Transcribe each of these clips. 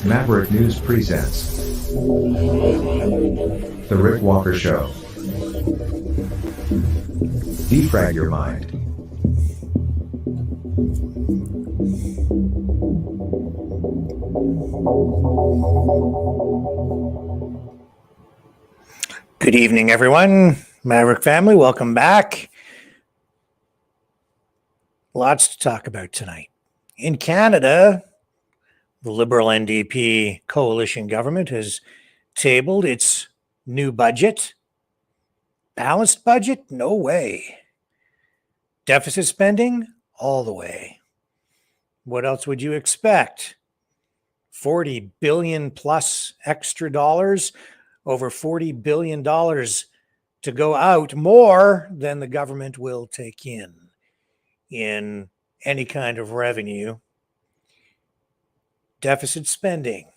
Maverick News presents The Rick Walker Show. Defrag your mind. Good evening, everyone. Maverick family, welcome back. Lots to talk about tonight. In Canada, the Liberal NDP coalition government has tabled its new budget. Balanced budget? No way. Deficit spending? All the way. What else would you expect? 40 billion plus extra dollars, over $40 billion to go out, more than the government will take in any kind of revenue. Deficit spending.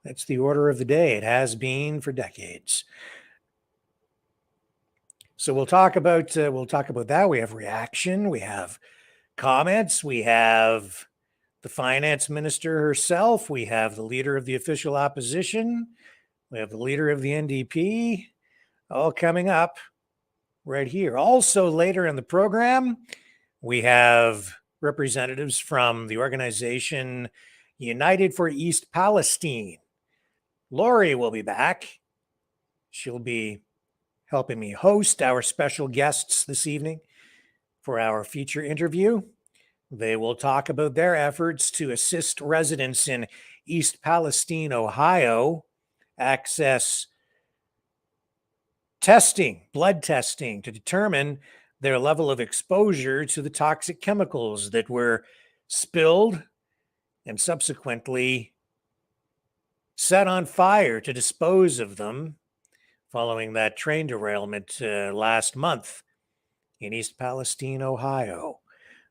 That's the order of the day. It has been for decades. So we'll talk about that. We have reaction. We have comments. We have the finance minister herself. We have the leader of the official opposition. We have the leader of the NDP. All coming up right here. Also later in the program, we have representatives from the organization United for East Palestine. Lori will be back. She'll be helping me host our special guests this evening for our feature interview. They will talk about their efforts to assist residents in East Palestine, Ohio, access testing, blood testing, to determine their level of exposure to the toxic chemicals that were spilled and subsequently set on fire to dispose of them following that train derailment last month in East Palestine, Ohio.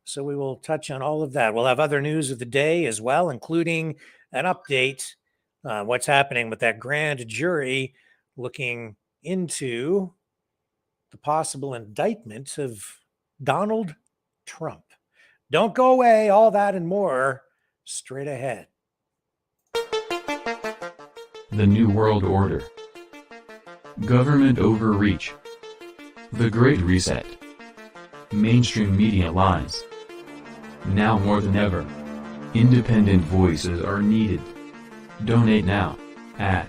So we will touch on all of that. We'll have other news of the day as well, including an update on what's happening with that grand jury looking into the possible indictment of Donald Trump. Don't go away. All that and more straight ahead. The New World Order. Government overreach. The Great Reset. Mainstream media lies. Now more than ever, independent voices are needed. Donate now at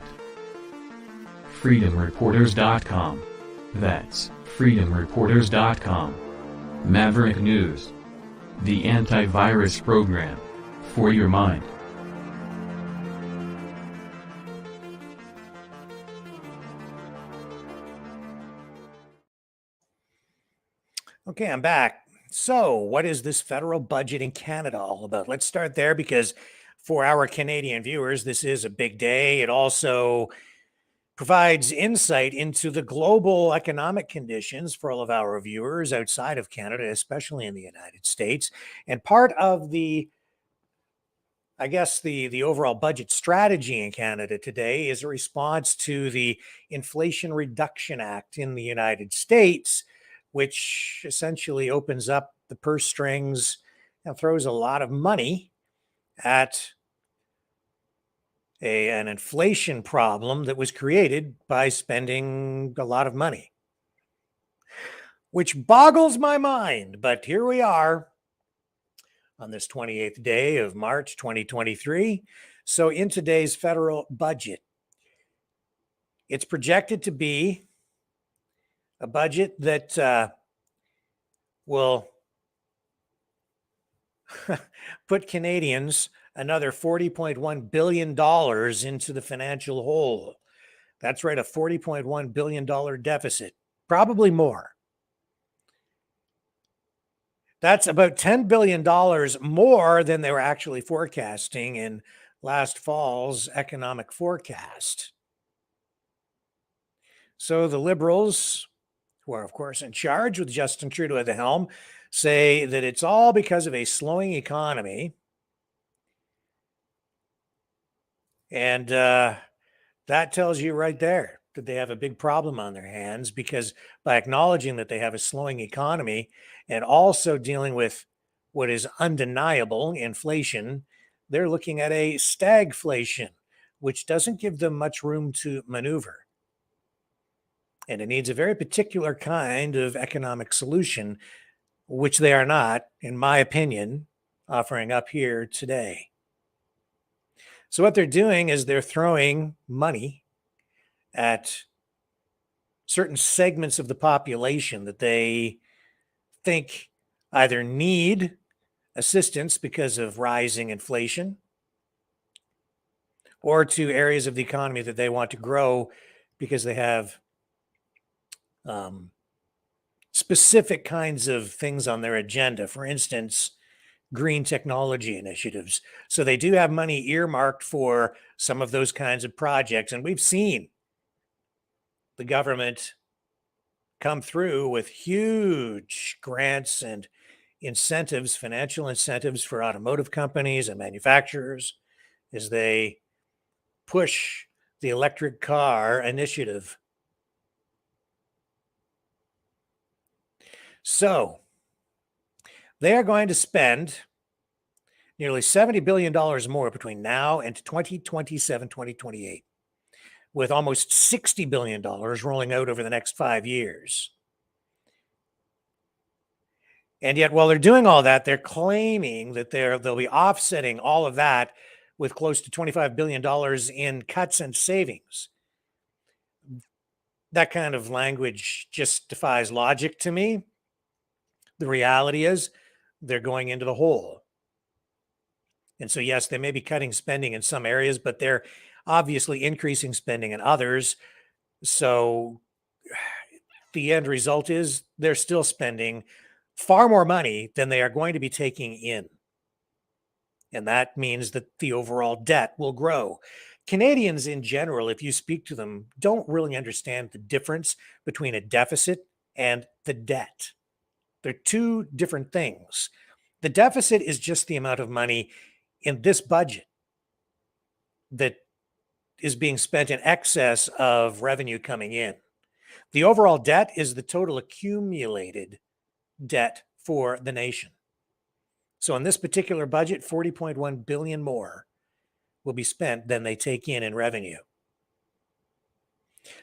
freedomreporters.com. That's freedomreporters.com. Maverick News. The antivirus program for your mind. Okay, I'm back. So, what is this federal budget in Canada all about? Let's start there, because for our Canadian viewers, this is a big day. It also provides insight into the global economic conditions for all of our viewers outside of Canada, especially in the United States. And part of the overall budget strategy in Canada today is a response to the Inflation Reduction Act in the United States, which essentially opens up the purse strings and throws a lot of money at an inflation problem that was created by spending a lot of money, which boggles my mind. But here we are on this 28th day of March 2023. So in today's federal budget, it's projected to be a budget that will put Canadians another $40.1 billion into the financial hole. That's right, a $40.1 billion deficit, probably more. That's about $10 billion more than they were actually forecasting in last fall's economic forecast. So the Liberals, who are, of course, in charge with Justin Trudeau at the helm, say that it's all because of a slowing economy. And that tells you right there that they have a big problem on their hands, because by acknowledging that they have a slowing economy and also dealing with what is undeniable inflation, they're looking at a stagflation, which doesn't give them much room to maneuver. And it needs a very particular kind of economic solution, which they are not, in my opinion, offering up here today. So what they're doing is they're throwing money at certain segments of the population that they think either need assistance because of rising inflation, or to areas of the economy that they want to grow because they have specific kinds of things on their agenda. For instance, green technology initiatives. So they do have money earmarked for some of those kinds of projects. And we've seen the government come through with huge grants and incentives, financial incentives for automotive companies and manufacturers as they push the electric car initiative. So they are going to spend nearly $70 billion more between now and 2027, 2028, with almost $60 billion rolling out over the next 5 years. And yet, while they're doing all that, they're claiming that they'll be offsetting all of that with close to $25 billion in cuts and savings. That kind of language just defies logic to me. The reality is they're going into the hole. And so, yes, they may be cutting spending in some areas, but they're obviously increasing spending in others. So the end result is they're still spending far more money than they are going to be taking in. And that means that the overall debt will grow. Canadians in general, if you speak to them, don't really understand the difference between a deficit and the debt. They're two different things. The deficit is just the amount of money in this budget that is being spent in excess of revenue coming in. The overall debt is the total accumulated debt for the nation. So in this particular budget, $40.1 billion more will be spent than they take in revenue.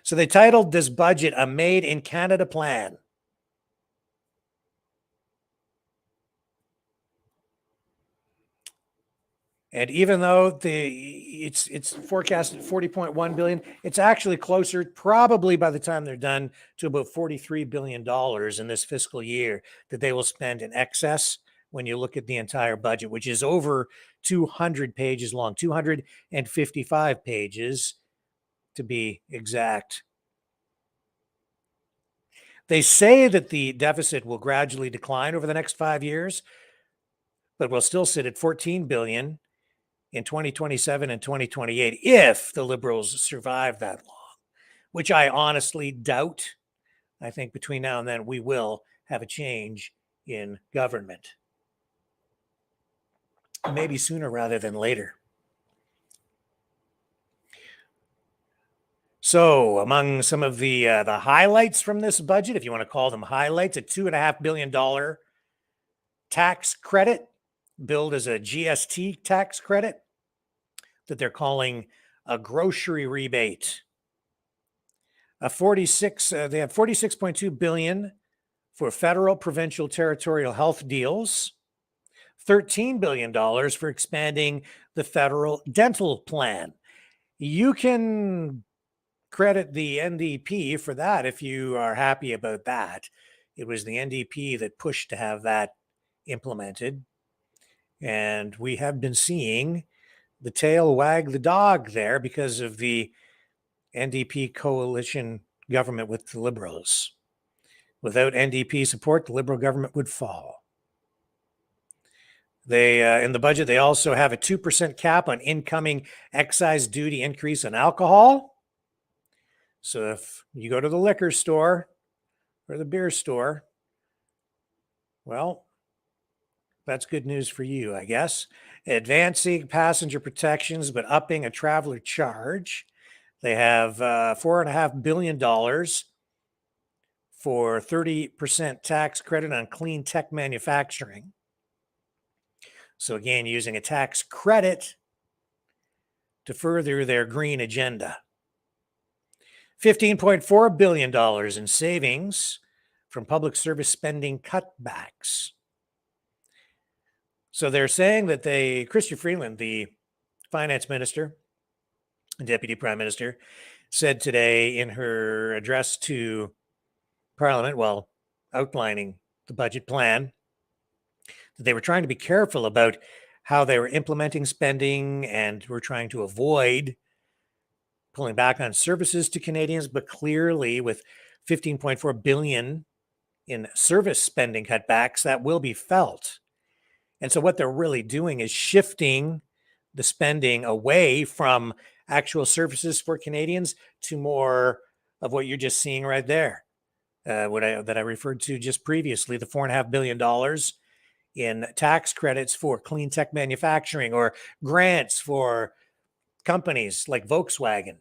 So they titled this budget a Made in Canada plan. And even though it's forecasted at $40.1 billion, it's actually closer, probably by the time they're done, to about $43 billion in this fiscal year that they will spend in excess when you look at the entire budget, which is over 200 pages long, 255 pages to be exact. They say that the deficit will gradually decline over the next 5 years, but will still sit at $14 billion in 2027 and 2028 if the Liberals survive that long, which I honestly doubt. I think between now and then we will have a change in government. Maybe sooner rather than later. So among some of the highlights from this budget, if you want to call them highlights, a $2.5 billion tax credit billed as a GST tax credit that they're calling a grocery rebate. They have $46.2 billion for federal, provincial, territorial health deals, $13 billion for expanding the federal dental plan. You can credit the NDP for that if you are happy about that. It was the NDP that pushed to have that implemented. And we have been seeing the tail wag the dog there because of the NDP coalition government with the Liberals. Without NDP support, the Liberal government would fall. They in the budget, they also have a 2% cap on incoming excise duty increase on alcohol. So if you go to the liquor store or the beer store, well, that's good news for you, I guess. Advancing passenger protections, but upping a traveler charge. They have $4.5 billion for 30% tax credit on clean tech manufacturing. So again, using a tax credit to further their green agenda. $15.4 billion in savings from public service spending cutbacks. So they're saying that Chrystia Freeland, the finance minister and deputy prime minister, said today in her address to Parliament, while outlining the budget plan, that they were trying to be careful about how they were implementing spending and were trying to avoid pulling back on services to Canadians, but clearly with $15.4 billion in service spending cutbacks, that will be felt. And so what they're really doing is shifting the spending away from actual services for Canadians to more of what you're just seeing right there. That I referred to just previously, the $4.5 billion in tax credits for clean tech manufacturing or grants for companies like Volkswagen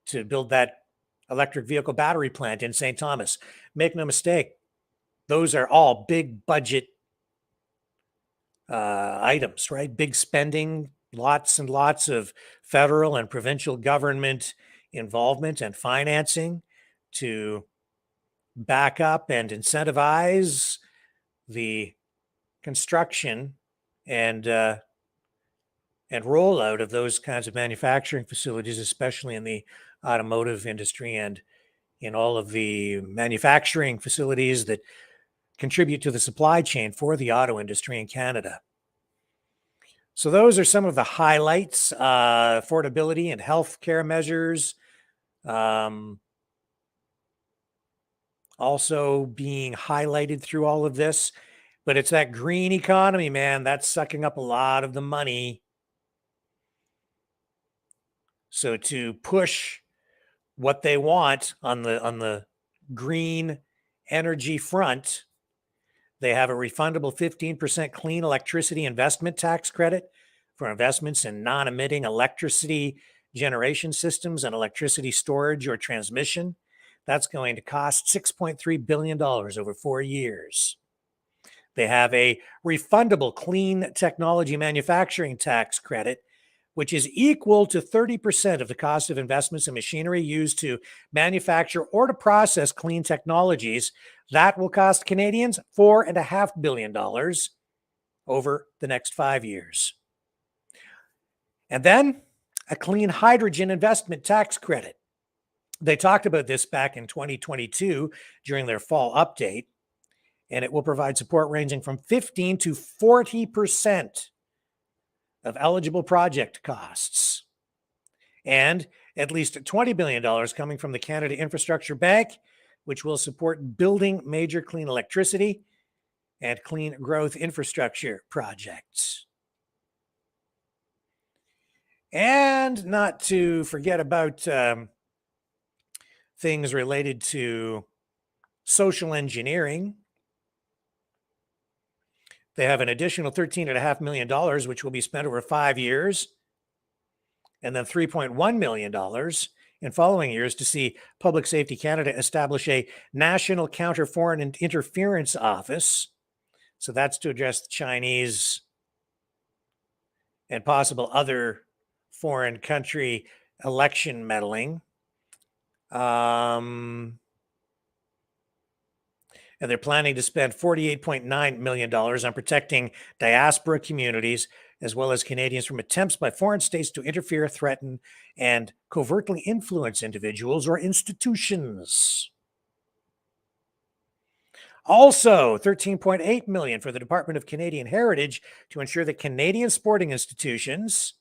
to build that electric vehicle battery plant in St. Thomas. Make no mistake, those are all big budget items, right? Big spending, lots and lots of federal and provincial government involvement and financing to back up and incentivize the construction and rollout of those kinds of manufacturing facilities, especially in the automotive industry and in all of the manufacturing facilities that contribute to the supply chain for the auto industry in Canada. So those are some of the highlights, affordability and healthcare measures, also being highlighted through all of this. But it's that green economy, man, that's sucking up a lot of the money. So to push what they want on the green energy front, they have a refundable 15% clean electricity investment tax credit for investments in non-emitting electricity generation systems and electricity storage or transmission. That's going to cost $6.3 billion over 4 years. They have a refundable clean technology manufacturing tax credit, which is equal to 30% of the cost of investments in machinery used to manufacture or to process clean technologies. That will cost Canadians $4.5 billion over the next 5 years. And then a clean hydrogen investment tax credit. They talked about this back in 2022 during their fall update, and it will provide support ranging from 15 to 40% of eligible project costs, and at least $20 billion coming from the Canada Infrastructure Bank, which will support building major clean electricity and clean growth infrastructure projects. And not to forget about things related to social engineering. They have an additional $13.5 million, which will be spent over 5 years, and then $3.1 million in following years to see Public Safety Canada establish a National Counter Foreign Interference Office. So that's to address the Chinese and possible other foreign country election meddling. And they're planning to spend $48.9 million on protecting diaspora communities, as well as Canadians from attempts by foreign states to interfere, threaten, and covertly influence individuals or institutions. Also, $13.8 million for the Department of Canadian Heritage to ensure that Canadian sporting institutions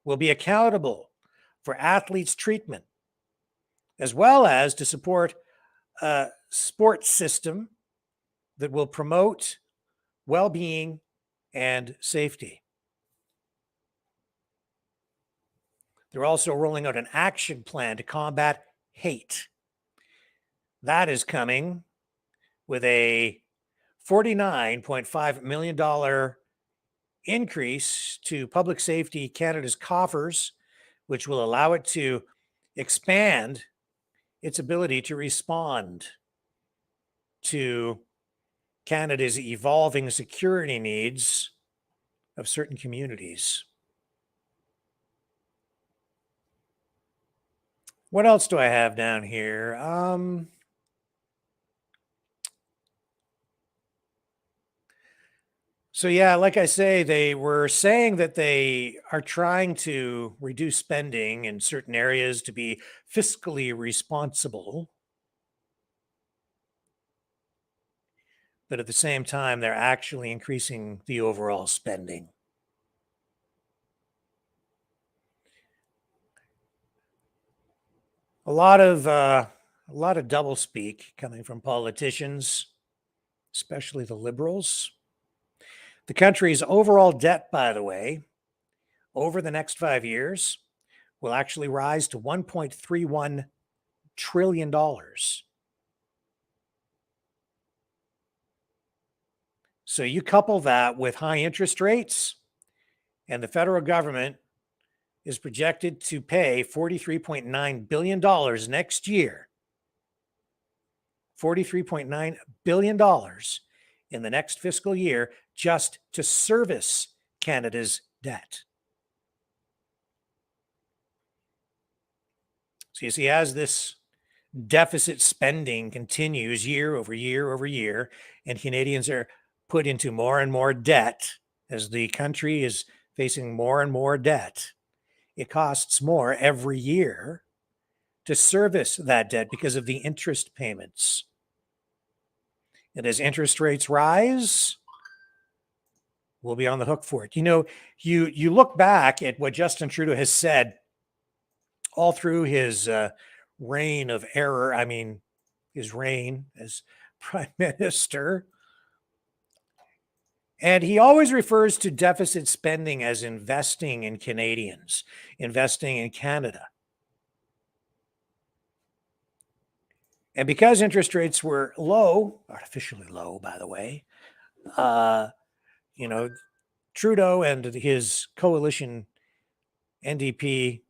will be accountable for athletes' treatment, as well as to support a sports system that will promote well-being and safety. They're also rolling out an action plan to combat hate. That is coming with a $49.5 million increase to Public Safety Canada's coffers, which will allow it to expand its ability to respond to Canada's evolving security needs of certain communities. What else do I have down here? So yeah, like I say, they were saying that they are trying to reduce spending in certain areas to be fiscally responsible. But at the same time, they're actually increasing the overall spending. A lot of doublespeak coming from politicians, especially the liberals. The country's overall debt, by the way, over the next 5 years will actually rise to $1.31 trillion. So you couple that with high interest rates, and the federal government is projected to pay $43.9 billion next year. $43.9 billion in the next fiscal year just to service Canada's debt. So you see, as this deficit spending continues year over year over year, and Canadians are put into more and more debt, as the country is facing more and more debt, it costs more every year to service that debt because of the interest payments. And as interest rates rise, we'll be on the hook for it. You know, you look back at what Justin Trudeau has said all through his reign of error, his reign as prime minister, and he always refers to deficit spending as investing in Canadians, investing in Canada. And because interest rates were low, artificially low, by the way, Trudeau and his coalition NDP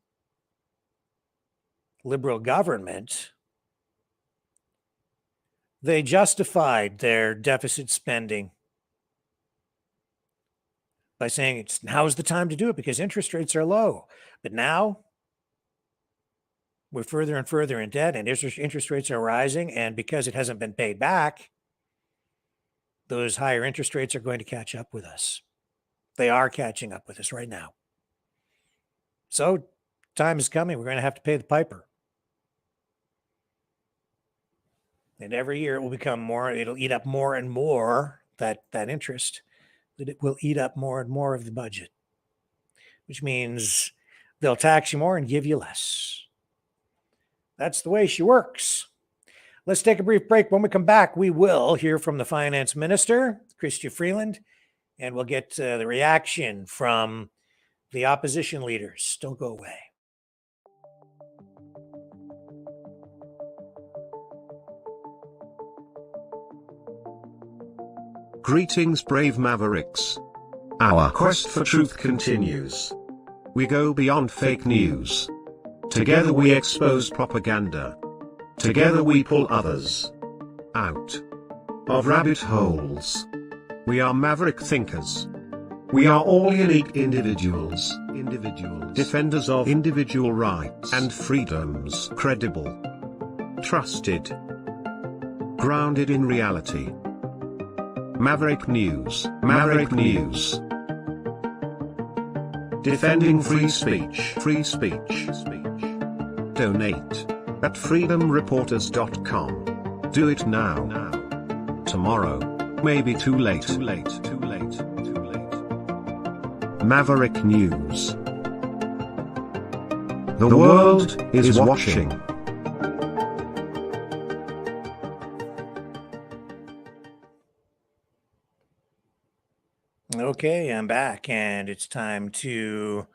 Liberal government, they justified their deficit spending by saying now's the time to do it because interest rates are low. But now we're further and further in debt, and interest rates are rising. And because it hasn't been paid back, those higher interest rates are going to catch up with us. They are catching up with us right now. So time is coming. We're going to have to pay the piper. And every year it will become more, it'll eat up more and more, that interest, that it will eat up more and more of the budget, which means they'll tax you more and give you less. That's the way she works. Let's take a brief break. When we come back, we will hear from the finance minister, Chrystia Freeland, and we'll get the reaction from the opposition leaders. Don't go away. Greetings, brave Mavericks. Our quest for truth continues. We go beyond fake news. Together we expose propaganda. Together we pull others out of rabbit holes. We are maverick thinkers. We are all unique individuals, defenders of individual rights and freedoms, credible, trusted, grounded in reality. Maverick News, Maverick News. Defending free speech, free speech. Donate at freedomreporters.com. Do it now. Tomorrow may be too late. Maverick News. The world is watching. Okay, I'm back, and it's time to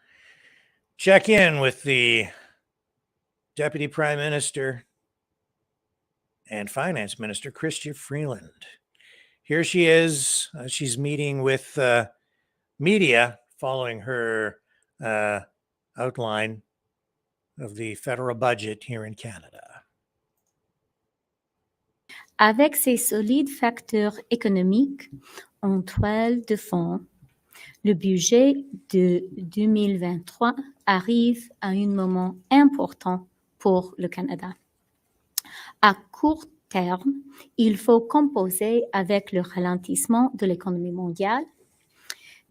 check in with the Deputy Prime Minister and Finance Minister, Chrystia Freeland. Here she is. She's meeting with media following her outline of the federal budget here in Canada. Avec ses solides facteurs économiques en toile de fond, Le budget de 2023 arrive à un moment important pour le Canada. À court terme, il faut composer avec le ralentissement de l'économie mondiale,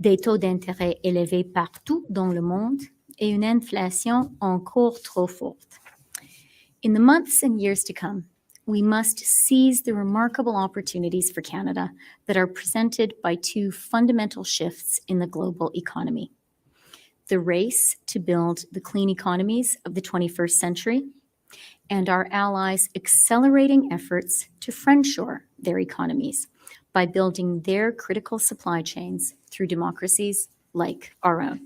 des taux d'intérêt élevés partout dans le monde et une inflation encore trop forte. In the months and years to come, we must seize the remarkable opportunities for Canada that are presented by two fundamental shifts in the global economy: the race to build the clean economies of the 21st century, and our allies' accelerating efforts to friendshore their economies by building their critical supply chains through democracies like our own.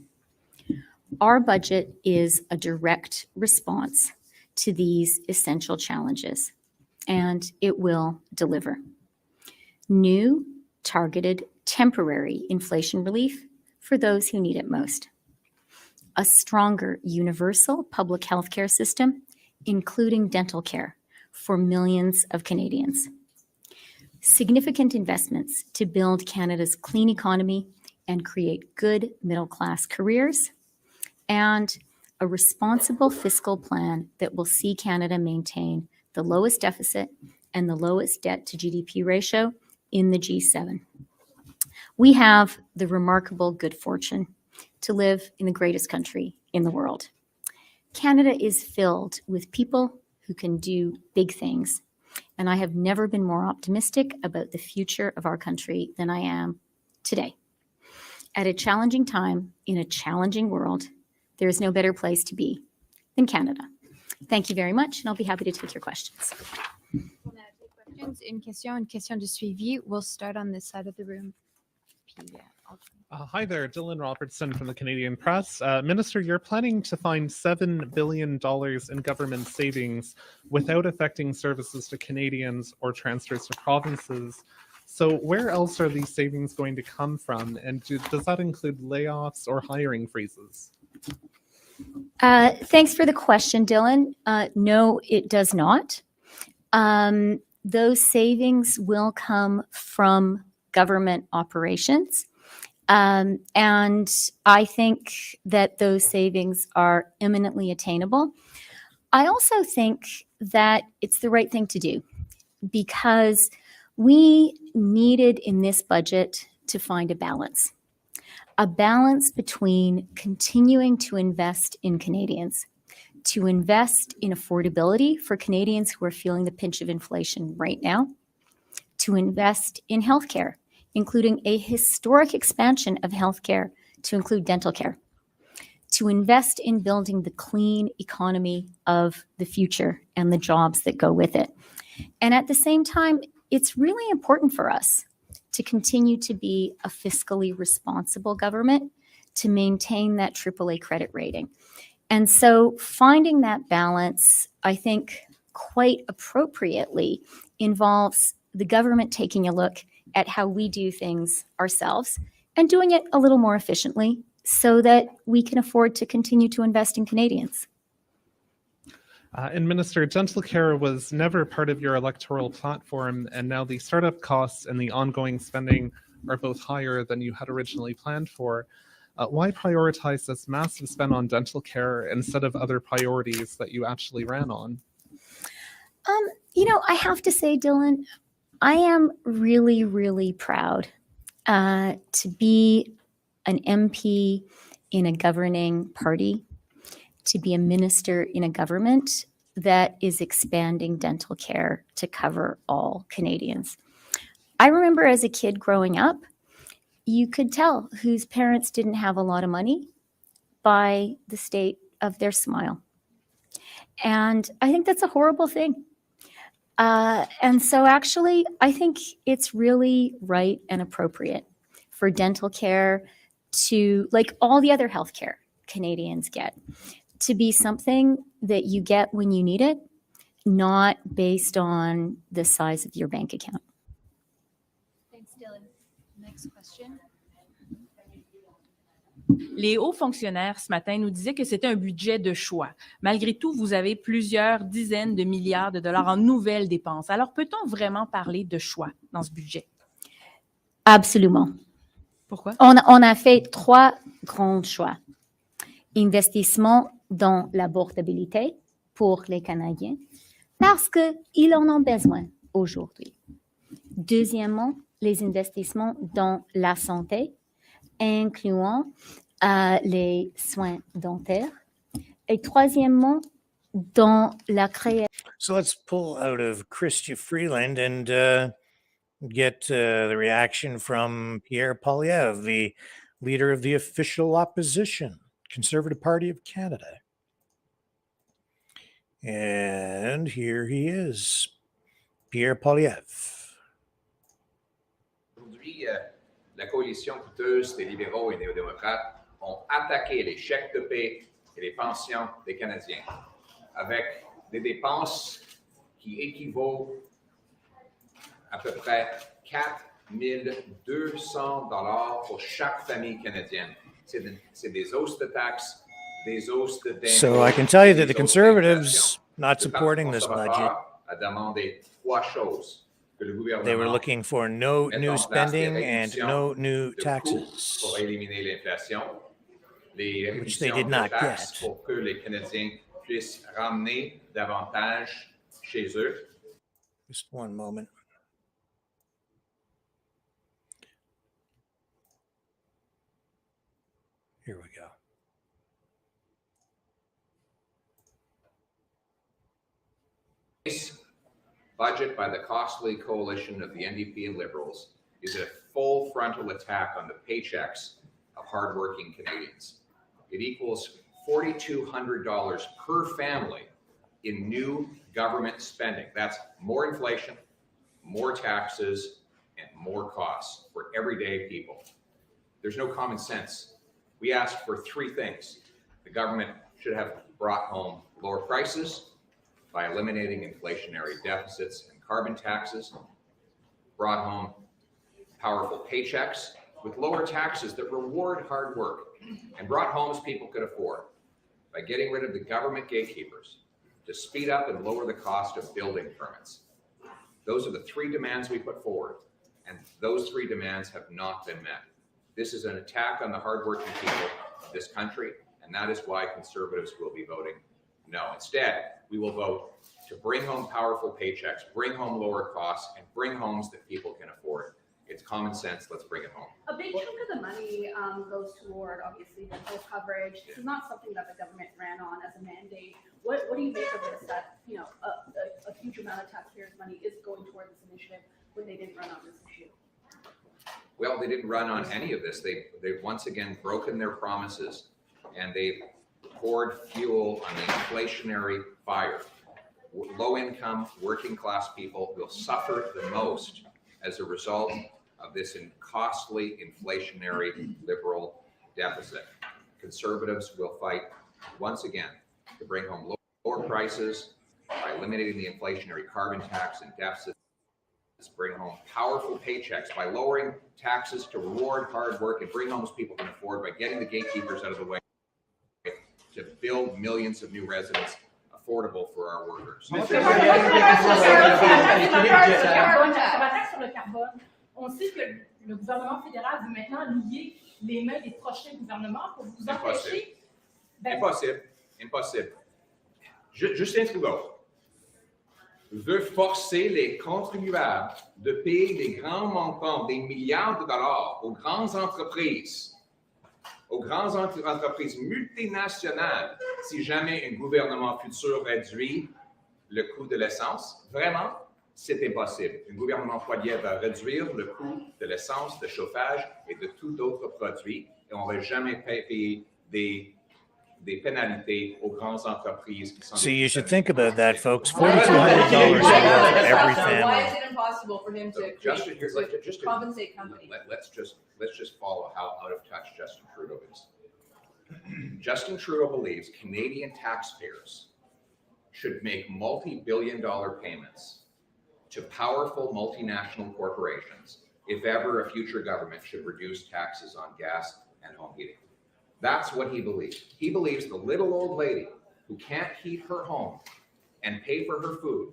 Our budget is a direct response to these essential challenges, and it will deliver new, targeted, temporary inflation relief for those who need it most, a stronger universal public health care system, including dental care for millions of Canadians, significant investments to build Canada's clean economy and create good middle-class careers, and a responsible fiscal plan that will see Canada maintain the lowest deficit and the lowest debt to GDP ratio in the G7. We have the remarkable good fortune to live in the greatest country in the world. Canada is filled with people who can do big things, and I have never been more optimistic about the future of our country than I am today. At a challenging time in a challenging world, there is no better place to be than Canada. Thank you very much, and I'll be happy to take your questions. On a des questions, une question de suivi. We'll start on this side of the room. Puis, Hi there, Dylan Robertson from the Canadian Press. Minister, you're planning to find $7 billion in government savings without affecting services to Canadians or transfers to provinces. So where else are these savings going to come from? And does that include layoffs or hiring freezes? Thanks for the question, Dylan. No, it does not. Those savings will come from government operations. And I think that those savings are imminently attainable. I also think that it's the right thing to do because we needed in this budget to find a balance between continuing to invest in Canadians, to invest in affordability for Canadians who are feeling the pinch of inflation right now, to invest in healthcare, including a historic expansion of healthcare to include dental care, to invest in building the clean economy of the future and the jobs that go with it. And at the same time, it's really important for us to continue to be a fiscally responsible government, to maintain that AAA credit rating. And so finding that balance, I think, quite appropriately involves the government taking a look at how we do things ourselves and doing it a little more efficiently so that we can afford to continue to invest in Canadians. And Minister, dental care was never part of your electoral platform, and now the startup costs and the ongoing spending are both higher than you had originally planned for. Why prioritize this massive spend on dental care instead of other priorities that you actually ran on? I have to say, Dylan, I am really, really proud to be an MP in a governing party, to be a minister in a government that is expanding dental care to cover all Canadians. I remember as a kid growing up, you could tell whose parents didn't have a lot of money by the state of their smile. And I think that's a horrible thing. And so actually, I think it's really right and appropriate for dental care to, like all the other healthcare Canadians get, to be something that you get when you need it, not based on the size of your bank account. Thanks, Dylan. Next question. Les hauts fonctionnaires ce matin nous disaient que c'était un budget de choix. Malgré tout, vous avez plusieurs dizaines de milliards de dollars en nouvelles dépenses. Alors, peut-on vraiment parler de choix dans ce budget? Absolument. Pourquoi? On a fait 3 grands choix. Investissement dans l'abordabilité pour les Canadiens, parce qu'ils en ont besoin aujourd'hui. Deuxièmement, les investissements dans la santé, incluant les soins dentaires. Et troisièmement, dans la création. So let's pull out of Chrystia Freeland and get the reaction from Pierre Poilievre, the leader of the official opposition, Conservative Party of Canada. And here he is, Pierre Poilievre. Aujourd'hui, la coalition coûteuse des libéraux et néo-démocrates ont attaqué les chèques de paie et les pensions des Canadiens avec des dépenses qui équivaut à peu près 4 200 $ pour chaque famille canadienne. C'est des hausses de taxes, des hausses d'impôts. So I can tell you that the Conservatives not supporting this budget. A demandé 3 choses que le gouvernement. They were looking for no new spending and no new taxes, pour éliminer l'inflation, les which they did not get. Pour que les Canadiens puissent ramener davantage chez eux. Just one moment. Here we go. This budget by the costly coalition of the NDP and Liberals is a full frontal attack on the paychecks of hardworking Canadians. It equals $4,200 per family in new government spending. That's more inflation, more taxes, and more costs for everyday people. There's no common sense. We asked for 3 things. The government should have brought home lower prices by eliminating inflationary deficits and carbon taxes, brought home powerful paychecks with lower taxes that reward hard work, and brought homes people could afford by getting rid of the government gatekeepers to speed up and lower the cost of building permits. Those are the 3 demands we put forward, and those 3 demands have not been met. This is an attack on the hardworking people of this country, and that is why Conservatives will be voting no. Instead, we will vote to bring home powerful paychecks, bring home lower costs, and bring homes that people can afford. It's common sense. Let's bring it home. A big chunk of the money goes toward, obviously, dental coverage. This is not something that the government ran on as a mandate. What do you make of this, that, you know, a huge amount of taxpayers' money is going toward this initiative when they didn't run on this issue? Well, they didn't run on any of this. They've once again broken their promises, and they've poured fuel on the inflationary fire. Low-income, working-class people will suffer the most as a result of this costly, inflationary, liberal deficit. Conservatives will fight once again to bring home lower prices by eliminating the inflationary carbon tax and deficits. Bring home powerful paychecks by lowering taxes to reward hard work and bring homes people can afford by getting the gatekeepers out of the way to build millions of new residents affordable for our workers. On sait que le gouvernement fédéral veut maintenant lier les mains des prochains gouvernements pour vous empêcher. Impossible. Justin Trudeau veut forcer les contribuables de payer des grands montants, des milliards de dollars aux grandes entreprises multinationales si jamais un gouvernement futur réduit le coût de l'essence. Vraiment, c'est impossible. Un gouvernement Poilievre va réduire le coût de l'essence, de chauffage et de tout autre produit et on ne va jamais payer des pénalités aux grandes entreprises qui sont. So you should think about that, folks. $4,200 for every family. Why is it impossible for him to compensate companies? Let's just follow how out of touch Justin Trudeau is. Justin Trudeau believes Canadian taxpayers should make multi-billion-dollar payments to powerful multinational corporations if ever a future government should reduce taxes on gas and home heating. That's what he believes. He believes the little old lady who can't heat her home and pay for her food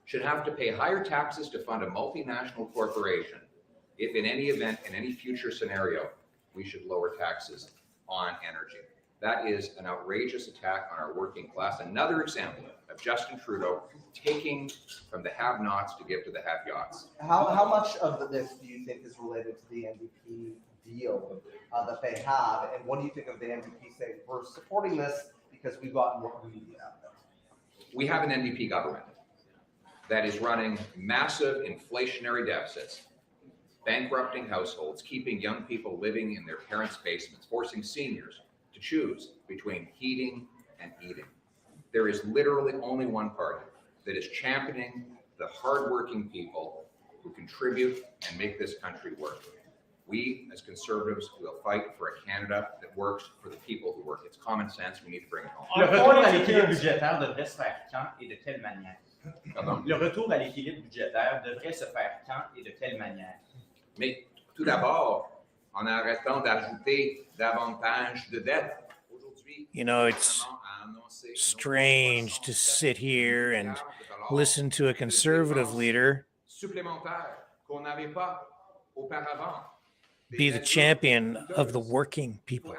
should have to pay higher taxes to fund a multinational corporation if in any event, in any future scenario, we should lower taxes on energy. That is an outrageous attack on our working class. Another example of Justin Trudeau taking from the have-nots to give to the have-yots. How much of this do you think is related to the NDP deal that they have, and what do you think of the NDP saying we're supporting this because we've gotten what we need out of it? We have an NDP government that is running massive inflationary deficits, bankrupting households, keeping young people living in their parents' basements, forcing seniors to choose between heating and eating. There is literally only one party that is championing the hardworking people who contribute and make this country work. We, as Conservatives, will fight for a Canada that works for the people who work. It's common sense. We need to bring it home. Le retour à l'équilibre budgétaire devrait se faire quand et de quelle manière? Pardon? Le retour à l'équilibre budgétaire devrait se faire quand et de quelle manière? Mais tout d'abord, en arrêtant d'ajouter davantage de dettes. You know, it's strange to sit here and listen to a Conservative leader be the champion of the working people.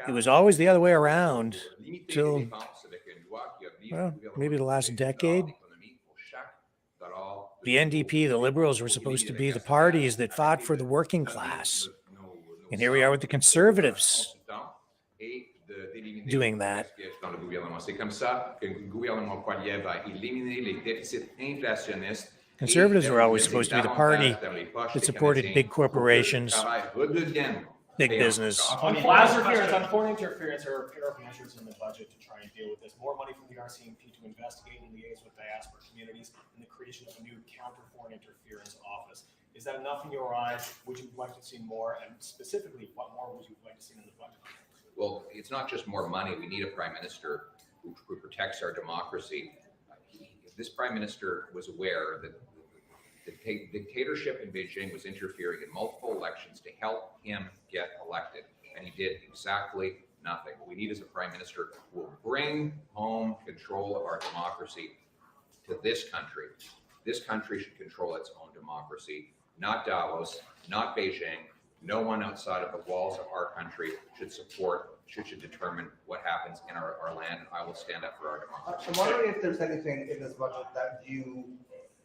It was always the other way around till, well, maybe the last decade. The NDP, the Liberals, were supposed to be the parties that fought for the working class. And here we are with the Conservatives doing that. Conservatives were always supposed to be the party that supported big corporations, big business. On foreign interference, there are a pair of measures in the budget to try and deal with this. More money from the RCMP to investigate and liaise with diaspora communities, and the creation of a new counter-foreign interference office. Is that enough in your eyes? Would you like to see more? And specifically, what more would you like to see in the budget? Well, it's not just more money. We need a prime minister who protects our democracy. This prime minister was aware that the dictatorship in Beijing was interfering in multiple elections to help him get elected. And he did exactly nothing. What we need is a prime minister who will bring home control of our democracy to this country. This country should control its own democracy, not Davos, not Beijing. No one outside of the walls of our country should determine what happens in our land. And I will stand up for our democracy. I'm wondering if there's anything in this budget that you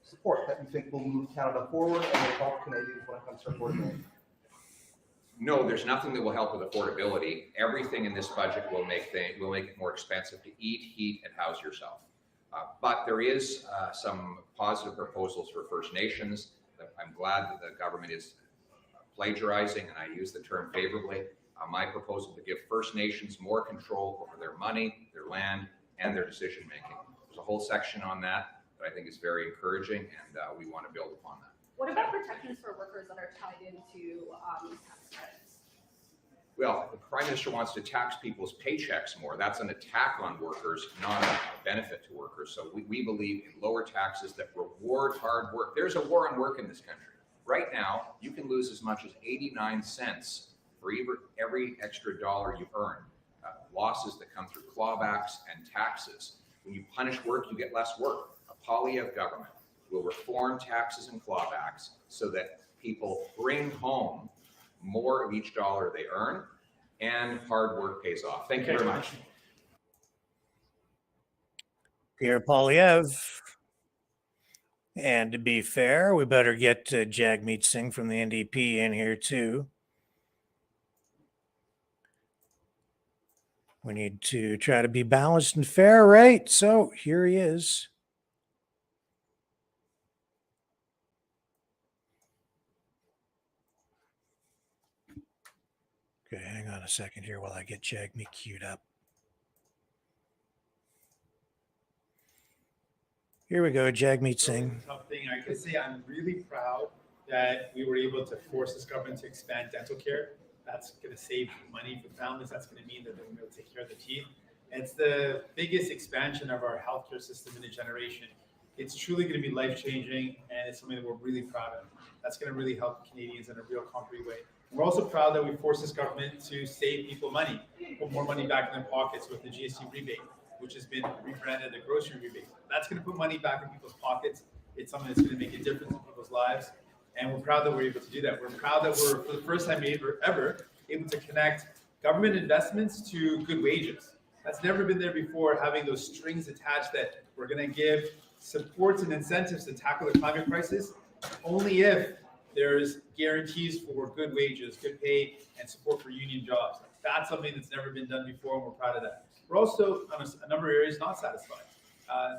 support, that you think will move Canada forward and will help Canadians when it comes to affordability. No, there's nothing that will help with affordability. Everything in this budget will make it more expensive to eat, heat, and house yourself. But there is some positive proposals for First Nations. I'm glad that the government is plagiarizing, and I use the term favorably. My proposal to give First Nations more control over their money, their land, and their decision making. There's a whole section on that I think is very encouraging, and we want to build upon that. What about protections for workers that are tied into tax credits? Well, the Prime Minister wants to tax people's paychecks more. That's an attack on workers, not a benefit to workers. So we believe in lower taxes that reward hard work. There's a war on work in this country. Right now, you can lose as much as 89 cents for every extra dollar you earn. Losses that come through clawbacks and taxes. When you punish work, you get less work. A Polyev government will reform taxes and clawbacks so that people bring home more of each dollar they earn, and hard work pays off. Thank you very much. Pierre Poilievre. And to be fair, we better get Jagmeet Singh from the NDP in here too. We need to try to be balanced and fair, right? So here he is. Okay, hang on a second here while I get Jagmeet queued up. Here we go, Jagmeet Singh. Tough thing. I could say I'm really proud that we were able to force this government to expand dental care. That's going to save money for families. That's going to mean that they're going to be able to take care of the teeth. It's the biggest expansion of our healthcare system in a generation. It's truly going to be life-changing, and it's something that we're really proud of. That's going to really help Canadians in a real concrete way. We're also proud that we forced this government to save people money, put more money back in their pockets with the GST rebate, which has been rebranded the grocery rebate. That's going to put money back in people's pockets. It's something that's going to make a difference in people's people's lives. And we're proud that we're able to do that. We're proud that we're, for the first time ever, able to connect government investments to good wages. That's never been there before, having those strings attached that we're going to give supports and incentives to tackle the climate crisis only if there's guarantees for good wages, good pay, and support for union jobs. That's something that's never been done before, and we're proud of that. We're also, on a number of areas, not satisfied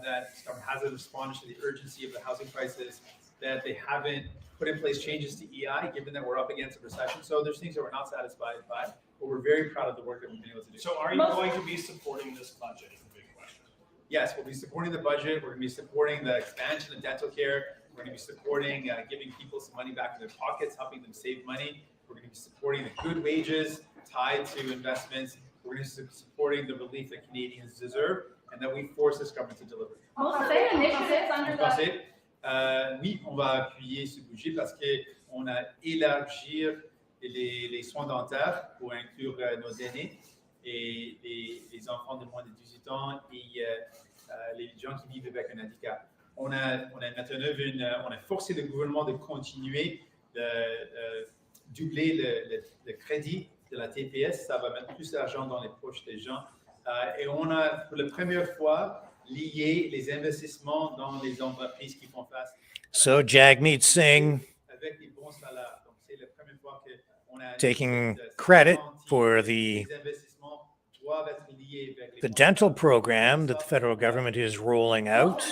that government hasn't responded to the urgency of the housing crisis, that they haven't put in place changes to EI, given that we're up against a recession. So there's things that we're not satisfied by, but we're very proud of the work that we've been able to do. So are you going to be supporting this budget is the big question. Yes, we'll be supporting the budget. We're going to be supporting the expansion of dental care. We're going to be supporting giving people some money back in their pockets, helping them save money. We're going to be supporting the good wages tied to investments. We're going to be supporting the relief that Canadians deserve and that we force this government to deliver. Oui, on va appuyer ce budget parce qu'on a élargir les soins dentaires pour inclure nos aînés et les enfants de moins de 18 ans et les gens qui vivent avec un handicap. On a maintenant on a forcé le gouvernement de continuer de doubler le crédit de la TPS. Ça va mettre plus d'argent dans les poches des gens. Et on a, pour la première fois, lié les investissements dans les entreprises qui font face. So Jagmeet Singh Avec les bons salaires. Donc, c'est la première fois qu'on a taking credit for the dental program that the federal government is rolling out.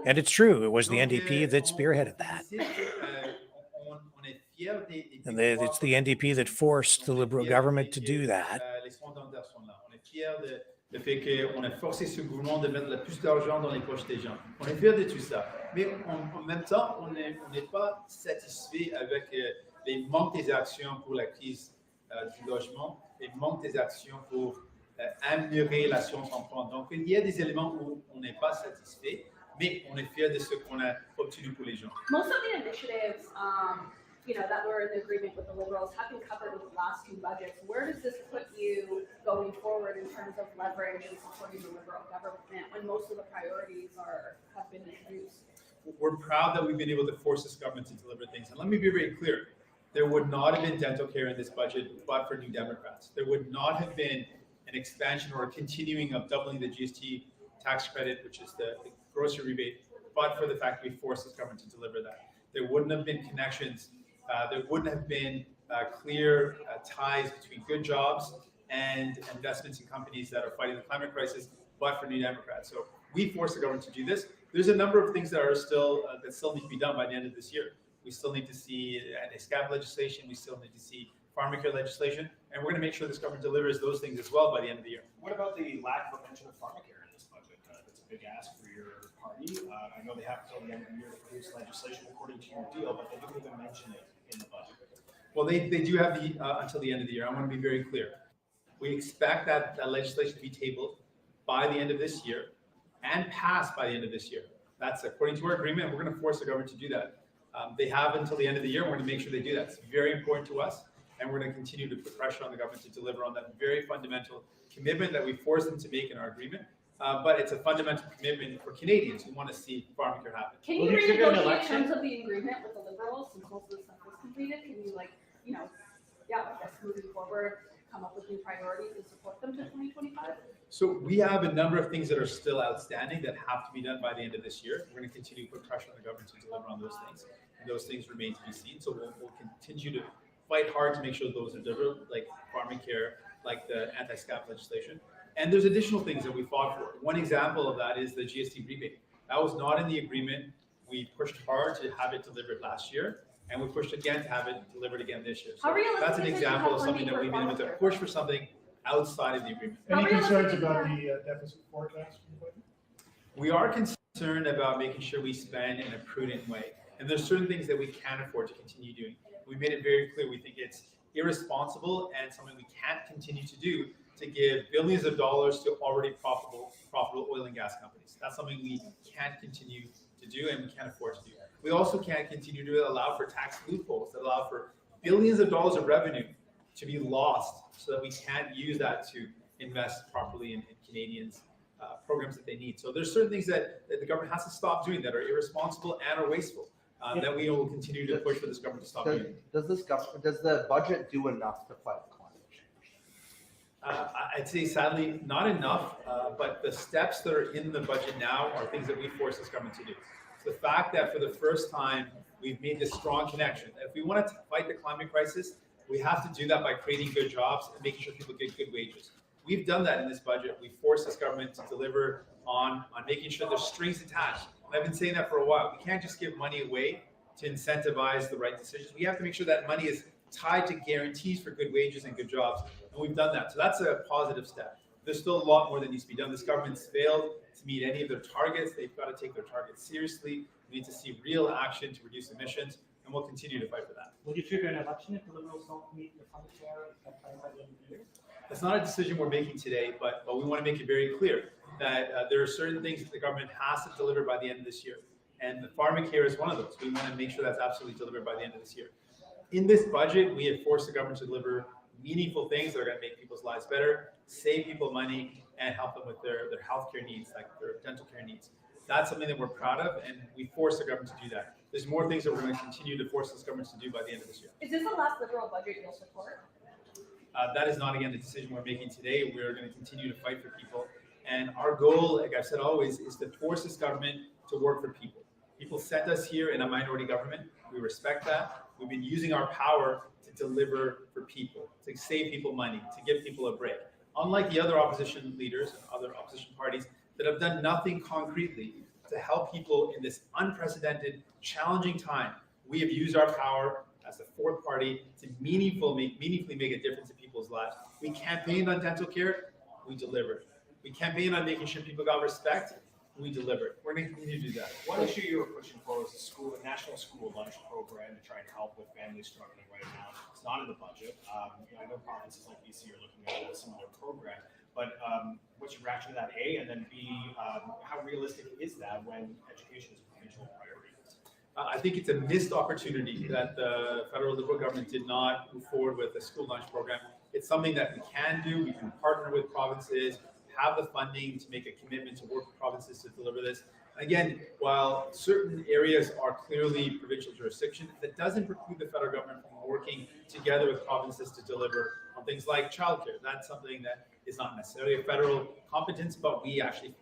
And it's true, it was the NDP that spearheaded that. And it's the NDP that forced the Liberal government to do that. Le fait qu'on a forcé ce gouvernement de mettre le plus d'argent dans les poches des gens. On est fiers de tout ça. Mais en même temps, on n'est pas satisfait avec les manques des actions pour la crise du logement, les manques des actions pour améliorer l'assurance emploi. Donc, il y a des éléments où on n'est pas satisfait, mais on est fiers de ce qu'on a obtenu pour les gens. Most of the initiatives, that were in agreement with the Liberals have been covered with the last two budgets. Where does this put you going forward in terms of leverage and supporting the Liberal government when most of the priorities have been introduced? We're proud that we've been able to force this government to deliver things. And let me be very clear. There would not have been dental care in this budget but for New Democrats. There would not have been an expansion or a continuing of doubling the GST tax credit, which is the grocery rebate, but for the fact we forced this government to deliver that. There wouldn't have been connections. There wouldn't have been clear ties between good jobs and investments in companies that are fighting the climate crisis, but for New Democrats. So we forced the government to do this. There's a number of things that are still need to be done by the end of this year. We still need to see anti-SCAP legislation. We still need to see pharmacare legislation, and we're going to make sure this government delivers those things as well by the end of the year. What about the lack of mention of pharmacare in this budget? That's a big ask for your party. I know they have until the end of the year to produce legislation according to your deal, but they didn't even mention it in the budget. Well, they do have until the end of the year. I want to be very clear. We expect that legislation to be tabled by the end of this year and passed by the end of this year. That's according to our agreement. We're going to force the government to do that. They have until the end of the year. We're going to make sure they do that. It's very important to us, and we're going to continue to put pressure on the government to deliver on that very fundamental commitment that we forced them to make in our agreement. But it's a fundamental commitment for Canadians who want to see pharmacare happen. Can you renegotiate terms of the agreement with the Liberals since most of the stuff was completed? Can you, I guess moving forward, come up with new priorities and support them to 2025? So we have a number of things that are still outstanding that have to be done by the end of this year. We're going to continue to put pressure on the government to deliver on those things, and those things remain to be seen. So we'll continue to fight hard to make sure those are delivered, like pharmacare, like the anti-SCAP legislation. And there's additional things that we fought for. One example of that is the GST rebate. That was not in the agreement. We pushed hard to have it delivered last year, and we pushed again to have it delivered again this year. So that's an example of something that we've been able to push for something outside of the agreement. Any concerns about the deficit forecast? We are concerned about making sure we spend in a prudent way. And there's certain things that we can't afford to continue doing. We made it very clear we think it's irresponsible and something we can't continue to do to give billions of dollars to already profitable oil and gas companies. That's something we can't continue to do and we can't afford to do. We also can't continue to allow for tax loopholes that allow for billions of dollars of revenue to be lost so that we can't use that to invest properly in Canadians' programs that they need. So there's certain things that the government has to stop doing that are irresponsible and are wasteful. that we will continue to push for this government to stop doing. Does the budget do enough to fight climate change? I'd say sadly not enough, but the steps that are in the budget now are things that we force this government to do. So the fact that for the first time we've made this strong connection. If we want to fight the climate crisis, we have to do that by creating good jobs and making sure people get good wages. We've done that in this budget. We forced this government to deliver on making sure there's strings attached. And I've been saying that for a while. We can't just give money away to incentivize the right decisions. We have to make sure that money is tied to guarantees for good wages and good jobs. And we've done that. So that's a positive step. There's still a lot more that needs to be done. This government's failed to meet any of their targets. They've got to take their targets seriously. We need to see real action to reduce emissions, and we'll continue to fight for that. Will you trigger an election if the Liberals don't meet the climate change by the end of the year? It's not a decision we're making today, but we want to make it very clear that there are certain things that the government has to deliver by the end of this year. And the pharmacare is one of those. We want to make sure that's absolutely delivered by the end of this year. In this budget, we have forced the government to deliver meaningful things that are going to make people's lives better, save people money, and help them with their healthcare needs, like their dental care needs. That's something that we're proud of, and we force the government to do that. There's more things that we're going to continue to force this government to do by the end of this year. Is this the last Liberal budget you'll support? That is not, again, the decision we're making today. We're going to continue to fight for people. And our goal, like I've said always, is to force this government to work for people. People sent us here in a minority government. We respect that. We've been using our power to deliver for people, to save people money, to give people a break. Unlike the other opposition leaders and other opposition parties that have done nothing concretely to help people in this unprecedented, challenging time, we have used our power as a fourth party to meaningfully make a difference in people's lives. We campaigned on dental care, we delivered. We campaigned on making sure people got respect, we delivered. We're going to continue to do that. One issue you were pushing for was a national school lunch program to try and help with families struggling right now. It's not in the budget. I know provinces like BC are looking at a similar program, but what's your reaction to that, A? And then B, how realistic is that when education is a provincial priority? I think it's a missed opportunity that the federal Liberal government did not move forward with a school lunch program. It's something that we can do. We can partner with provinces, have the funding to make a commitment to work with provinces to deliver this. Again, while certain areas are clearly provincial jurisdiction, that doesn't preclude the federal government from working together with provinces to deliver on things like childcare. That's something that is not necessarily a federal competence, but we actually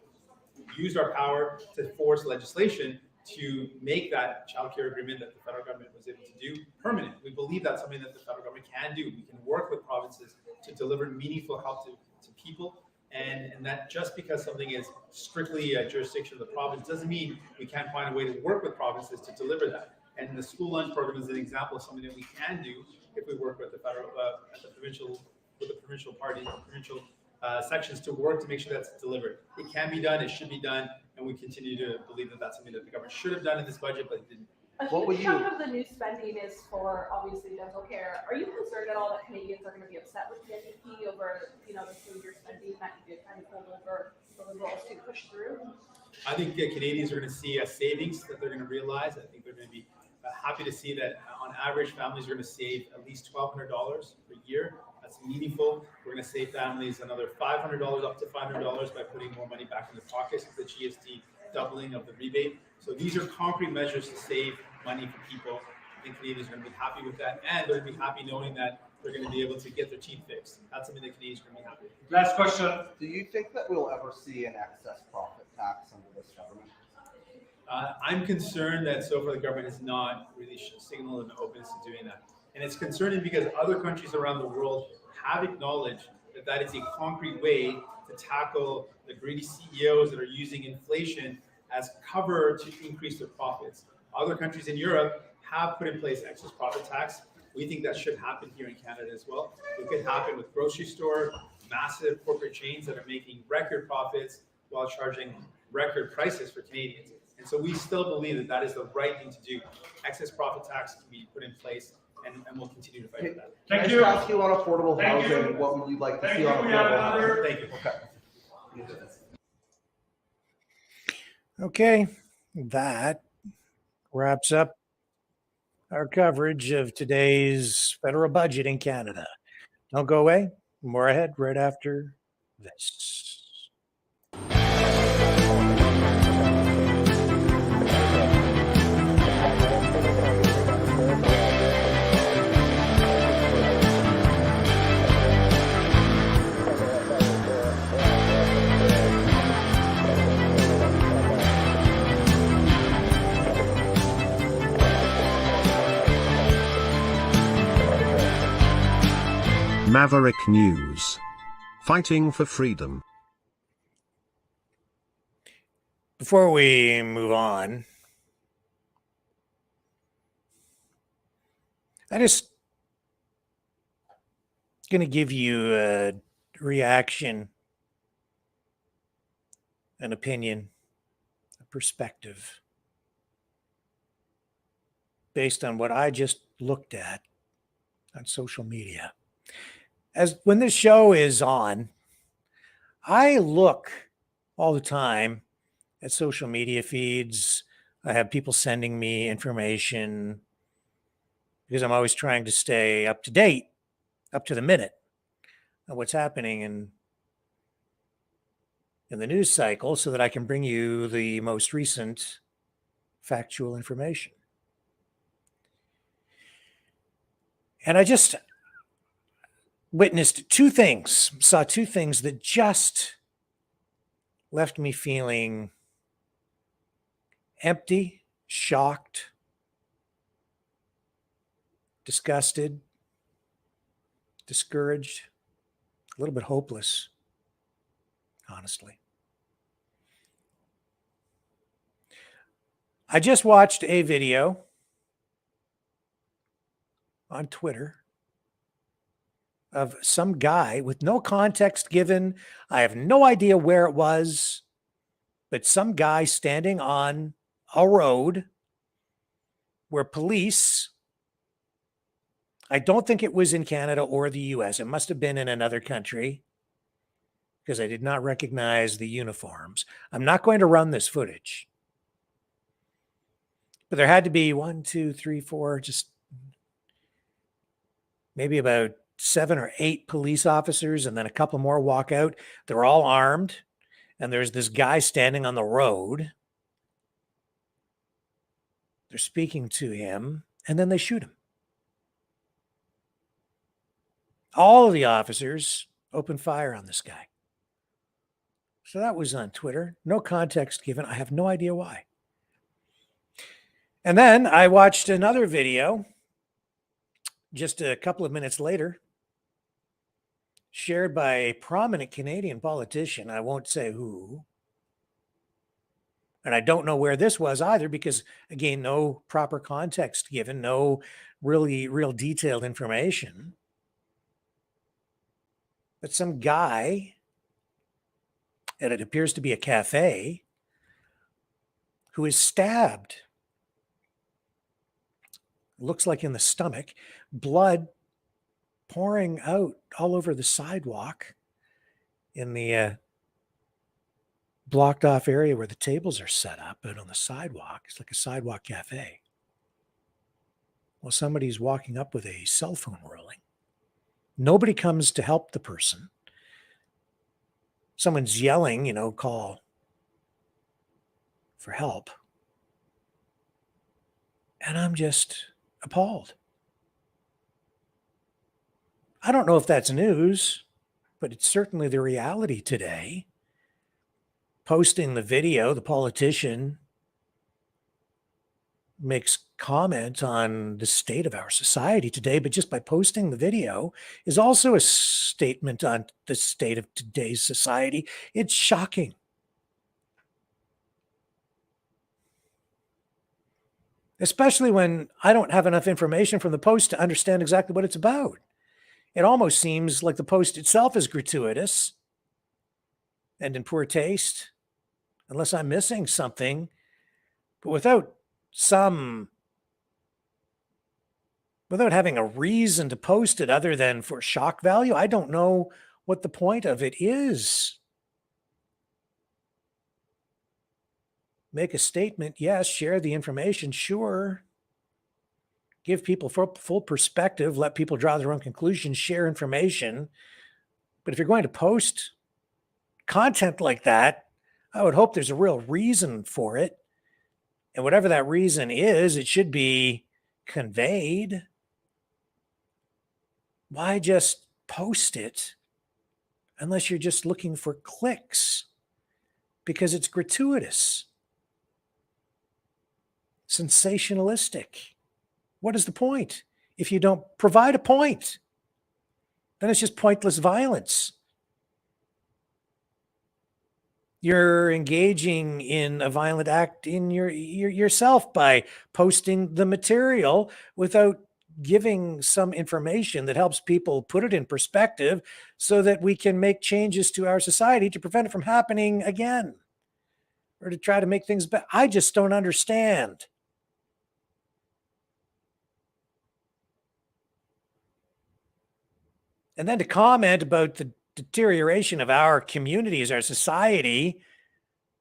used our power to force legislation to make that childcare agreement that the federal government was able to do permanent. We believe that's something that the federal government can do. We can work with provinces to deliver meaningful help to people. And that just because something is strictly a jurisdiction of the province doesn't mean we can't find a way to work with provinces to deliver that. And the school lunch program is an example of something that we can do if we work with the federal, with the provincial parties, provincial sections to work to make sure that's delivered. It can be done, it should be done, and we continue to believe that that's something that the government should have done in this budget, but it didn't. A huge chunk of the new spending is for obviously dental care. Are you concerned at all that Canadians are going to be upset with the NDP over, the 3-year spending that you did kind of hold over the Liberals to push through? I think Canadians are going to see a savings that they're going to realize. I think they're going to be happy to see that on average, families are going to save at least $1,200 per year. That's meaningful. We're going to save families another $500 up to $500 by putting more money back in the pockets with the GST doubling of the rebate. So these are concrete measures to save money for people. I think Canadians are going to be happy with that, and they're going to be happy knowing that they're going to be able to get their teeth fixed. That's something that Canadians are going to be happy with. Last question. Do you think that we'll ever see an excess profit tax under this government? I'm concerned that so far the government has not really signaled an openness to doing that. And it's concerning because other countries around the world have acknowledged that that is a concrete way to tackle the greedy CEOs that are using inflation as cover to increase their profits. Other countries in Europe have put in place excess profit tax. We think that should happen here in Canada as well. It could happen with grocery store, massive corporate chains that are making record profits while charging record prices for Canadians. And so we still believe that that is the right thing to do. Excess profit tax can be put in place, and we'll continue to fight for that. Can I just ask you on affordable housing, what would you like to see on affordable housing? Thank you. Okay, that wraps up our coverage of today's federal budget in Canada. Don't go away. More ahead right after this. Maverick News. Fighting for freedom. Before we move on, I just going to give you a reaction, an opinion, a perspective based on what I just looked at on social media. As when this show is on, I look all the time at social media feeds. I have people sending me information because I'm always trying to stay up to date, up to the minute of what's happening in the news cycle so that I can bring you the most recent factual information. And I just witnessed saw two things that just left me feeling empty, shocked, disgusted, discouraged, a little bit hopeless, honestly. I just watched a video on Twitter of some guy with no context given. I have no idea where it was, but some guy standing on a road where police, I don't think it was in Canada or the US, it must have been in another country because I did not recognize the uniforms. I'm not going to run this footage, but there had to be 1, 2, 3, 4, just maybe about 7 or 8 police officers, and then a couple more walk out. They're all armed, and there's this guy standing on the road. They're speaking to him, and then they shoot him. All of the officers open fire on this guy. So that was on Twitter. No context given. I have no idea why. And then I watched another video just a couple of minutes later, shared by a prominent Canadian politician. I won't say who. And I don't know where this was either because, again, no proper context given, no real detailed information. But some guy, and it appears to be a cafe, who is stabbed. Looks like in the stomach, blood pouring out all over the sidewalk in the blocked off area where the tables are set up, but on the sidewalk. It's like a sidewalk cafe. Well, somebody's walking up with a cell phone rolling. Nobody comes to help the person. Someone's yelling, call for help. And I'm just appalled. I don't know if that's news, but it's certainly the reality today. Posting the video, the politician makes comment on the state of our society today, but just by posting the video is also a statement on the state of today's society. It's shocking. Especially when I don't have enough information from the post to understand exactly what it's about. It almost seems like the post itself is gratuitous and in poor taste, unless I'm missing something. But without having a reason to post it other than for shock value, I don't know what the point of it is. Make a statement, yes, share the information, sure. Give people full perspective, let people draw their own conclusions, share information. But if you're going to post content like that, I would hope there's a real reason for it. And whatever that reason is, it should be conveyed. Why just post it unless you're just looking for clicks? Because it's gratuitous. Sensationalistic. What is the point if you don't provide a point? then it's just pointless violence. You're engaging in a violent act in yourself by posting the material without giving some information that helps people put it in perspective so that we can make changes to our society to prevent it from happening again or to try to make things better. I just don't understand. And then to comment about the deterioration of our communities, our society,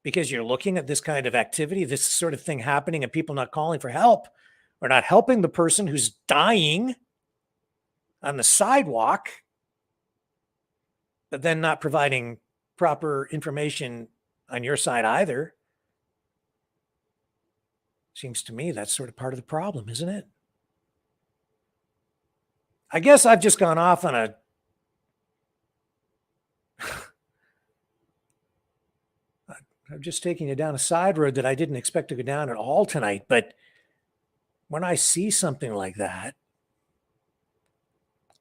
because you're looking at this kind of activity, this sort of thing happening, and people not calling for help or not helping the person who's dying on the sidewalk, but then not providing proper information on your side either. Seems to me that's sort of part of the problem, isn't it? I guess I've just gone off on a I'm just taking you down a side road that I didn't expect to go down at all tonight. But when I see something like that,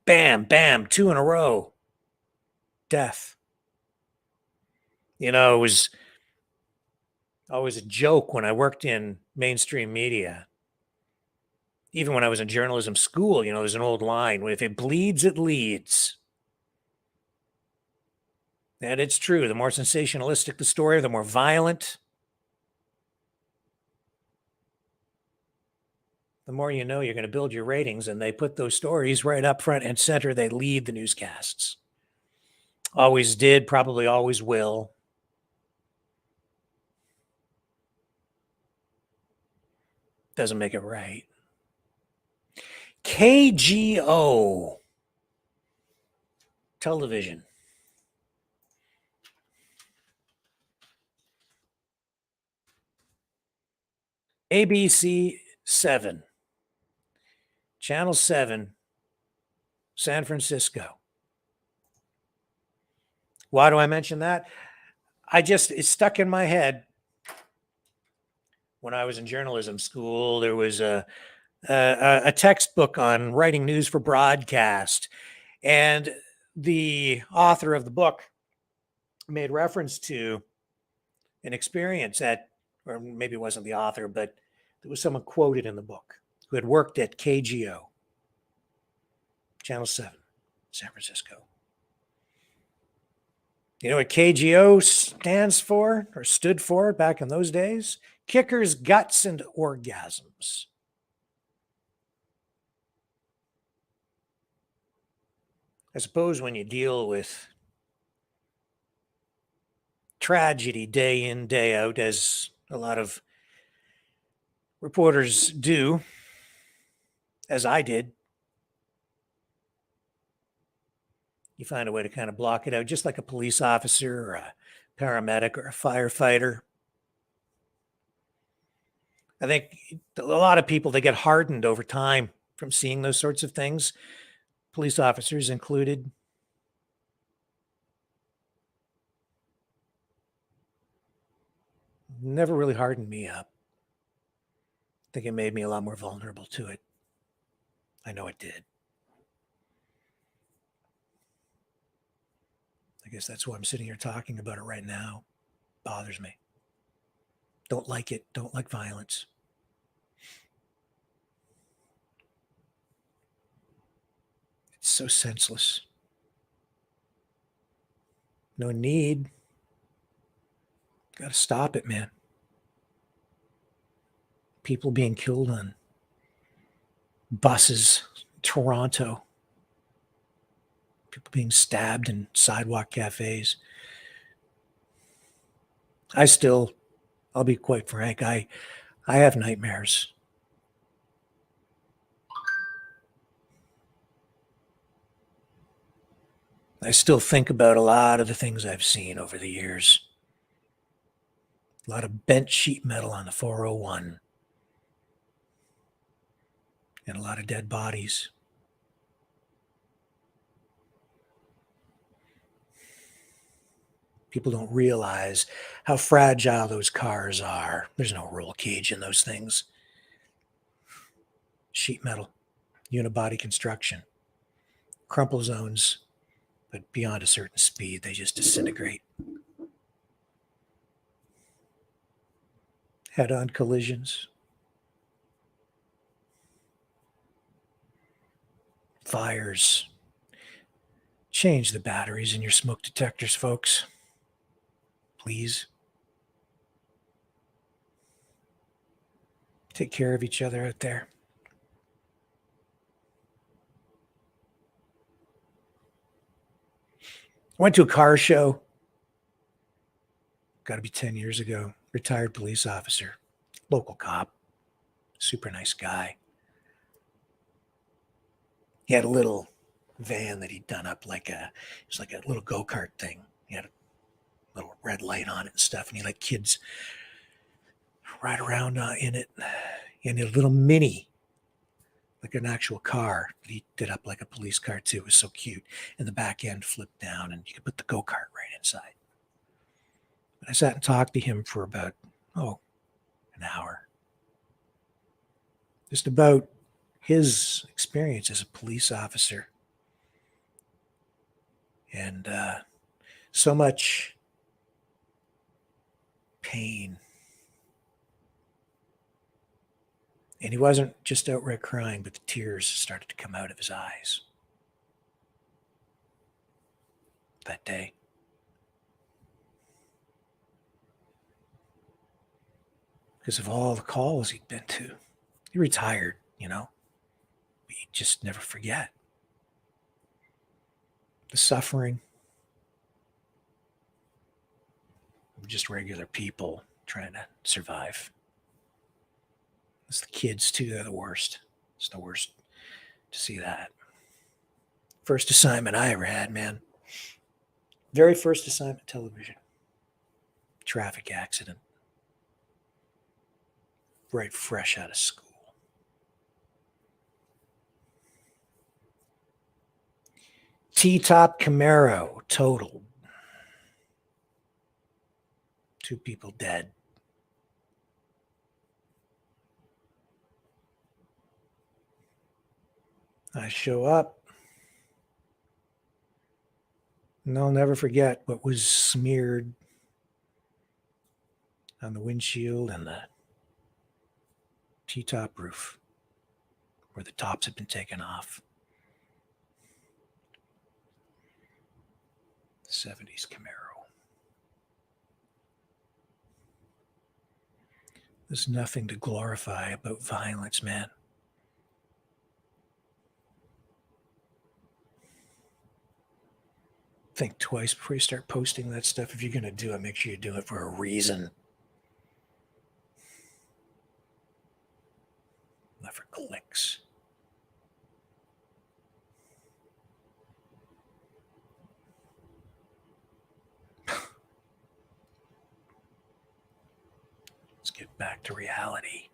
bam, bam, 2 in a row, death. You know, it was always a joke when I worked in mainstream media. Even when I was in journalism school, you know, there's an old line, if it bleeds, it leads. And it's true. The more sensationalistic the story, the more violent, the more you know you're going to build your ratings. And they put those stories right up front and center. They lead the newscasts. Always did, probably always will. Doesn't make it right. KGO television. ABC 7, Channel 7, San Francisco. Why do I mention that? It's stuck in my head. When I was in journalism school, there was a textbook on writing news for broadcast. And the author of the book made reference to an experience or maybe it wasn't the author, but there was someone quoted in the book who had worked at KGO, Channel 7, San Francisco. You know what KGO stands for or stood for back in those days? Kickers, Guts, and Orgasms. I suppose when you deal with tragedy day in, day out, as a lot of reporters do, as I did, you find a way to kind of block it out, just like a police officer or a paramedic or a firefighter. I think a lot of people, they get hardened over time from seeing those sorts of things, police officers included. Never really hardened me up. I think it made me a lot more vulnerable to it. I know it did. I guess that's why I'm sitting here talking about it right now. Bothers me. Don't like it. Don't like violence. It's so senseless. No need. Got to stop it, man. People being killed on buses, Toronto. People being stabbed in sidewalk cafes. I'll be quite frank, I have nightmares. I still think about a lot of the things I've seen over the years. A lot of bent sheet metal on the 401. And a lot of dead bodies. People don't realize how fragile those cars are. There's no roll cage in those things. Sheet metal, unibody construction, crumple zones but beyond a certain speed, they just disintegrate. Head-on collisions. Fires. Change the batteries in your smoke detectors, folks. Please. Take care of each other out there. I went to a car show. Got to be 10 years ago. Retired police officer, local cop, super nice guy. He had a little van that he'd done up it was like a little go-kart thing. He had a little red light on it and stuff, and he let kids ride around in it. He had a little mini, like an actual car that he did up like a police car too. It was so cute. And the back end flipped down, and you could put the go-kart right inside. And I sat and talked to him for about, an hour. Just about his experience as a police officer. And so much pain. And he wasn't just outright crying, but the tears started to come out of his eyes that day. Because of all the calls he'd been to. He retired, but you just never forget. The suffering of just regular people trying to survive. It's the kids, too. They're the worst. It's the worst to see that. First assignment I ever had, man. Very first assignment television. Traffic accident. Right fresh out of school. T-top Camaro totaled. 2 people dead. I show up, and I'll never forget what was smeared on the windshield and the T-top roof, where the tops had been taken off. 70s Camaro. There's nothing to glorify about violence, man. Think twice before you start posting that stuff. If you're going to do it, make sure you do it for a reason. Not for clicks. Let's get back to reality.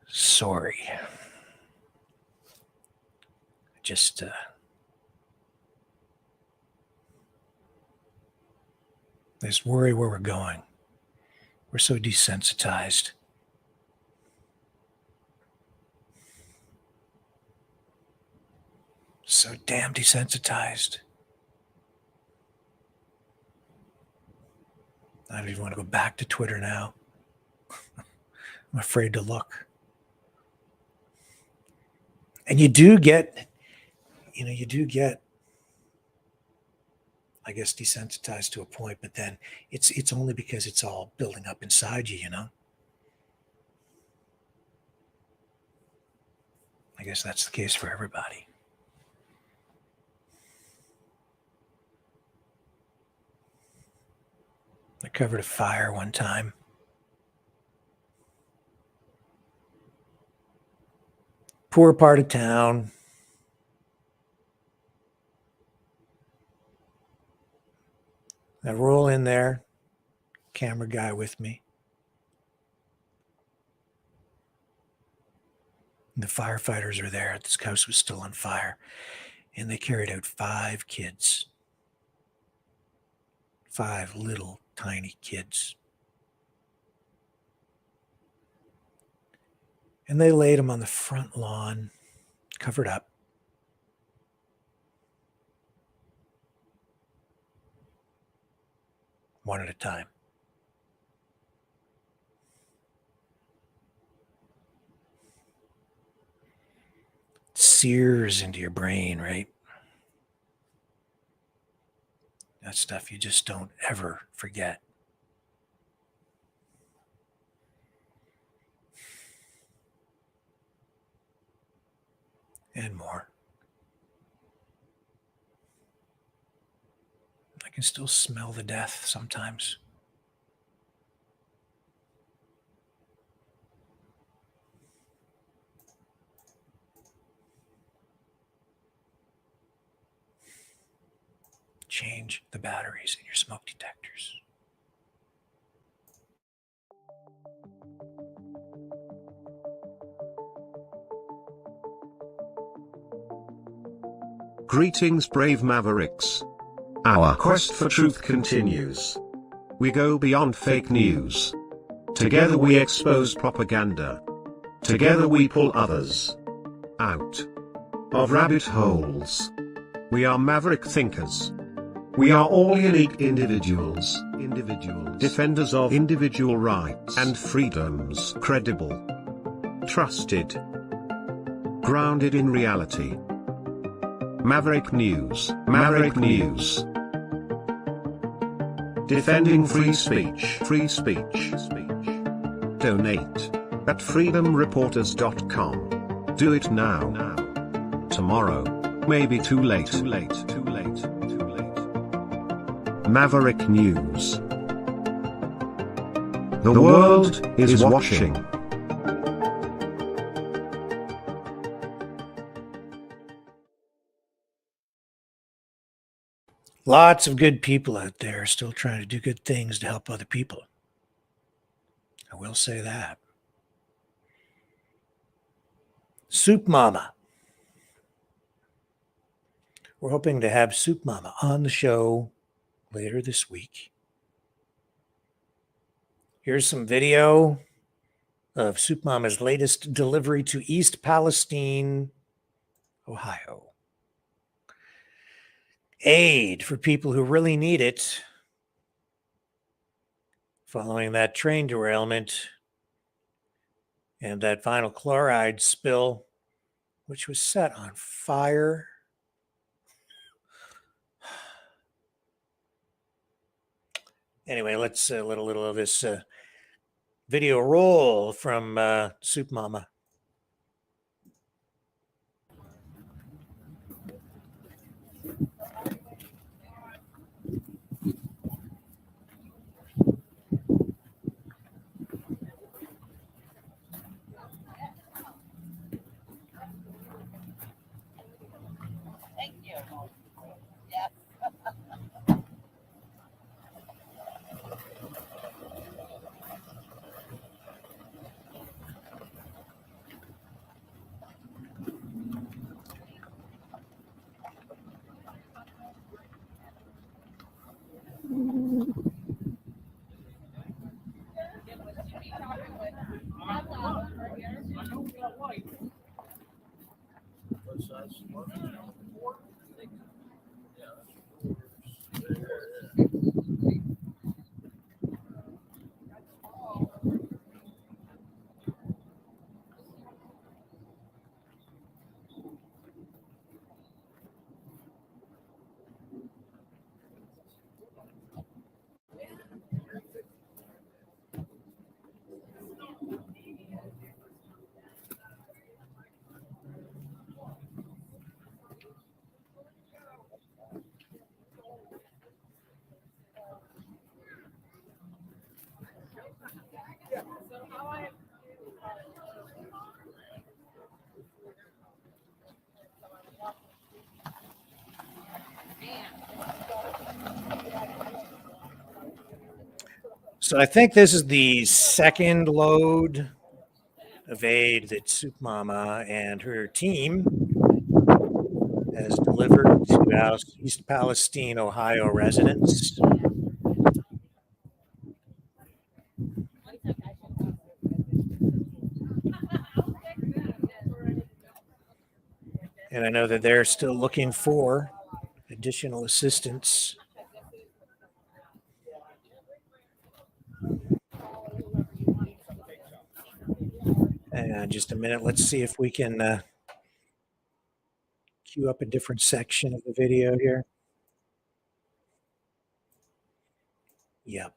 Sorry. Just I just worry where we're going. We're so desensitized. So damn desensitized. I don't even want to go back to Twitter now. I'm afraid to look. And you do get, I guess, desensitized to a point, but then it's only because it's all building up inside you, I guess that's the case for everybody. I covered a fire one time. Poor part of town. I roll in there, camera guy with me. And the firefighters are there. This house was still on fire. And they carried out 5 kids. 5 little tiny kids. And they laid him on the front lawn, covered up. One at a time. Sears into your brain, right? That stuff you just don't ever forget. And more. I can still smell the death sometimes. Change the batteries in your smoke detectors. Greetings, brave Mavericks. Our quest for truth continues. We go beyond fake news. Together we expose propaganda. Together we pull others out of rabbit holes. We are maverick thinkers. We are all unique individuals, defenders of individual rights and freedoms, credible, trusted, grounded in reality. Maverick News, Maverick News. Defending free speech, free speech. Donate at freedomreporters.com. Do it now. Tomorrow, maybe too late. Maverick News. The world is watching. Lots of good people out there still trying to do good things to help other people. I will say that. Soup Mama. We're hoping to have Soup Mama on the show later this week. Here's some video of Soup Mama's latest delivery to East Palestine, Ohio. Aid for people who really need it following that train derailment and that final chloride spill, which was set on fire. Anyway, let's let a little of this video roll from Soup Mama. Thank you. Yes. So I think this is the second load of aid that Soup Mama and her team has delivered to East Palestine, Ohio residents. And I know that they're still looking for additional assistance. Hang on just a minute. Let's see if we can queue up a different section of the video here. Yep.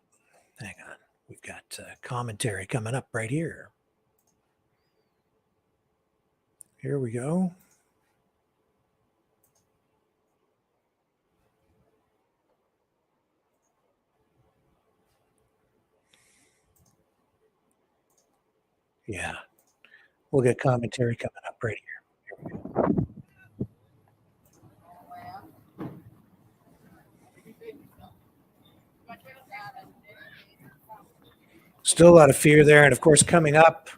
Hang on. We've got commentary coming up right here. Here we go. Yeah. We'll get commentary coming up right here. Here we go. Still a lot of fear there. And of course, coming up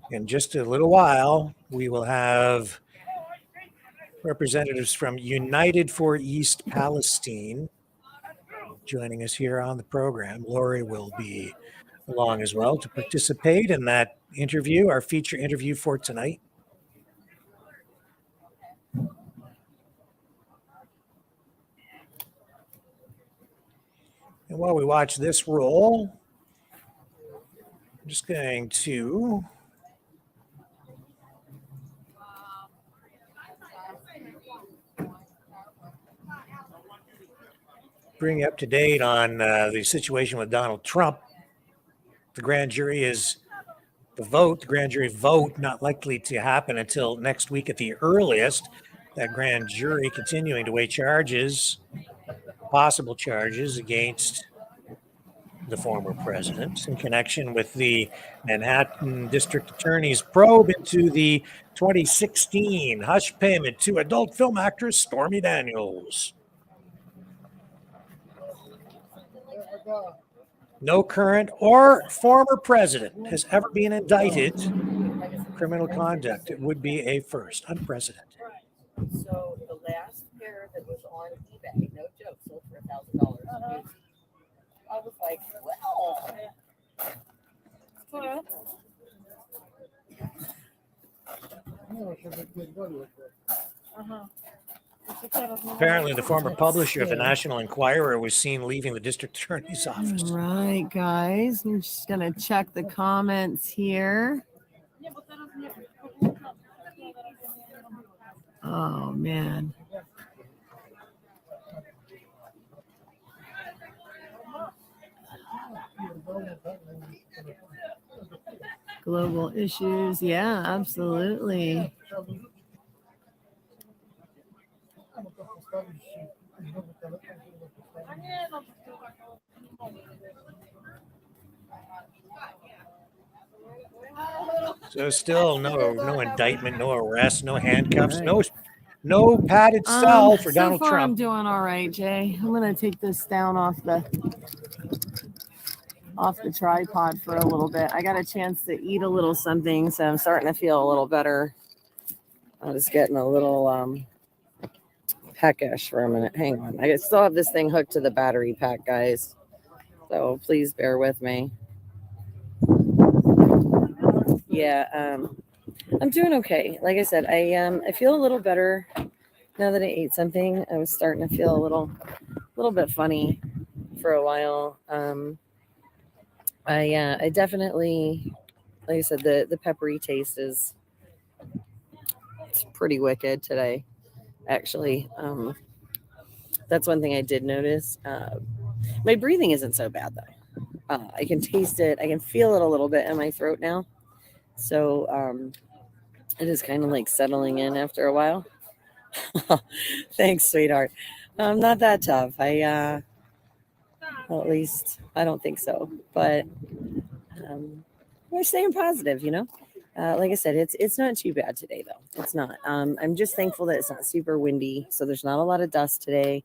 in just a little while, we will have representatives from United for East Palestine joining us here on the program. Lori will be along as well to participate in that interview, our feature interview for tonight. And while we watch this roll, I'm just going to bring you up to date on the situation with Donald Trump. The grand jury is the grand jury vote not likely to happen until next week at the earliest. That grand jury continuing to weigh charges, possible charges against the former president in connection with the Manhattan District Attorney's probe into the 2016 hush payment to adult film actress Stormy Daniels. No current or former president has ever been indicted for criminal conduct. It would be a first, unprecedented. So the last pair that was on eBay, no joke, sold for $1,000. I was like, well. Apparently, the former publisher of the National Enquirer was seen leaving the district attorney's office. All right, guys. I'm just going to check the comments here. Oh, man. Global issues. Yeah, absolutely. So still no indictment, no arrest, no handcuffs, no padded cell for Donald so far Trump. I'm doing all right, Jay. I'm gonna take this down off the tripod for a little bit. I got a chance to eat a little something, so I'm starting to feel a little better. I was getting a little peckish for a minute. Hang on. I still have this thing hooked to the battery pack, guys. So please bear with me. Yeah, I'm doing okay. Like I said, I feel a little better now that I ate something. I was starting to feel a little bit funny for a while. I definitely, like I said, the peppery taste it's pretty wicked today, actually. That's one thing I did notice. My breathing isn't so bad though. I can taste it. I can feel it a little bit in my throat now. So it is kind of like settling in after a while. Thanks, sweetheart. Not that tough. Well, at least I don't think so. But we're staying positive, you know. Like I said, it's not too bad today, though. It's not. I'm just thankful that it's not super windy, so there's not a lot of dust today.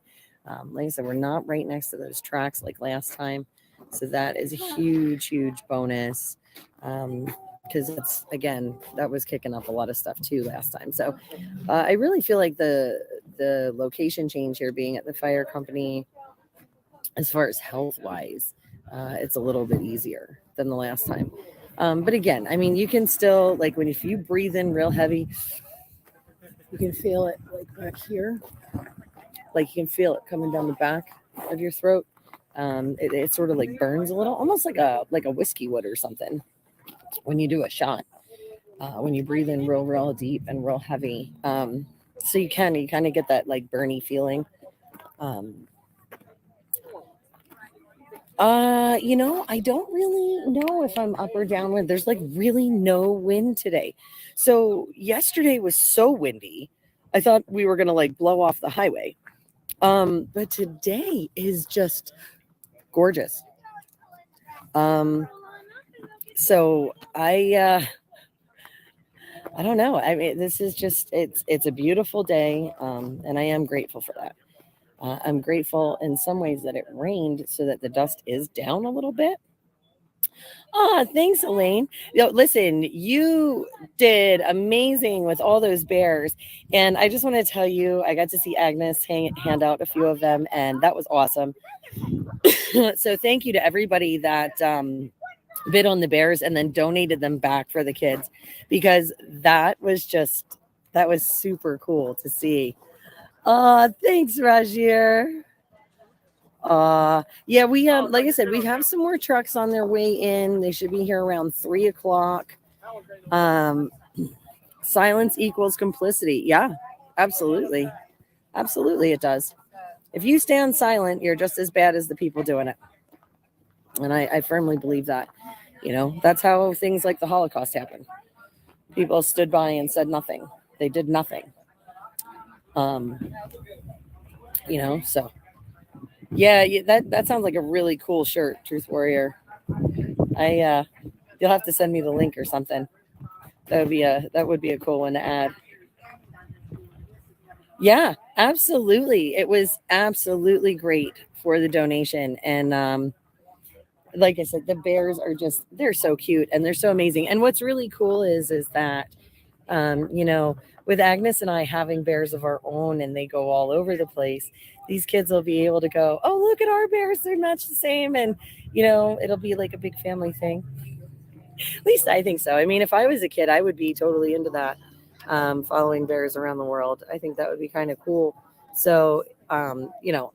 Like I said, we're not right next to those tracks like last time, so that is a huge bonus. Because it's, again, that was kicking up a lot of stuff too last time. So I really feel like the location change here, being at the fire company, as far as health wise, it's a little bit easier than the last time. But again, I mean, you can still, like, if you breathe in real heavy, You can feel it like back here. Like you can feel it coming down the back of your throat. It sort of like burns a little, almost like a whiskey would or something when you do a shot. When you breathe in real deep and real heavy. So you kind of get that like burny feeling. I don't really know if I'm up or downwind. There's like really no wind today. So yesterday was so windy. I thought we were going to like blow off the highway. But today is just gorgeous. So I don't know. I mean, this is just, it's a beautiful day. And I am grateful for that. I'm grateful in some ways that it rained so that the dust is down a little bit. Thanks, Elaine. Listen, you did amazing with all those bears. And I just want to tell you, I got to see Agnes hand out a few of them, and that was awesome. So thank you to everybody that bid on the bears and then donated them back for the kids, because that was super cool to see. Thanks, Rajir. Yeah, we have, like I said, we have some more trucks on their way in. They should be here around 3:00. Silence equals complicity. Yeah, absolutely. Absolutely, it does. If you stand silent, you're just as bad as the people doing it. And I firmly believe that. That's how things like the Holocaust happened. People stood by and said nothing. They did nothing. So yeah, that sounds like a really cool shirt, Truth Warrior. You'll have to send me the link or something. That would be a cool one to add. Yeah, absolutely. It was absolutely great for the donation. And like I said, the bears are they're so cute and they're so amazing. And what's really cool is that with Agnes and I having bears of our own and they go all over the place, these kids will be able to go, oh, look at our bears. They're much the same. And, it'll be like a big family thing. At least I think so. I mean, if I was a kid, I would be totally into that, following bears around the world. I think that would be kind of cool. So, I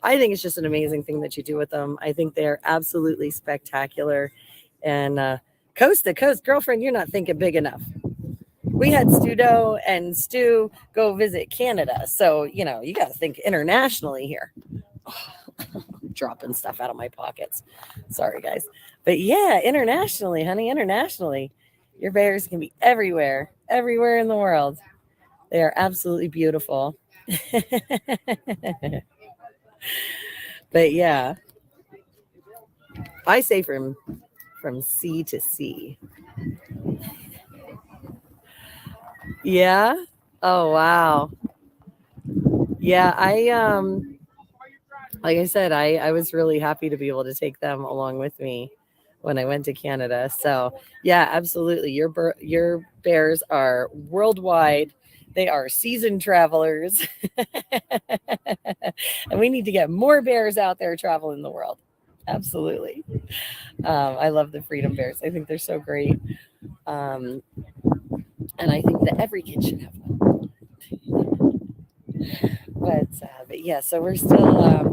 think it's just an amazing thing that you do with them. I think they're absolutely spectacular. And coast to coast, girlfriend, you're not thinking big enough. We had Studo and Stu go visit Canada. So, you got to think internationally here. Dropping stuff out of my pockets. Sorry, guys. But yeah, internationally, honey, internationally. Your bears can be everywhere in the world. They are absolutely beautiful. But yeah, I say from sea to sea. Yeah. Oh, wow. Yeah. Like I said, I was really happy to be able to take them along with me when I went to Canada. So yeah, absolutely. Your bears are worldwide. They are seasoned travelers. And we need to get more bears out there traveling the world. Absolutely. I love the Freedom Bears. I think they're so great. And I think that every kid should have one. But yeah, so we're still, like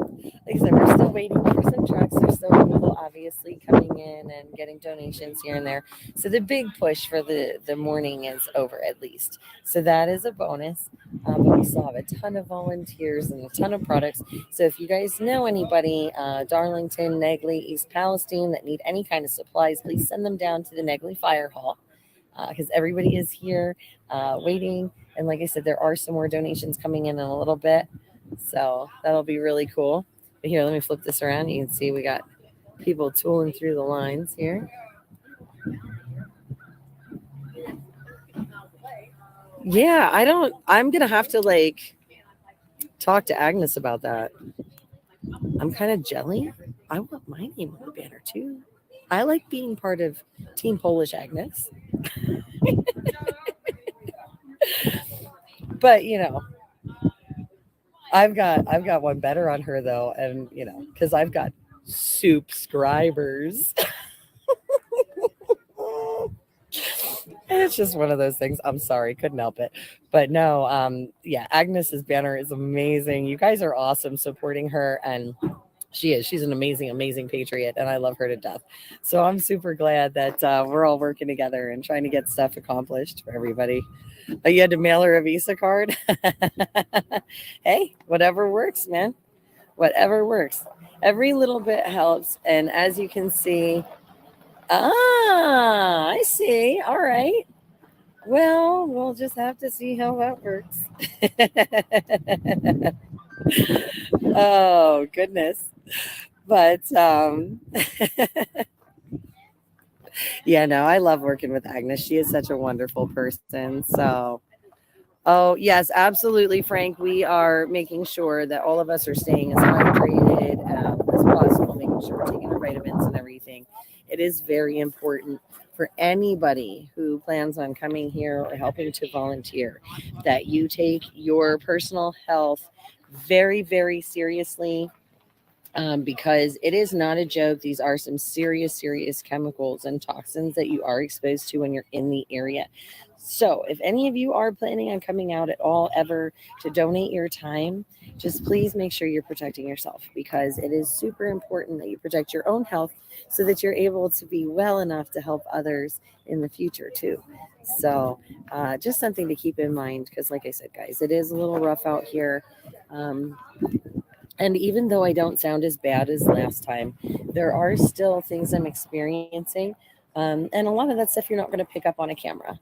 I said, we're still waiting for some trucks. There's still people obviously coming in and getting donations here and there. So the big push for the morning is over, at least. So that is a bonus. But we still have a ton of volunteers and a ton of products. So if you guys know anybody, Darlington, Negley, East Palestine, that need any kind of supplies, please send them down to the Negley Fire Hall, because everybody is here waiting. And like I said, there are some more donations coming in a little bit. So that'll be really cool. But here, let me flip this around. You can see we got people tooling through the lines here. Yeah, I'm going to have to talk to Agnes about that. I'm kind of jelly. I want my name on the banner too. I like being part of Team Polish Agnes. But I've got one better on her though, and because I've got subscribers. It's just one of those things. I'm sorry, couldn't help it. But no, yeah, Agnes's banner is amazing. You guys are awesome supporting her, and she's an amazing patriot, and I love her to death. So I'm super glad that we're all working together and trying to get stuff accomplished for everybody. Oh, you had to mail her a Visa card? Hey, whatever works, man. Whatever works. Every little bit helps. And as you can see, I see. All right. Well, we'll just have to see how that works. Oh, goodness. But yeah, no, I love working with Agnes. She is such a wonderful person. So, oh, yes, absolutely, Frank. We are making sure that all of us are staying as hydrated as possible, making sure we're taking our vitamins and everything. It is very important for anybody who plans on coming here or helping to volunteer that you take your personal health very seriously. Because it is not a joke. These are some serious chemicals and toxins that you are exposed to when you're in the area. So if any of you are planning on coming out at all ever to donate your time, just please make sure you're protecting yourself, because it is super important that you protect your own health so that you're able to be well enough to help others in the future too. So just something to keep in mind, because like I said, guys, it is a little rough out here. And even though I don't sound as bad as last time, there are still things I'm experiencing. And a lot of that stuff you're not going to pick up on a camera.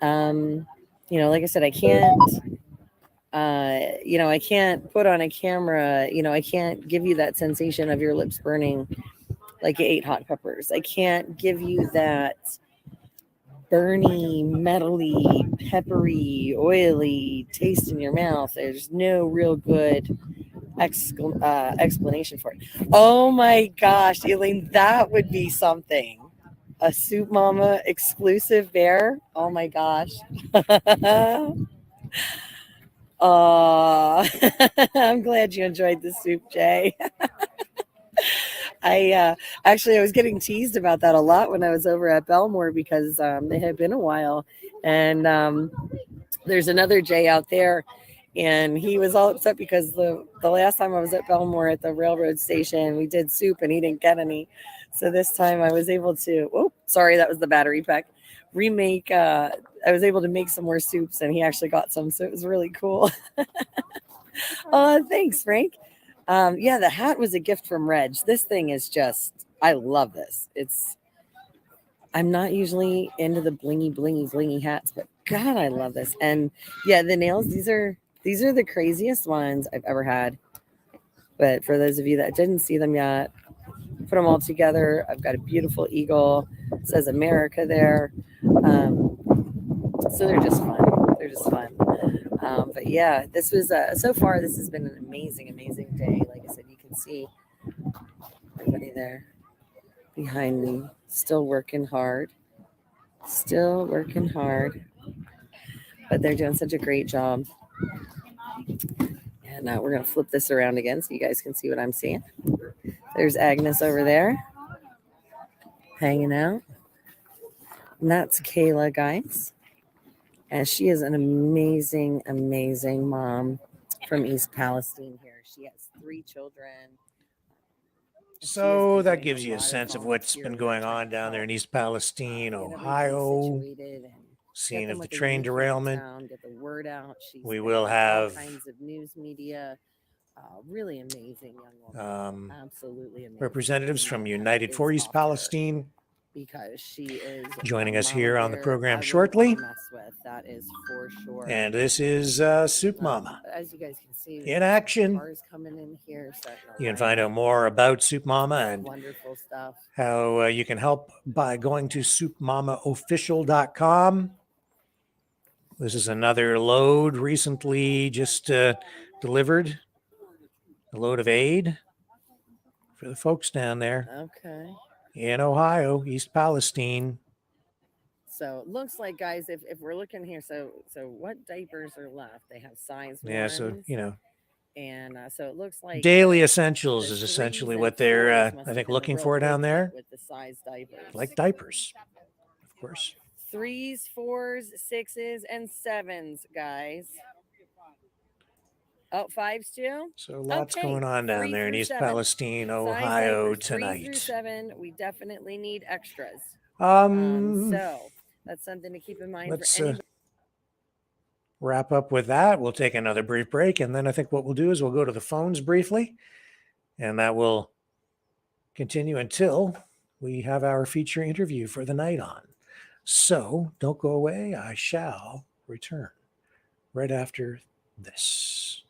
Like I said, I can't put on a camera, I can't give you that sensation of your lips burning like you ate hot peppers. I can't give you that burny, metally, peppery, oily taste in your mouth. There's no real good explanation for it. Oh my gosh, Elaine, that would be something. A Soup Mama exclusive bear. Oh my gosh. I'm glad you enjoyed the soup, Jay. I was getting teased about that a lot when I was over at Belmore, because it had been a while, and there's another Jay out there, and he was all upset because the last time I was at Belmore at the railroad station, we did soup and he didn't get any. So this time I was able to, that was the battery pack, remake. I was able to make some more soups, and he actually got some. So it was really cool. Thanks, Frank. The hat was a gift from Reg. This thing is just, I love this. I'm not usually into the blingy hats, but God, I love this. And yeah, the nails, these are the craziest ones I've ever had. But for those of you that didn't see them yet, put them all together. I've got a beautiful eagle. It says America there. So they're just fun. But yeah, this was so far this has been an amazing day. Like I said, you can see everybody there behind me still working hard, but they're doing such a great job. And now we're gonna flip this around again so you guys can see what I'm seeing. There's Agnes over there hanging out, and that's Kayla, guys. And she is an amazing mom from East Palestine here. She has 3 children. So that gives you a sense of what's been going on down there in East Palestine, Ohio. Scene of the train derailment. Get the word out. We will have all kinds of news media. Really amazing young woman. Absolutely amazing. Representatives from United for East Palestine, because she is joining us here on the program shortly. That is for sure. And this is Soup Mama as you guys can see, in action. Cars coming in here, you can find out more about Soup Mama and wonderful stuff. How you can help by going to soupmamaofficial.com. This is another load recently just delivered. A load of aid for the folks down there. Okay. In Ohio, East Palestine. So it looks like, guys, if we're looking here, so what diapers are left? They have size ones. Yeah, so, And so it looks like daily essentials is essentially what they're, I think, looking for down there. With the size diapers. Like diapers, of course. 3s, 4s, 6s, and 7s, guys. Oh, 5s too? So lots Okay, going on down 3 there in through East 7. Palestine, Size Ohio diapers, 3 through tonight. 7. We definitely need extras. So that's something to keep in mind for Let's anybody. wrap up with that. We'll take another brief break, and then I think what we'll do is we'll go to the phones briefly, and that will continue until we have our feature interview for the night on. So don't go away. I shall return right after this.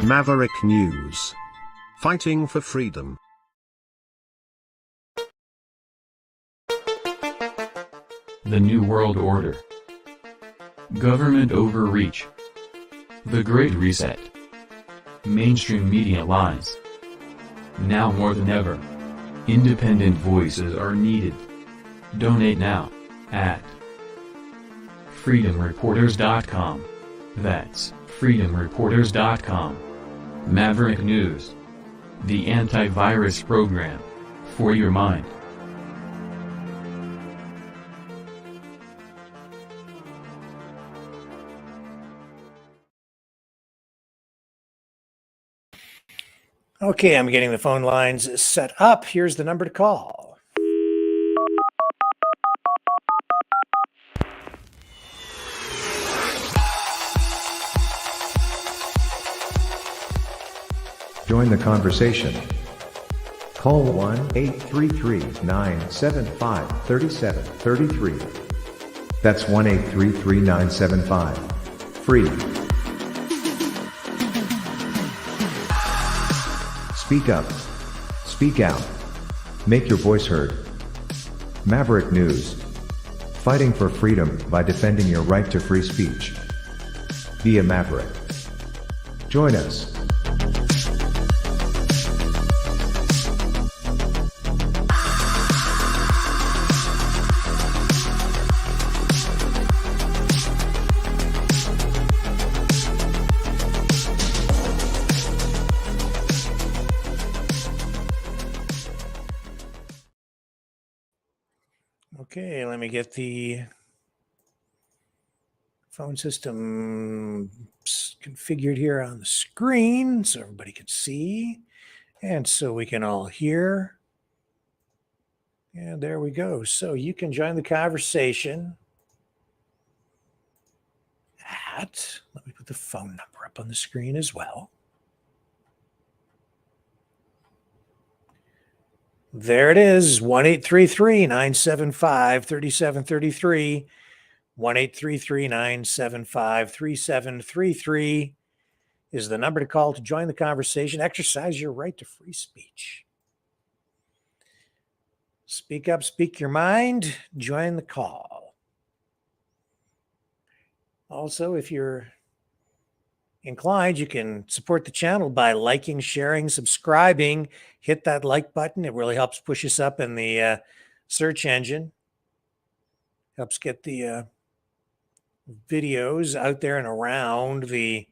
Maverick News. Fighting for freedom. The New World Order. Government overreach. The Great Reset. Mainstream media lies. Now more than ever, independent voices are needed. Donate now at freedomreporters.com. That's freedomreporters.com. Maverick News. The antivirus program. For your mind. Okay, I'm getting the phone lines set up. Here's the number to call. Join the conversation. Call 1-833-975-3733. That's 1-833-975-FREE. Speak up. Speak out. Make your voice heard. Maverick News. Fighting for freedom by defending your right to free speech. Be a Maverick. Join us. Okay, let me get the phone system configured here on the screen so everybody can see and so we can all hear. And there we go. So you can join the conversation at, let me put the phone number up on the screen as well. There it is, 1-833-975-3733, 1-833-975-3733 is the number to call to join the conversation. Exercise your right to free speech. Speak up, speak your mind, join the call. Also, if you're inclined, you can support the channel by liking, sharing, subscribing. Hit that like button. It really helps push us up in the search engine. Helps get the videos out there and around the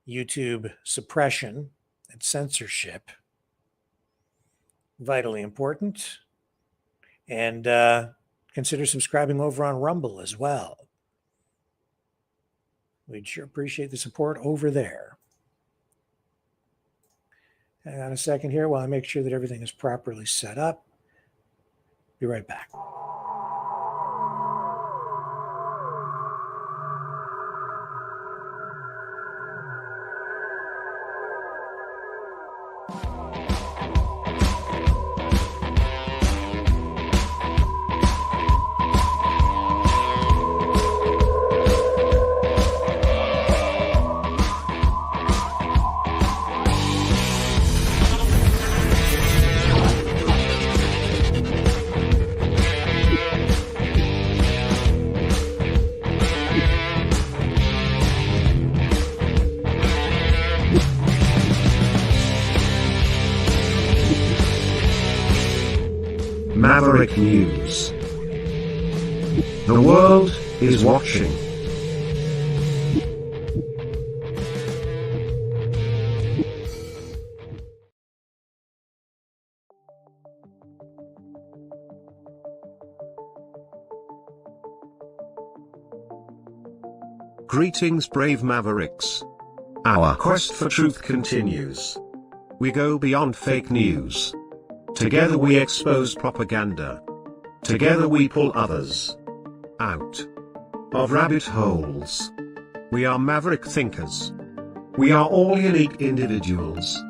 YouTube suppression and censorship. Vitally important. And consider subscribing over on Rumble as well. We'd sure appreciate the support over there. Hang on a second here while I make sure that everything is properly set up. Be right back. Maverick News. The world is watching. Greetings, brave Mavericks. Our quest for truth continues. We go beyond fake news. Together we expose propaganda. Together we pull others out of rabbit holes. We are maverick thinkers. We are all unique individuals,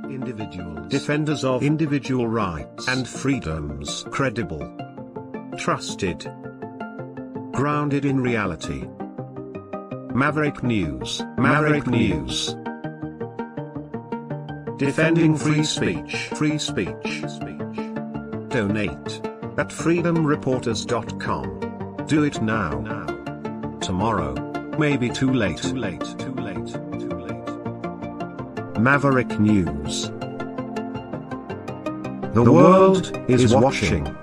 defenders of individual rights and freedoms, credible, trusted, grounded in reality. Maverick News, Maverick News. Defending free speech, free speech. Donate at freedomreporters.com. Do it now. Tomorrow may be too late. Maverick News. The world is watching.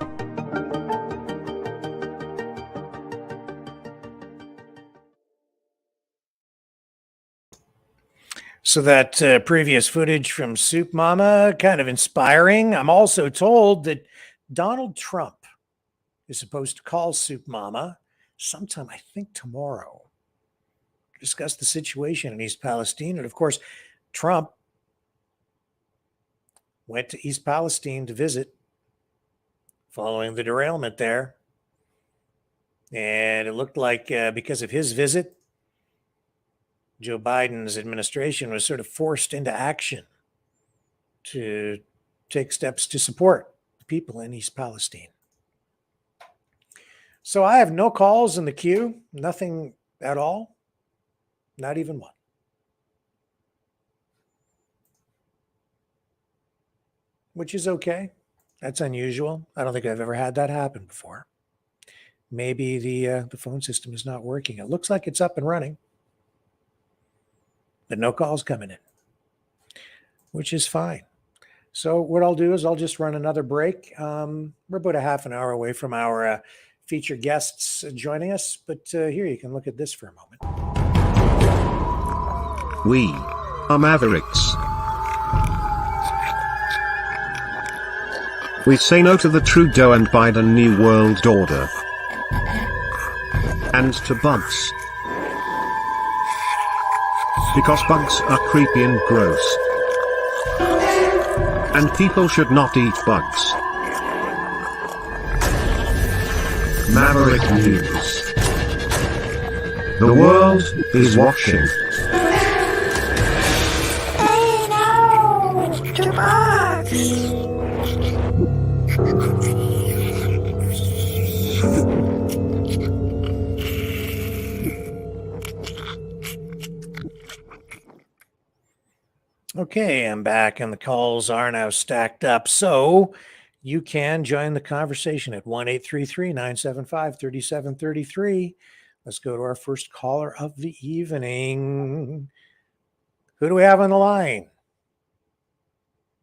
So that previous footage from Soup Mama, kind of inspiring. I'm also told that Donald Trump is supposed to call Soup Mama sometime, I think tomorrow, to discuss the situation in East Palestine. And of course, Trump went to East Palestine to visit following the derailment there. And it looked like because of his visit, Joe Biden's administration was sort of forced into action to take steps to support the people in East Palestine. So I have no calls in the queue, nothing at all, not even one. Which is okay. That's unusual. I don't think I've ever had that happen before. Maybe the phone system is not working. It looks like it's up and running, but no calls coming in, which is fine. So what I'll do is I'll just run another break. We're about a half an hour away from our featured guests joining us, but here you can look at this for a moment. We are Mavericks. We say no to the Trudeau and Biden New World Order. And to bugs. Because bugs are creepy and gross. And people should not eat bugs. Maverick News. The world is watching. Hey, no! It's too much! Okay, I'm back and the calls are now stacked up. So you can join the conversation at 1-833-975-3733. Let's go to our first caller of the evening. Who do we have on the line?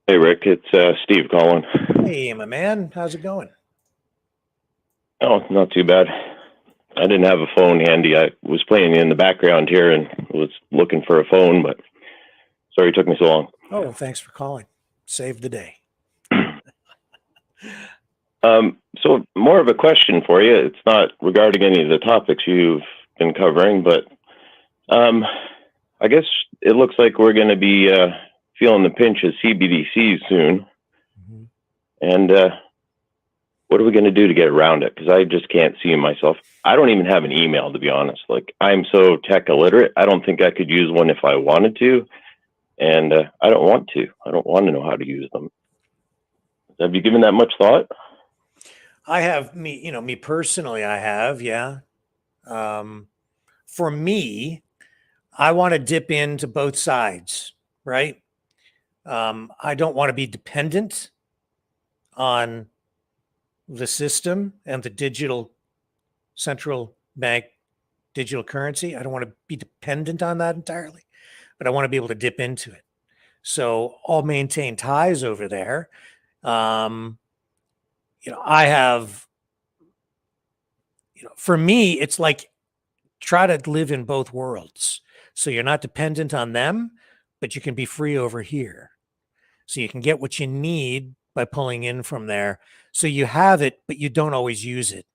Hey, Rick, it's Steve calling. Hey, my man. How's it going? Oh, not too bad. I didn't have a phone handy. I was playing in the background here and was looking for a phone, but sorry it took me so long. Oh, well, thanks for calling. Saved the day. So more of a question for you. It's not regarding any of the topics you've been covering, but I guess it looks like we're going to be feeling the pinch of CBDCs soon. Mm-hmm. And what are we going to do to get around it? Because I just can't see myself. I don't even have an email, to be honest. Like, I'm so tech illiterate. I don't think I could use one if I wanted to. And I don't want to. I don't want to know how to use them. Have you given that much thought? I have, me personally, I have, yeah. For me, I want to dip into both sides, right? I don't want to be dependent on the system and the digital central bank digital currency. I don't want to be dependent on that entirely, but I want to be able to dip into it. So I'll maintain ties over there. I have, for me, it's like try to live in both worlds. So you're not dependent on them, but you can be free over here. So you can get what you need by pulling in from there. So you have it, but you don't always use it.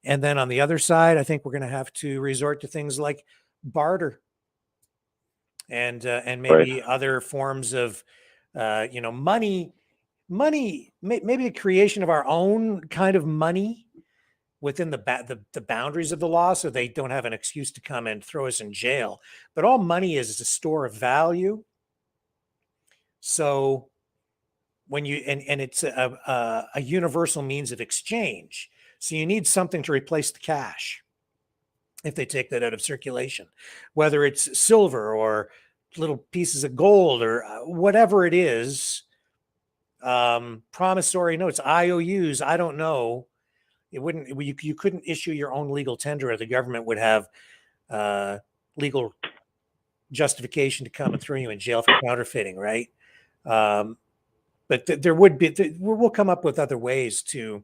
And then on the other side, I think we're going to have to resort to things like barter and maybe other forms of, money, maybe the creation of our own kind of money within the boundaries of the law, so they don't have an excuse to come and throw us in jail. But all money is a store of value. So when you and it's a universal means of exchange. So you need something to replace the cash if they take that out of circulation, whether it's silver or little pieces of gold or whatever it is. Promissory notes, IOUs, I don't know. It wouldn't, you couldn't issue your own legal tender, or the government would have legal justification to come and throw you in jail for counterfeiting, right? But there would be, we'll come up with other ways to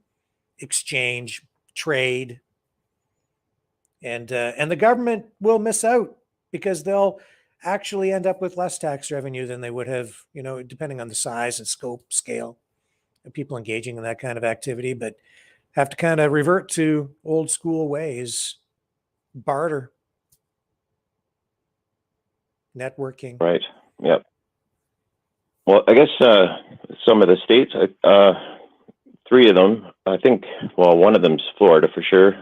exchange, trade, and the government will miss out because they'll actually end up with less tax revenue than they would have, depending on the size and scope, scale of people engaging in that kind of activity, but have to kind of revert to old school ways, barter, networking. Right. Yep. Well, I guess some of the states, 3 of them, I think, well, one of them's Florida for sure.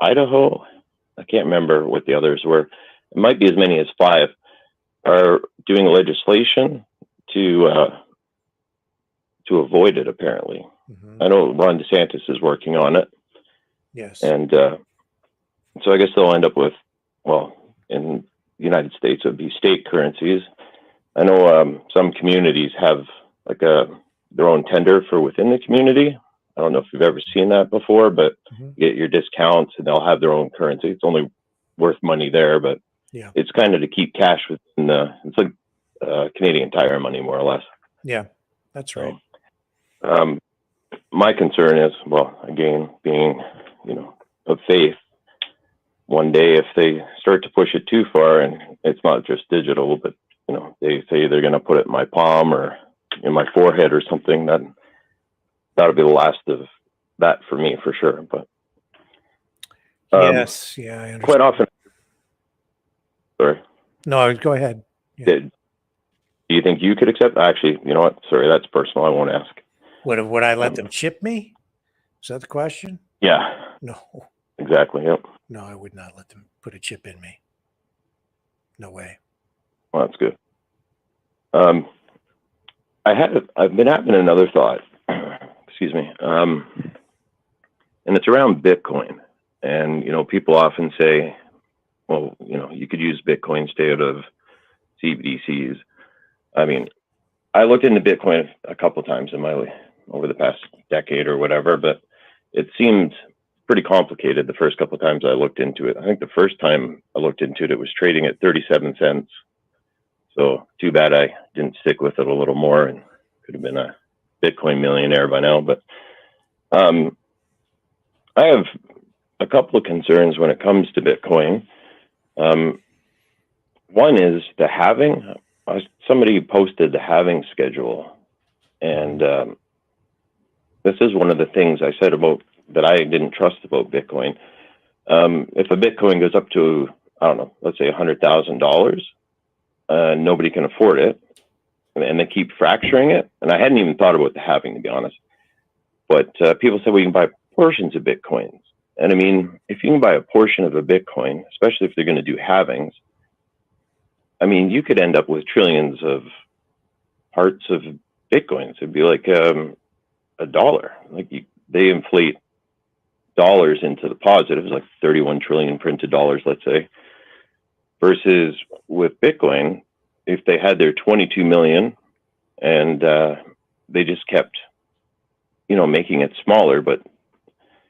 Idaho, I can't remember what the others were. It might be as many as 5 are doing legislation to avoid it, apparently. Mm-hmm. I know Ron DeSantis is working on it. Yes. And so I guess they'll end up with, well, in the United States, it would be state currencies. I know some communities have like their own tender for within the community. I don't know if you've ever seen that before, but you get your discounts and they'll have their own currency. It's only worth money there, but yeah, it's kind of to keep cash within it's like Canadian Tire money, more or less. Yeah, that's right. So, my concern is, well, again, being, of faith, one day if they start to push it too far, and it's not just digital, but, they say they're going to put it in my palm or in my forehead or something, that'll be the last of that for me, for sure. But yes, yeah, I understand. Quite often. Sorry. No, go ahead. Yeah. Do you think you could accept? Actually, you know what? Sorry, that's personal. I won't ask. Would I let them chip me? Is that the question? Yeah. No. Exactly. Yep. No, I would not let them put a chip in me. No way. Well, that's good. I've been having another thought. Excuse me. And it's around Bitcoin. And, people often say, well, you could use Bitcoin, stay out of CBDCs. I mean, I looked into Bitcoin a couple of times over the past decade or whatever, but it seemed pretty complicated the first couple of times I looked into it. I think the first time I looked into it, it was trading at 37 cents. So too bad I didn't stick with it a little more and could have been a Bitcoin millionaire by now. But I have a couple of concerns when it comes to Bitcoin. One is the halving. Somebody posted the halving schedule, and this is one of the things I said about that I didn't trust about Bitcoin. If a Bitcoin goes up to, I don't know, let's say $100,000, nobody can afford it, and they keep fracturing it. And I hadn't even thought about the halving, to be honest. But people say, well, you can buy portions of Bitcoins. And I mean, if you can buy a portion of a Bitcoin, especially if they're going to do halvings, I mean, you could end up with trillions of parts of Bitcoins. It'd be like $1. Like they inflate dollars into the positives, like 31 trillion printed dollars, let's say, versus with Bitcoin, if they had their 22 million and they just kept, making it smaller, but,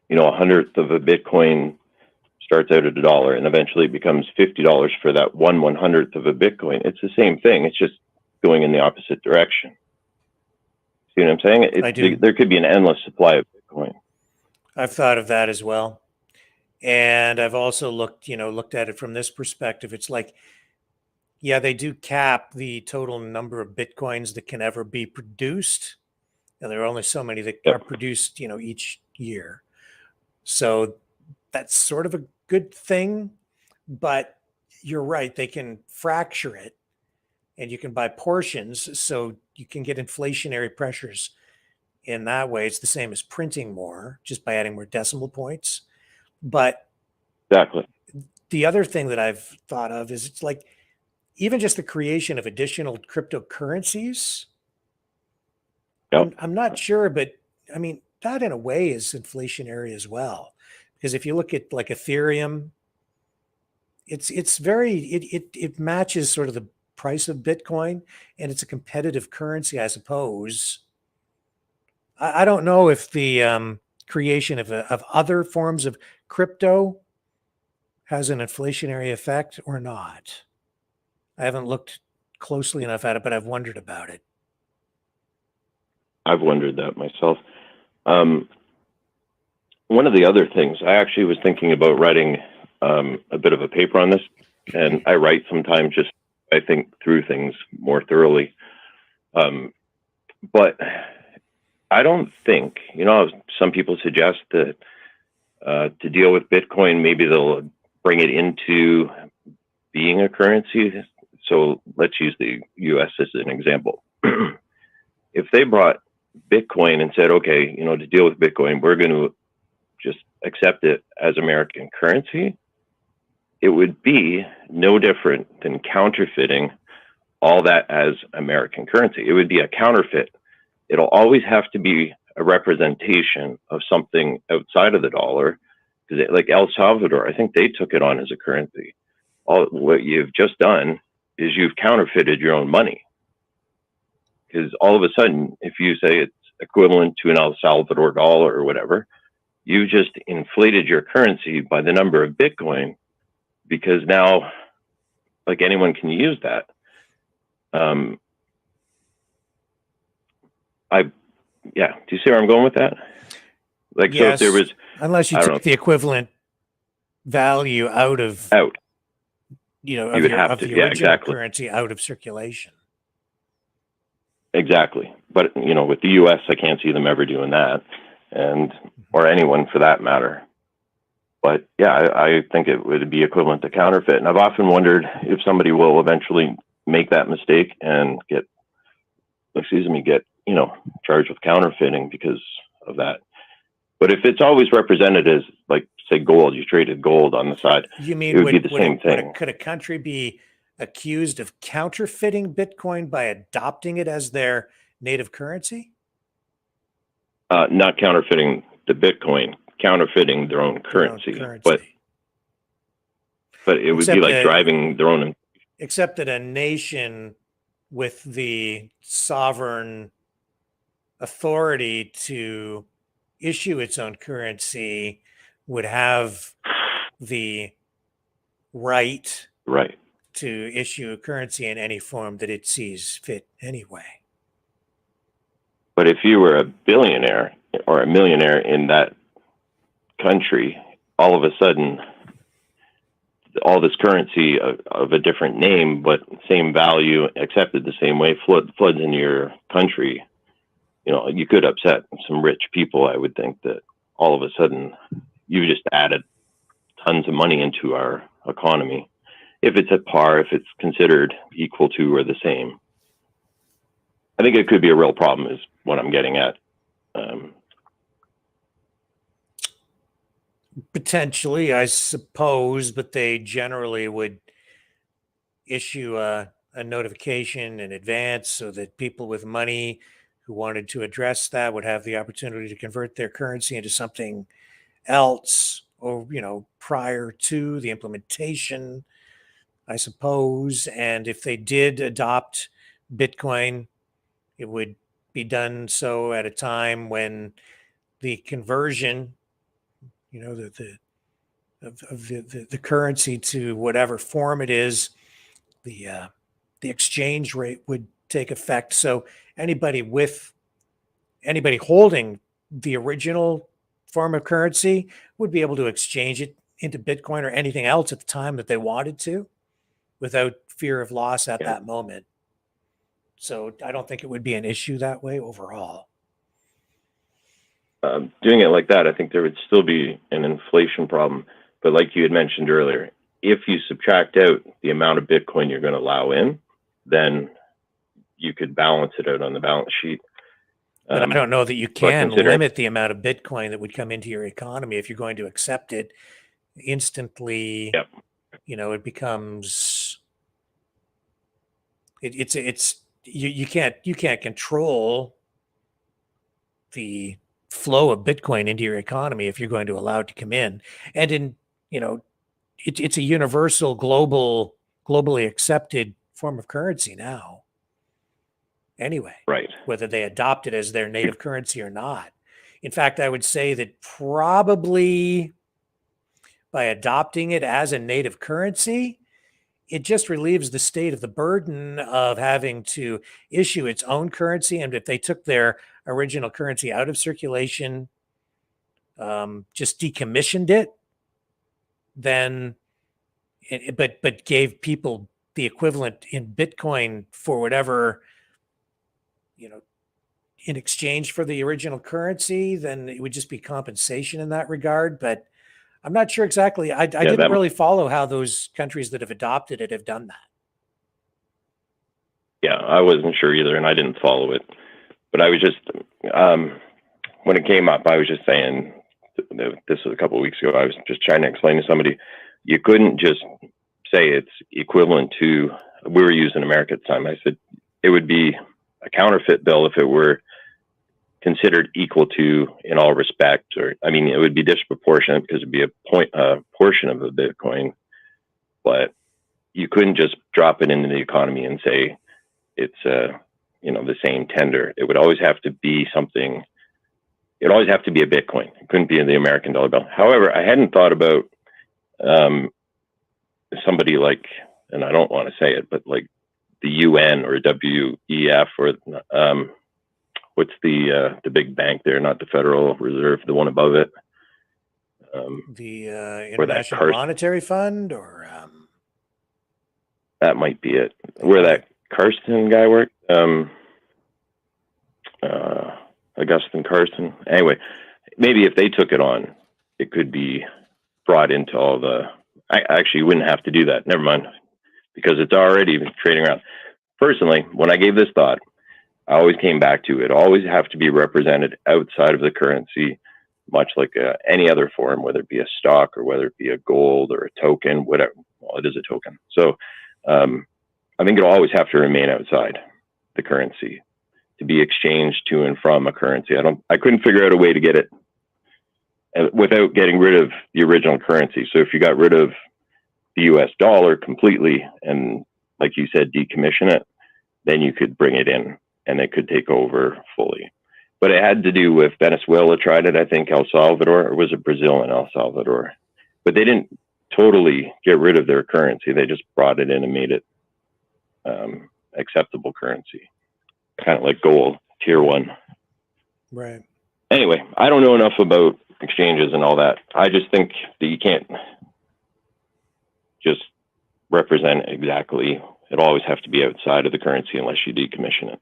a 100th of a Bitcoin starts out at $1 and eventually it becomes $50 for that 1/100th of a Bitcoin. It's the same thing. It's just going in the opposite direction. See what I'm saying? I do. There could be an endless supply of Bitcoin. I've thought of that as well. And I've also looked at it from this perspective. It's like, yeah, they do cap the total number of Bitcoins that can ever be produced. And there are only so many that are produced, each year. So that's sort of a good thing, but you're right. They can fracture it and you can buy portions. So you can get inflationary pressures in that way. It's the same as printing more, just by adding more decimal points. But exactly. The other thing that I've thought of is it's like even just the creation of additional cryptocurrencies. I'm not sure, but I mean, that in a way is inflationary as well. Because if you look at like Ethereum, it matches sort of the price of Bitcoin, and it's a competitive currency, I suppose. I don't know if the creation of other forms of crypto has an inflationary effect or not. I haven't looked closely enough at it, but I've wondered about it. I've wondered that myself. One of the other things, I actually was thinking about writing a bit of a paper on this, and I write sometimes just, I think through things more thoroughly. But I don't think, some people suggest that to deal with Bitcoin, maybe they'll bring it into being a currency. So let's use the US as an example. If they brought Bitcoin and said, okay, to deal with Bitcoin, we're going to just accept it as American currency, it would be no different than counterfeiting all that as American currency. It would be a counterfeit. It'll always have to be a representation of something outside of the dollar. Because like El Salvador, I think they took it on as a currency. What you've just done is you've counterfeited your own money. Because all of a sudden, if you say it's equivalent to an El Salvador dollar or whatever, you just inflated your currency by the number of Bitcoin, because now, like, anyone can use that. Do you see where I'm going with that? Like, yes, so if there was, unless you took the equivalent value out of the original currency out of circulation. Exactly. But, with the US, I can't see them ever doing that, or anyone for that matter. But yeah, I think it would be equivalent to counterfeit. And I've often wondered if somebody will eventually make that mistake and get charged with counterfeiting because of that. But if it's always represented as, like, say, gold, you traded gold on the side, you mean it would be the same thing. Could a country be accused of counterfeiting Bitcoin by adopting it as their native currency? Not counterfeiting the Bitcoin, counterfeiting their own currency. But it would be like driving their own. Except that a nation with the sovereign authority to issue its own currency would have the right to issue a currency in any form that it sees fit anyway. But if you were a billionaire or a millionaire in that country, all of a sudden, all this currency of a different name, but same value, accepted the same way, floods into your country, you could upset some rich people. I would think that all of a sudden you just added tons of money into our economy. If it's at par, if it's considered equal to or the same. I think it could be a real problem is what I'm getting at. Potentially, I suppose, but they generally would issue a notification in advance so that people with money who wanted to address that would have the opportunity to convert their currency into something else, or, prior to the implementation, I suppose. And if they did adopt Bitcoin, it would be done so at a time when the conversion, the currency to whatever form it is, the exchange rate would take effect. So anybody holding the original form of currency would be able to exchange it into Bitcoin or anything else at the time that they wanted to without fear of loss at that moment. So I don't think it would be an issue that way overall. Doing it like that, I think there would still be an inflation problem. But like you had mentioned earlier, if you subtract out the amount of Bitcoin you're going to allow in, then you could balance it out on the balance sheet. But I don't know that you can limit the amount of Bitcoin that would come into your economy if you're going to accept it instantly. Yep. You know, it becomes you can't control the flow of Bitcoin into your economy if you're going to allow it to come in. And in, you know, it's a universal globally accepted form of currency now. Anyway, right, whether they adopt it as their native currency or not. In fact, I would say that probably by adopting it as a native currency, it just relieves the state of the burden of having to issue its own currency. And if they took their original currency out of circulation, just decommissioned it, then, but gave people the equivalent in Bitcoin for whatever, you know, in exchange for the original currency, then it would just be compensation in that regard. But I'm not sure exactly. I didn't really follow how those countries that have adopted it have done that. Yeah, I wasn't sure either, and I didn't follow it. But I was just, when it came up, I was just saying, this was a couple of weeks ago, I was just trying to explain to somebody, you couldn't just say it's equivalent to, we were using America at the time. I said, it would be a counterfeit bill if it were considered equal to in all respects, or I mean, it would be disproportionate because it'd be a portion of the Bitcoin, but you couldn't just drop it into the economy and say it's you know, the same tender. It would always have to be something. It'd always have to be a Bitcoin. It couldn't be the American dollar bill. However, I hadn't thought about somebody like, and I don't want to say it, but like the UN or WEF or what's the big bank there? Not the Federal Reserve, the one above it. The International Monetary Fund, or that might be it. Where that Karsten guy worked, Augustine Karsten. Anyway, maybe if they took it on, it could be brought into all the. I actually wouldn't have to do that. Never mind, because it's already trading around. Personally, when I gave this thought, I always came back to it. Always have to be represented outside of the currency, much like any other form, whether it be a stock or whether it be a gold or a token, whatever. Well, it is a token. So I think it'll always have to remain outside the currency to be exchanged to and from a currency. I couldn't figure out a way to get it without getting rid of the original currency. So if you got rid of the US dollar completely and, like you said, decommission it, then you could bring it in and it could take over fully. But it had to do with Venezuela tried it, I think, El Salvador, or was it Brazil and El Salvador? But they didn't totally get rid of their currency. They just brought it in and made it acceptable currency, kind of like gold, tier 1. Right. Anyway, I don't know enough about exchanges and all that. I just think that you can't just represent exactly. It'll always have to be outside of the currency unless you decommission it.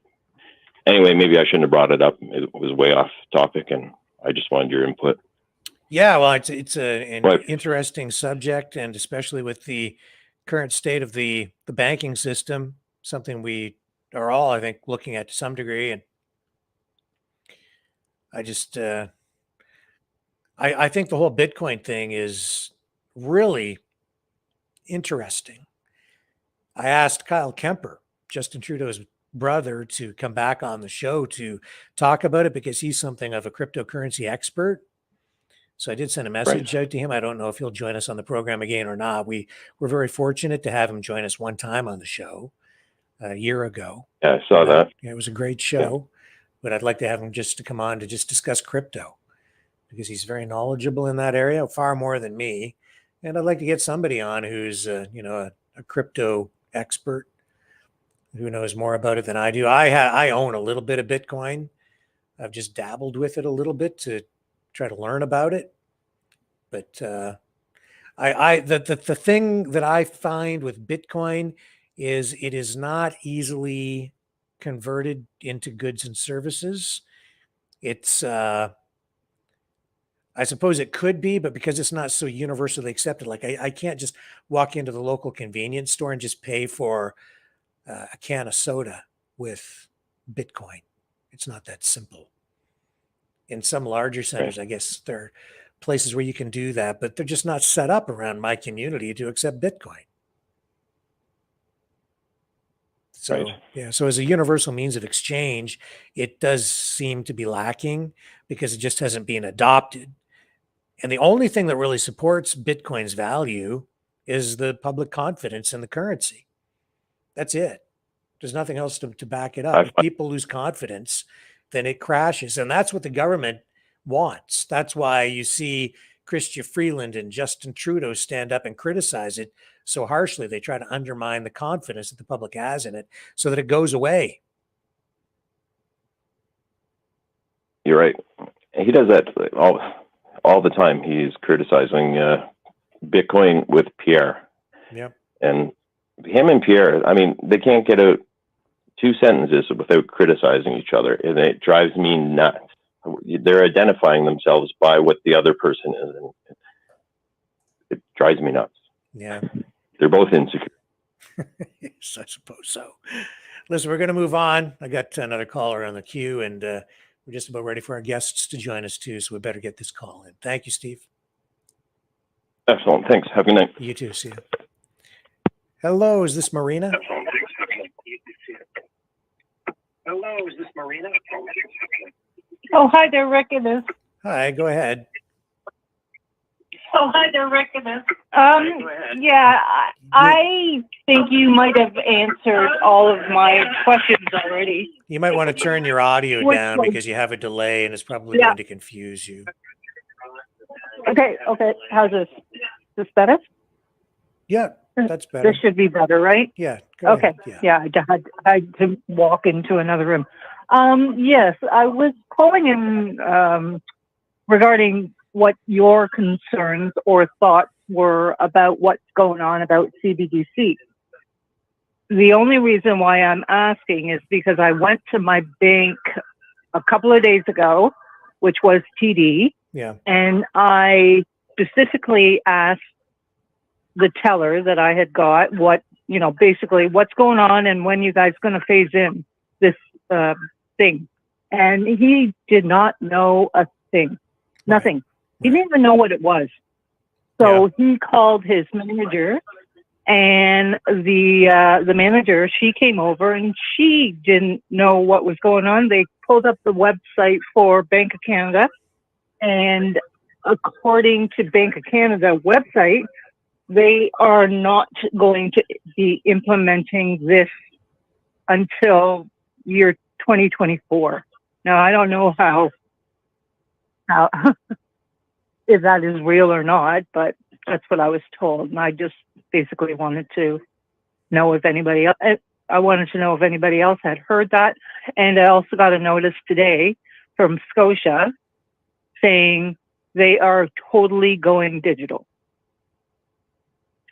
Anyway, maybe I shouldn't have brought it up. It was way off topic, and I just wanted your input. Yeah, well, it's an interesting subject, and especially with the current state of the banking system, something we are all, I think, looking at to some degree. And I just, I think the whole Bitcoin thing is really interesting. I asked Kyle Kemper, Justin Trudeau's brother, to come back on the show to talk about it because he's something of a cryptocurrency expert. So I did send a message out to him. I don't know if he'll join us on the program again or not. We were very fortunate to have him join us one time on the show a year ago. Yeah, I saw that. It was a great show, but I'd like to have him just to come on to just discuss crypto because he's very knowledgeable in that area, far more than me. And I'd like to get somebody on who's, a crypto expert who knows more about it than I do. I own a little bit of Bitcoin. I've just dabbled with it a little bit to try to learn about it. But the thing that I find with Bitcoin is it is not easily converted into goods and services. It's I suppose it could be, but because it's not so universally accepted, like I can't just walk into the local convenience store and just pay for a can of soda with Bitcoin. It's not that simple. In some larger centers, I guess there are places where you can do that, but they're just not set up around my community to accept Bitcoin. So, yeah, so as a universal means of exchange, it does seem to be lacking because it just hasn't been adopted. And the only thing that really supports Bitcoin's value is the public confidence in the currency. That's it. There's nothing else to back it up. If people lose confidence, then it crashes. And that's what the government wants. That's why you see Chrystia Freeland and Justin Trudeau stand up and criticize it so harshly. They try to undermine the confidence that the public has in it so that it goes away. You're right. He does that all the time. He's criticizing Bitcoin with Pierre. Yep. And him and Pierre, I mean, they can't get out 2 sentences without criticizing each other. And it drives me nuts. They're identifying themselves by what the other person is. And it drives me nuts. Yeah. They're both insecure. Yes, I suppose so. Listen, we're going to move on. I got another caller on the queue, and we're just about ready for our guests to join us too, so we better get this call in. Thank you, Steve. Excellent. Thanks. Have a good night. You too. See you. Hello, is this Marina? Hello, is this Marina? Oh, hi there, Rick. It is. Hi, go ahead. Oh, hi there, Rick. It is. Yeah, I think you might have answered all of my questions already. You might want to turn your audio down because you have a delay and it's probably going to confuse you. Okay. How's this? Is this better? Yeah, that's better. This should be better, right? Yeah. Okay. Ahead. Yeah, I had to walk into another room. Yes, I was calling in regarding what your concerns or thoughts were about what's going on about CBDC. The only reason why I'm asking is because I went to my bank a couple of days ago, which was TD, and I specifically asked the teller that I had got what, basically what's going on and when you guys going to phase in this thing. And he did not know a thing, nothing. He didn't even know what it was. So he called his manager, and the manager, she came over and she didn't know what was going on. They pulled up the website for Bank of Canada, and according to Bank of Canada website, they are not going to be implementing this until year 2024. Now, I don't know how if that is real or not, but that's what I was told. And I just basically wanted to know if anybody else, I wanted to know if anybody else had heard that. And I also got a notice today from Scotia saying they are totally going digital.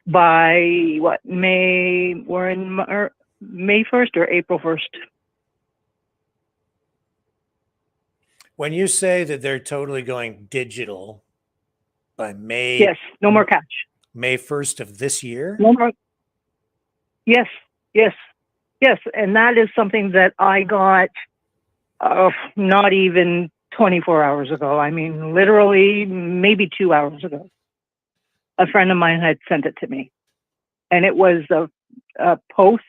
By what, we're in May 1st or April 1st? When you say that they're totally going digital by May. Yes, no more cash. May 1st of this year? No more. Yes. And that is something that I got not even 24 hours ago. I mean, literally maybe 2 hours ago. A friend of mine had sent it to me. And it was a post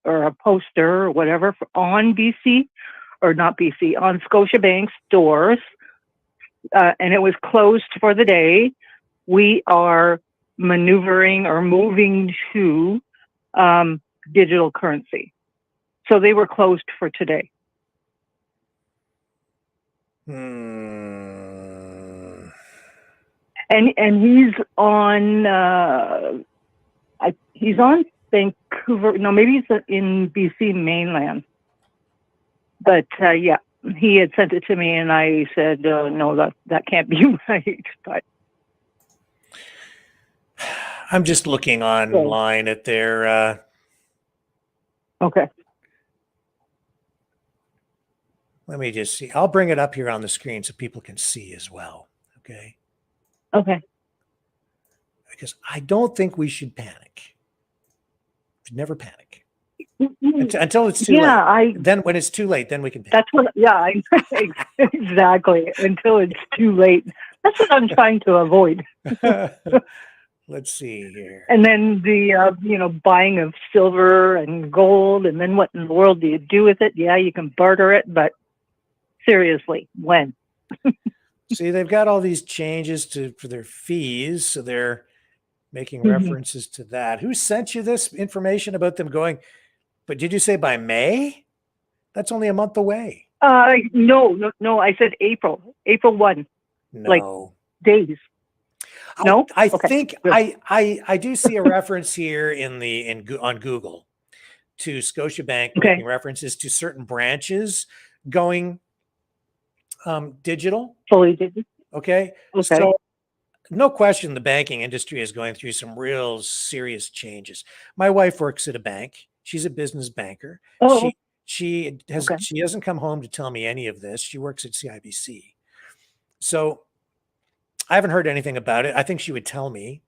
or a poster or whatever on BC, or not BC, on Scotiabank's doors. And it was closed for the day. We are maneuvering or moving to digital currency. So they were closed for today. And he's on Vancouver. No, maybe he's in BC mainland. But yeah, he had sent it to me, and I said, no, that can't be right. But I'm just looking online at their. Okay. Let me just see. I'll bring it up here on the screen so people can see as well. Okay. Okay. Because I don't think we should panic. Should never panic until it's too late. Then when it's too late, then we can panic. That's what. Yeah, exactly. Until it's too late. That's what I'm trying to avoid. Let's see here. And then the buying of silver and gold, and then what in the world do you do with it? Yeah, you can barter it, but seriously, when? See, they've got all these changes for their fees, so they're making references to that. Who sent you this information about them going? But did you say by May? That's only a month away. No. I said April 1. No. Like days. No, I think I do see a reference here on Google to Scotiabank making references to certain branches going digital. Fully digital. Okay. So no question the banking industry is going through some real serious changes. My wife works at a bank. She's a business banker. Oh. She hasn't come home to tell me any of this. She works at CIBC. So I haven't heard anything about it. I think she would tell me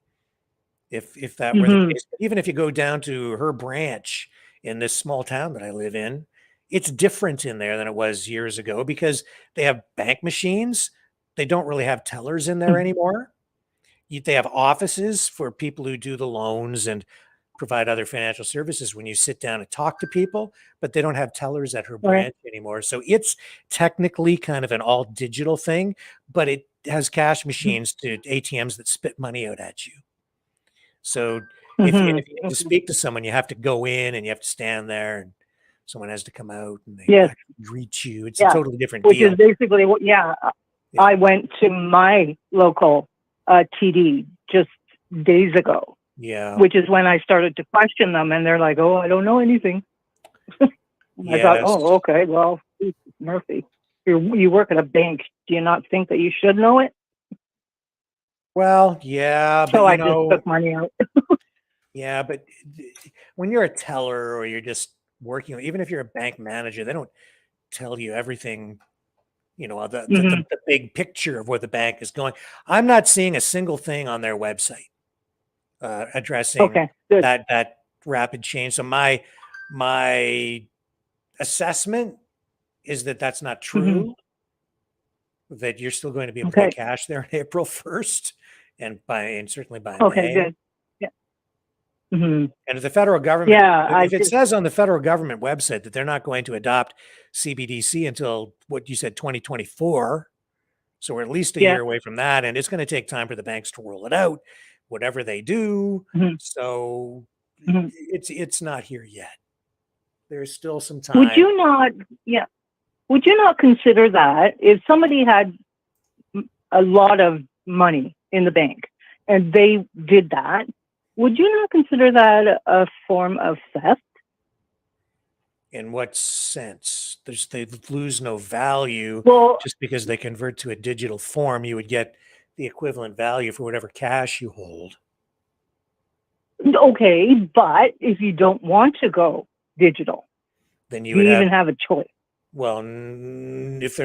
if that were the case. Even if you go down to her branch in this small town that I live in, it's different in there than it was years ago because they have bank machines. They don't really have tellers in there anymore. They have offices for people who do the loans and provide other financial services when you sit down and talk to people, but they don't have tellers at her branch anymore. So it's technically kind of an all digital thing, but it has cash machines to ATMs that spit money out at you. So if you have to speak to someone, you have to go in and you have to stand there and someone has to come out and they greet you. It's a totally different Which deal. is basically I went to my local TD just days ago. Yeah. Which is when I started to question them, and they're like, "Oh, I don't know anything." I thought, "Oh, okay, well, Murphy, you work at a bank. Do you not think that you should know it?" Well, yeah, So I just took money out. Yeah, but when you're a teller or you're just working, even if you're a bank manager, they don't tell you everything. The big picture of where the bank is going. I'm not seeing a single thing on their website addressing that rapid change. So my assessment is that that's not true. That you're still going to be able to get cash there on April 1st, and certainly by May. Good. Yeah. And if the federal government, if it says on the federal government website that they're not going to adopt CBDC until what you said 2024, so we're at least a year away from that, and it's going to take time for the banks to roll it out, whatever they do. So it's not here yet. There's still some time. Would you not? Yeah. Would you not consider that if somebody had a lot of money in the bank and they did that? Would you not consider that a form of theft? In what sense? They lose no value just because they convert to a digital form. You would get the equivalent value for whatever cash you hold. Okay, but if you don't want to go digital, then you even have a choice. Well, if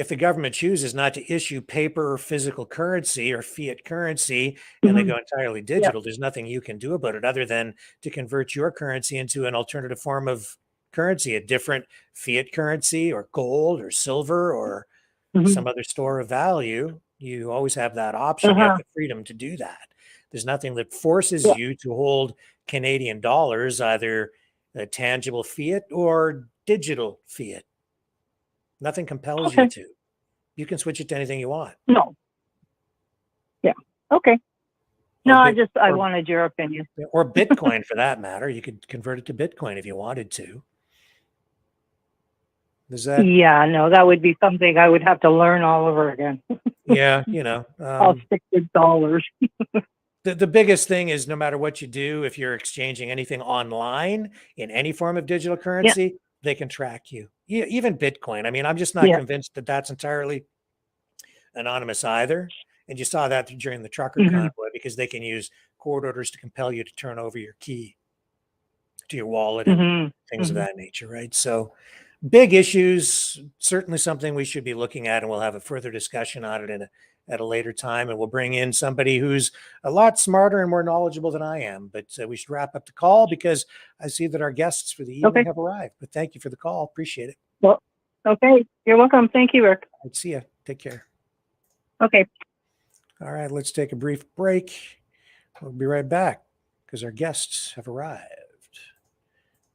the government chooses not to issue paper or physical currency or fiat currency and they go entirely digital, there's nothing you can do about it other than to convert your currency into an alternative form of currency, a different fiat currency or gold or silver or some other store of value. You always have that option. You have the freedom to do that. There's nothing that forces you to hold Canadian dollars, either a tangible fiat or digital fiat. Nothing compels you to. You can switch it to anything you want. No. Yeah. Okay. No, I wanted your opinion. Or Bitcoin for that matter. You could convert it to Bitcoin if you wanted to. Is that? Yeah, no, that would be something I would have to learn all over again. Yeah, I'll stick with dollars. The biggest thing is no matter what you do, if you're exchanging anything online in any form of digital currency, they can track you. even Bitcoin. I mean, I'm just not convinced that that's entirely anonymous either. And you saw that during the trucker convoy, because they can use court orders to compel you to turn over your key to your wallet and things of that nature, right? So big issues, certainly something we should be looking at, and we'll have a further discussion on it at a later time. And we'll bring in somebody who's a lot smarter and more knowledgeable than I am. But we should wrap up the call because I see that our guests for the evening have arrived. But thank you for the call. Appreciate it. Well, okay. You're welcome. Thank you, Rick. I'd see you. Take care. Okay. All right, let's take a brief break. We'll be right back because our guests have arrived.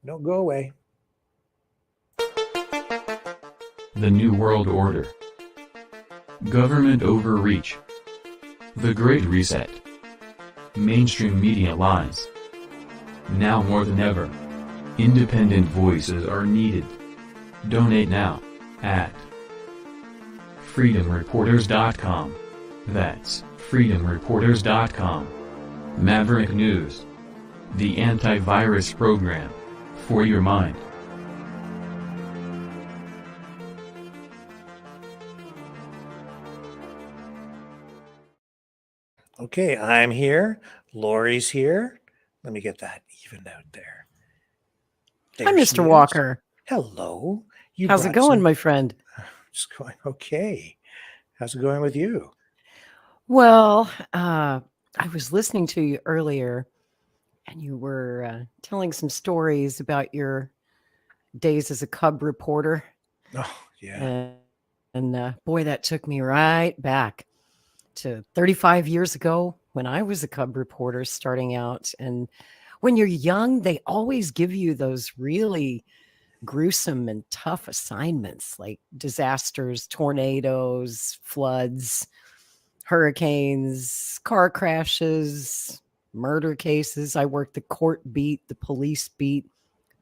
Don't go away. The New World Order. Government overreach. The Great Reset. Mainstream media lies. Now more than ever, independent voices are needed. Donate now at freedomreporters.com. That's freedomreporters.com. Maverick News. The antivirus program for your mind. Okay, I'm here. Lori's here. Let me get that evened out there. Hi, Mr. Walker. Hello. How's it going, my friend? It's going okay. How's it going with you? Well, I was listening to you earlier, and you were telling some stories about your days as a cub reporter. Oh, yeah. And boy, that took me right back to 35 years ago when I was a cub reporter starting out. And when you're young, they always give you those really gruesome and tough assignments like disasters, tornadoes, floods, hurricanes, car crashes, murder cases. I worked the court beat, the police beat,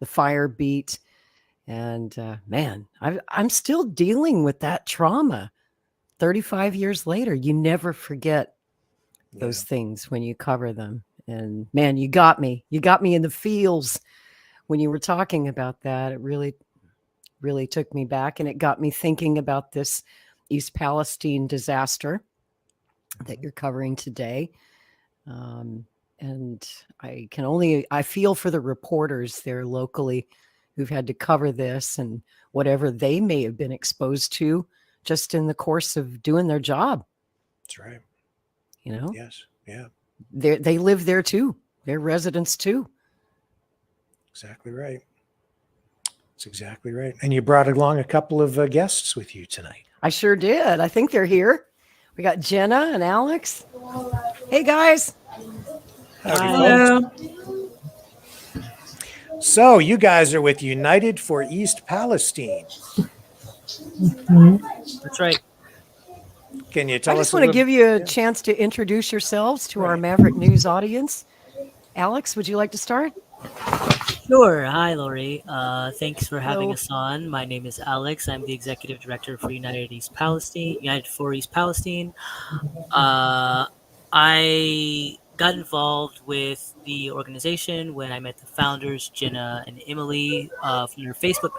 the fire beat. And man, I'm still dealing with that trauma 35 years later. You never forget those things when you cover them. And man, you got me in the feels when you were talking about that. It really, really took me back, and it got me thinking about this East Palestine disaster that you're covering today. And I feel for the reporters there locally who've had to cover this and whatever they may have been exposed to just in the course of doing their job. That's right. You know? Yes. Yeah. They live there too. They're residents too. Exactly right. That's exactly right. And you brought along a couple of guests with you tonight. I sure did. I think they're here. We got Jenna and Alex. Hey, guys. Hello. So you guys are with United for East Palestine. That's right. Can you tell us? I just want to give you a chance to introduce yourselves to our Maverick News audience. Alex, would you like to start? Sure. Hi, Lori. Thanks for having us on. My name is Alex. I'm the executive director for United for East Palestine. I got involved with the organization when I met the founders, Jenna and Emily, from their Facebook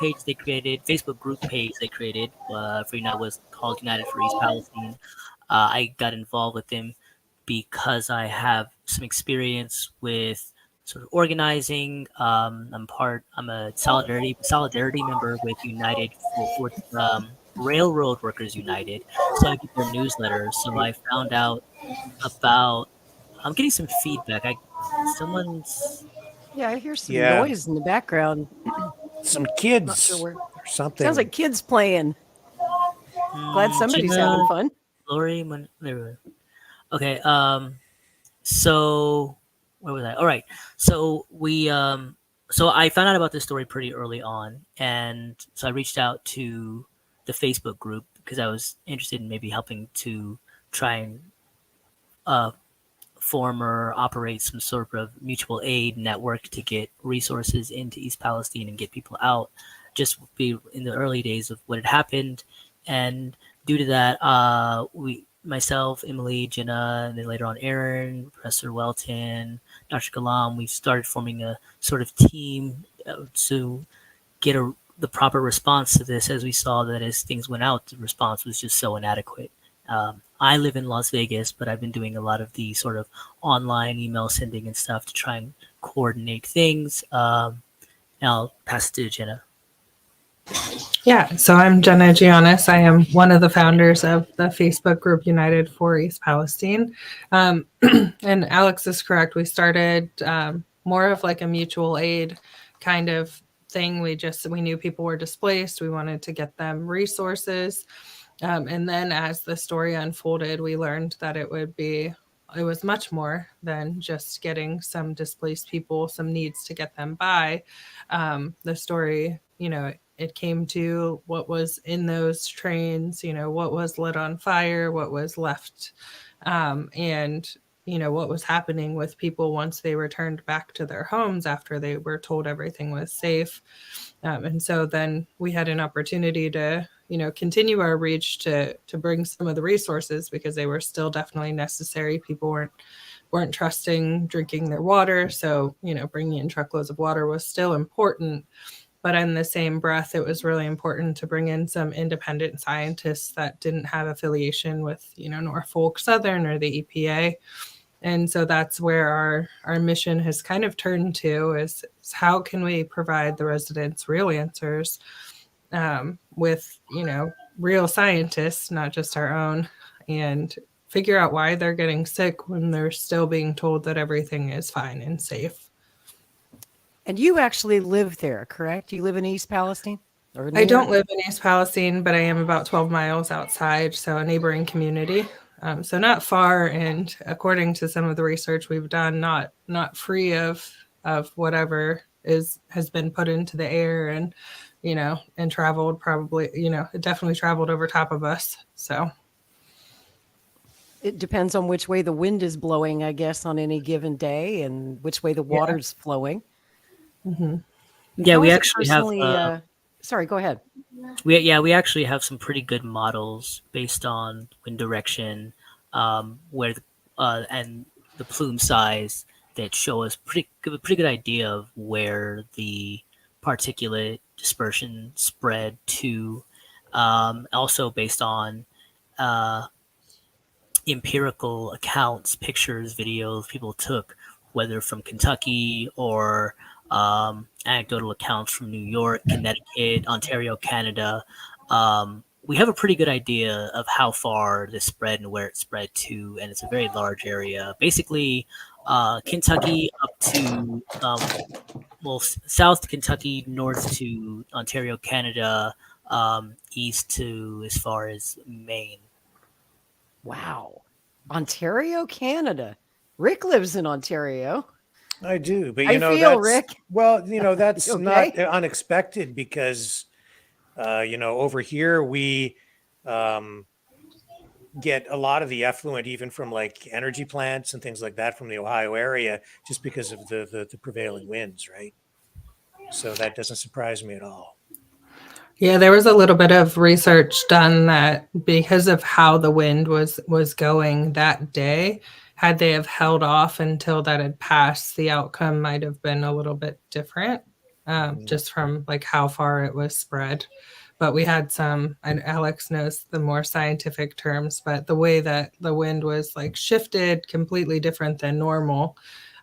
group page they created for United, was called United for East Palestine. I got involved with them because I have some experience with sort of organizing. I'm a solidarity member with United for Railroad Workers United. So I get their newsletter. So I found out about. I'm getting some feedback. Someone's. Yeah, I hear some noise in the background. Some kids Not sure where. or something. Sounds like kids playing. Glad somebody's having fun. Lori, okay. So where was I? All right. So so I found out about this story pretty early on, and so I reached out to the Facebook group because I was interested in maybe helping to try and form or operate some sort of mutual aid network to get resources into East Palestine and get people out. Just be in the early days of what had happened, and due to that, myself, Emily, Jenna, and then later on Aaron, Professor Welton, Dr. Galam, we started forming a sort of team to get a the proper response to this, as we saw that as things went out, the response was just so inadequate. I live in Las Vegas, but I've been doing a lot of the sort of online email sending and stuff to try and coordinate things. And I'll pass it to Jenna. Yeah, so I'm Jenna Giannis. I am one of the founders of the Facebook group United for East Palestine. And Alex is correct. We started more of like a mutual aid kind of thing. We knew people were displaced. We wanted to get them resources. And then as the story unfolded, we learned that it was much more than just getting some displaced people, some needs to get them by. The story, it came to what was in those trains, what was lit on fire, what was left, and what was happening with people once they returned back to their homes after they were told everything was safe. And so then we had an opportunity to continue our reach to bring some of the resources, because they were still definitely necessary. People weren't trusting drinking their water, so bringing in truckloads of water was still important. But in the same breath, it was really important to bring in some independent scientists that didn't have affiliation with Norfolk Southern or the EPA. And so that's where our mission has kind of turned to is how can we provide the residents real answers with real scientists, not just our own, and figure out why they're getting sick when they're still being told that everything is fine and safe. And you actually live there, correct? You live in East Palestine? Or I don't live in East Palestine, but I am about 12 miles outside, so a neighboring community. So not far, and according to some of the research we've done, not free of whatever has been put into the air and and traveled probably, it definitely traveled over top of us. So it depends on which way the wind is blowing, I guess, on any given day, and which way the water's flowing. Mm-hmm. Yeah, we actually have. Sorry, go ahead. We actually have some pretty good models based on wind direction, where and the plume size that show us pretty good idea of where the particulate dispersion spread to. Also based on empirical accounts, pictures, videos people took, whether from Kentucky or anecdotal accounts from New York, Connecticut, Ontario, Canada. We have a pretty good idea of how far this spread and where it spread to, and it's a very large area. Basically, Kentucky up to south Kentucky, north to Ontario, Canada, east to as far as Maine. Wow. Ontario, Canada. Rick lives in Ontario. I do, but Rick. Well, that's Okay? not unexpected because, over here we get a lot of the effluent, even from like energy plants and things like that from the Ohio area, just because of the prevailing winds, right? So that doesn't surprise me at all. Yeah, there was a little bit of research done that because of how the wind was going that day, had they have held off until that had passed, the outcome might have been a little bit different, just from like how far it was spread. But we had some, and Alex knows the more scientific terms, but the way that the wind was like shifted completely different than normal.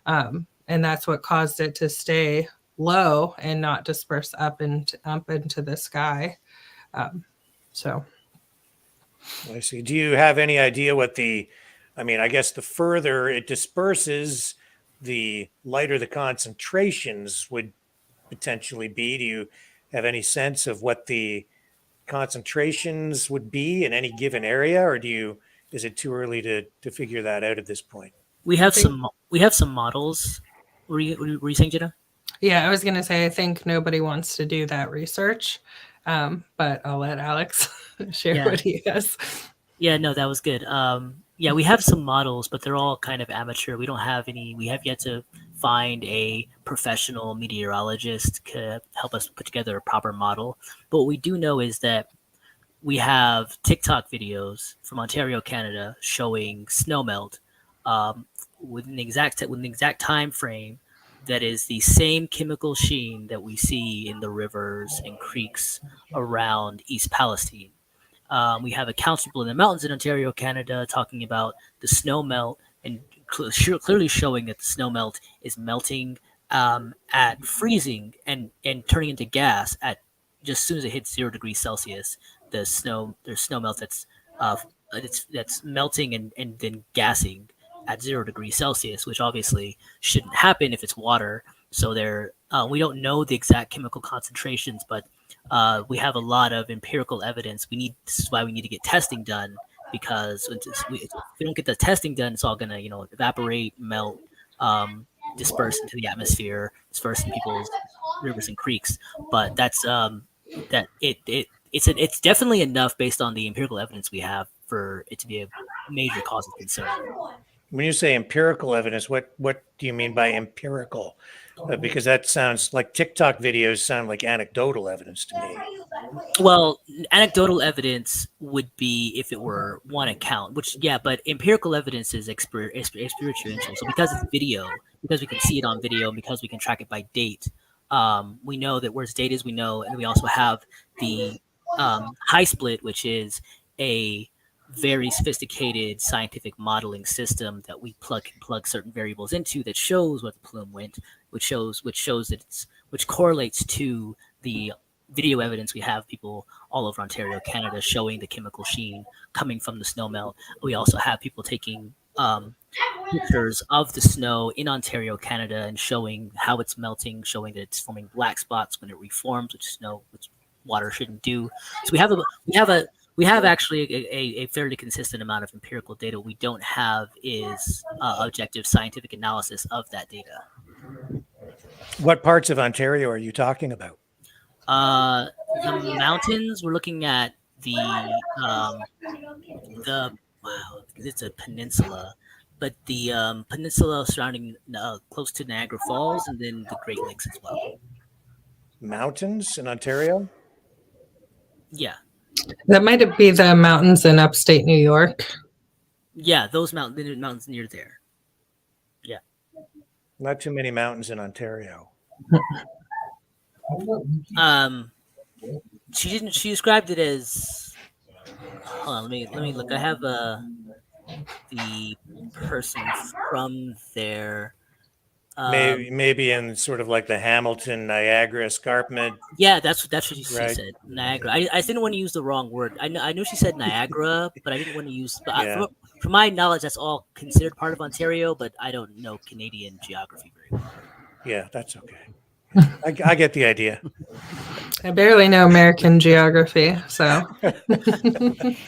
And that's what caused it to stay low and not disperse up into the sky. So I see. Do you have any idea what I guess the further it disperses, the lighter the concentrations would potentially be? Do you have any sense of what the concentrations would be in any given area, or is it too early to figure that out at this point? We have some models. Were you saying, Jenna? Yeah, I was going to say, I think nobody wants to do that research, but I'll let Alex share what he has. Yeah, no, that was good. Yeah, we have some models, but they're all kind of amateur. We don't have any. We have yet to find a professional meteorologist to help us put together a proper model. But what we do know is that we have TikTok videos from Ontario, Canada, showing snowmelt within the exact time frame that is the same chemical sheen that we see in the rivers and creeks around East Palestine. We have accounts people in the mountains in Ontario, Canada, talking about the snow melt and clearly showing that the snow melt is melting at freezing and turning into gas at just as soon as it hits 0 degrees Celsius. There's snow melt that's melting and then gassing at 0 degrees Celsius, which obviously shouldn't happen if it's water. So we don't know the exact chemical concentrations, but we have a lot of empirical evidence. This is why we need to get testing done, because if we don't get the testing done, it's all gonna evaporate, melt, disperse into the atmosphere, disperse in people's rivers and creeks. But it's definitely enough based on the empirical evidence we have for it to be a major cause of concern. When you say empirical evidence, what do you mean by empirical? Because that sounds like TikTok videos sound like anecdotal evidence to me. Well, anecdotal evidence would be if it were one account, but empirical evidence is experiential. So because it's video, because we can see it on video, and because we can track it by date, we know that where its date is, we know, and we also have the high split, which is a very sophisticated scientific modeling system that we plug certain variables into that shows what the plume went, which correlates to the video evidence. We have people all over Ontario, Canada, showing the chemical sheen coming from the snow melt. We also have people taking pictures of the snow in Ontario, Canada, and showing how it's melting, showing that it's forming black spots when it reforms, which water shouldn't do. So we have actually a fairly consistent amount of empirical data. What we don't have is objective scientific analysis of that data. What parts of Ontario are you talking about? The mountains. We're looking at it's a peninsula, but the peninsula surrounding close to Niagara Falls, and then the Great Lakes as well. Mountains in Ontario? Yeah. That might be the mountains in upstate New York. Yeah, those mountains near there. Yeah. Not too many mountains in Ontario. She described it as. Hold on, let me look. I have the person from there. Maybe in sort of like the Hamilton, Niagara escarpment. Yeah, that's what she Right. said. Niagara. I didn't want to use the wrong word. I know she said Niagara, but I didn't want to use. Yeah. From my knowledge, that's all considered part of Ontario, but I don't know Canadian geography very well. Yeah, that's okay. I get the idea. I barely know American geography, so.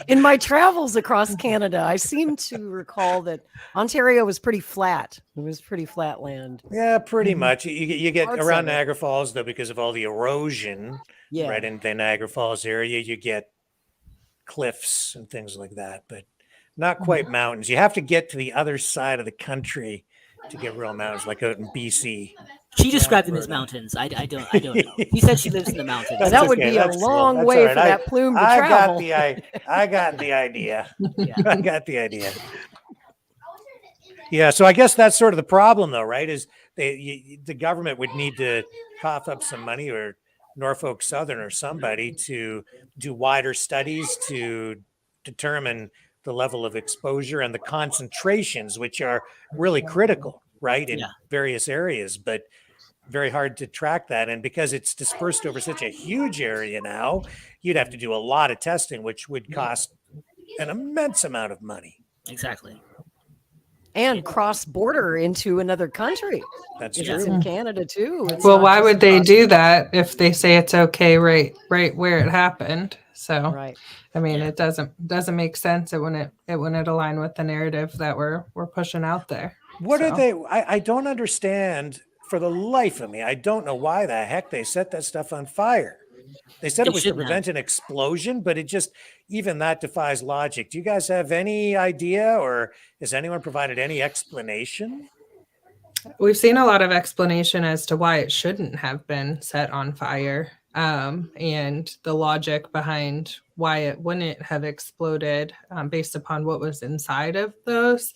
In my travels across Canada, I seem to recall that Ontario was pretty flat. It was pretty flat land. Yeah, pretty much. You get Parts around of it. Niagara Falls, though, because of all the erosion, Yeah. right in the Niagara Falls area, you get cliffs and things like that, but not quite mountains. You have to get to the other side of the country to get real mountains, like out in BC. She described them as mountains. I don't know. She said she lives in the mountains. That That's would okay. be a That's long that's way all right. for that plume to I travel. I got the idea. Yeah. I got the idea. Yeah, so I guess that's sort of the problem, though, right? Is the government would need to cough up some money, or Norfolk Southern or somebody, to do wider studies to determine the level of exposure and the concentrations, which are really critical, right, in various areas, but very hard to track that. And because it's dispersed over such a huge area now, you'd have to do a lot of testing, which would cost an immense amount of money. Exactly. And cross border into another country. That's if true. It's in Canada too. It's Well, not why just would they across- do that if they say it's okay right where it happened? So, Right. I mean, it doesn't make sense. It wouldn't align with the narrative that we're pushing out there. What So. are they? I don't understand for the life of me. I don't know why the heck they set that stuff on fire. They said They it was to shouldn't have. prevent an explosion, but it just, even that defies logic. Do you guys have any idea, or has anyone provided any explanation? We've seen a lot of explanation as to why it shouldn't have been set on fire, and the logic behind why it wouldn't have exploded based upon what was inside of those.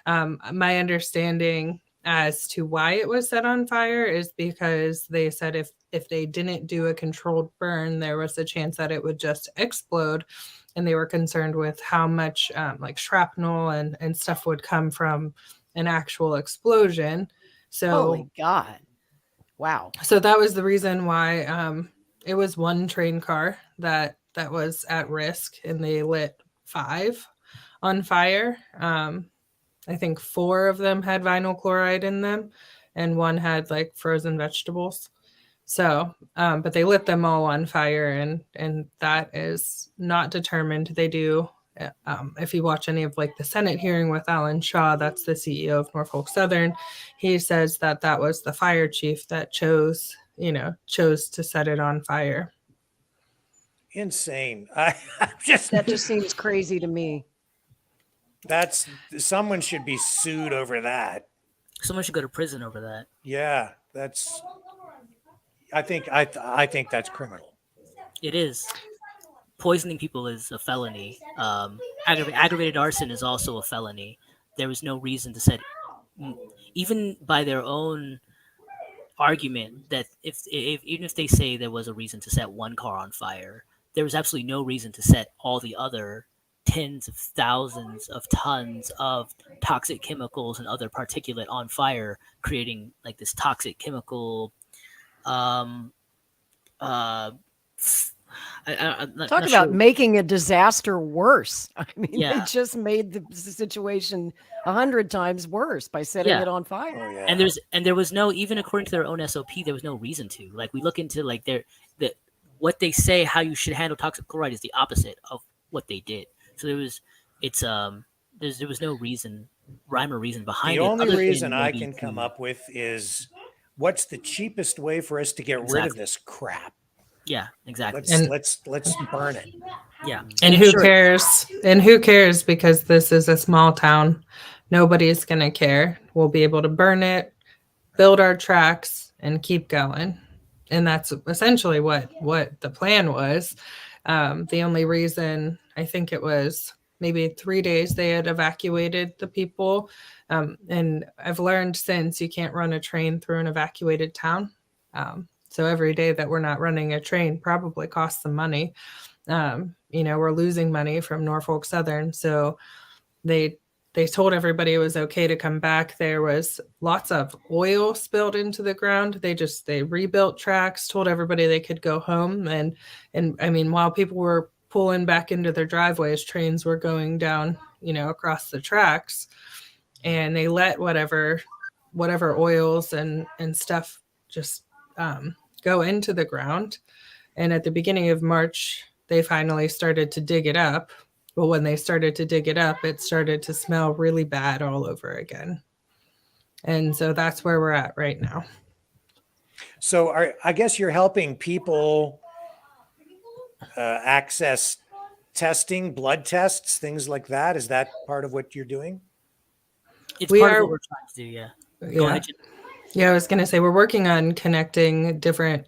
My understanding as to why it was set on fire is because they said if they didn't do a controlled burn, there was a chance that it would just explode. And they were concerned with how much like shrapnel and stuff would come from an actual explosion. So, holy God. Wow. So that was the reason why it was one train car that was at risk, and they lit 5 on fire. I think 4 of them had vinyl chloride in them, and 1 had like frozen vegetables. So, but they lit them all on fire, and that is not determined. They do. If you watch any of like the Senate hearing with Alan Shaw, that's the CEO of Norfolk Southern, he says that was the fire chief that chose to set it on fire. Insane. That just seems crazy to me. Someone should be sued over that. Someone should go to prison over that. Yeah, I think that's criminal. It is. Poisoning people is a felony. Aggravated arson is also a felony. There was no reason to set, even by their own argument, that even if they say there was a reason to set one car on fire, there was absolutely no reason to set all the other tens of thousands of tons of toxic chemicals and other particulate on fire, creating like this toxic chemical. I'm Talk about making a disaster worse. I mean, Yeah. they just made the situation 100 times worse by setting it on fire. Oh, yeah. And there was no, even according to their own SOP, there was no reason to. Like, we look into like what they say how you should handle toxic chloride is the opposite of what they did. So there was no rhyme or reason behind it. The only reason I can come up with is, what's the cheapest way for us to get rid of this crap? Yeah, exactly. Let's burn it. Yeah. And who cares? And who cares? Because this is a small town. Nobody's going to care. We'll be able to burn it, build our tracks, and keep going. And that's essentially what the plan was. The only reason, I think it was maybe 3 days they had evacuated the people. And I've learned since you can't run a train through an evacuated town. So every day that we're not running a train probably costs some money. We're losing money from Norfolk Southern. So they told everybody it was okay to come back. There was lots of oil spilled into the ground. They rebuilt tracks, told everybody they could go home. And I mean, while people were pulling back into their driveways, trains were going down, across the tracks, and they let whatever oils and stuff just go into the ground. And at the beginning of March, they finally started to dig it up. But when they started to dig it up, it started to smell really bad all over again. And so that's where we're at right now. So I guess you're helping people access testing, blood tests, things like that. Is that part of what you're doing? It's part of what we're trying to do, yeah. Go ahead, Jen. Yeah, I was going to say we're working on connecting different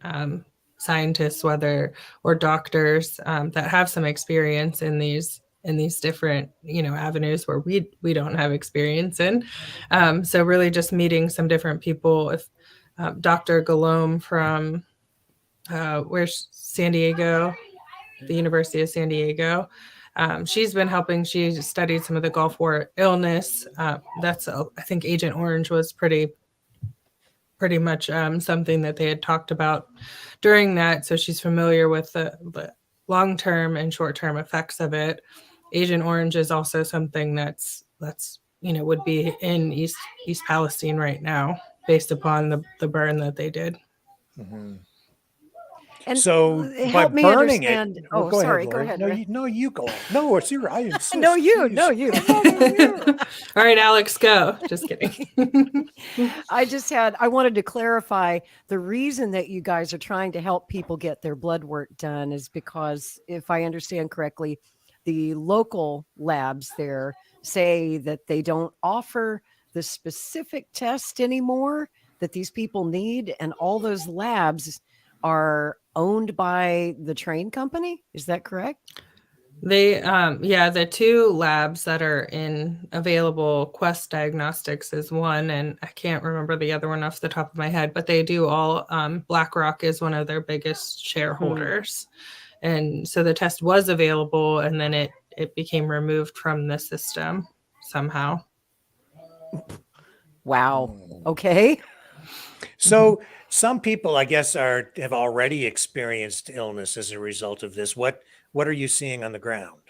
scientists, or doctors that have some experience in these different avenues where we don't have experience in. So really just meeting some different people. If Dr. Galome from where's San Diego, the University of San Diego. She's been helping. She studied some of the Gulf War illness. I think Agent Orange was pretty much something that they had talked about during that. So she's familiar with the long-term and short-term effects of it. Agent Orange is also something that's would be in East Palestine right now, based upon the burn that they did. Mm-hmm. And so by help me burning understand. it. Oh, Go sorry. ahead, Go Lori. ahead. No, you go. No, it's your. I insist. No, you. All right, Alex, go. Just kidding. I wanted to clarify the reason that you guys are trying to help people get their blood work done is because, if I understand correctly, the local labs there say that they don't offer the specific test anymore that these people need, and all those labs are owned by the train company. Is that correct? They, yeah, the two labs that are in available, Quest Diagnostics is one, and I can't remember the other one off the top of my head, but they do all, BlackRock is one of their biggest shareholders. And so the test was available, and then it became removed from the system somehow. Wow. Okay. So some people, I guess, have already experienced illness as a result of this. What are you seeing on the ground?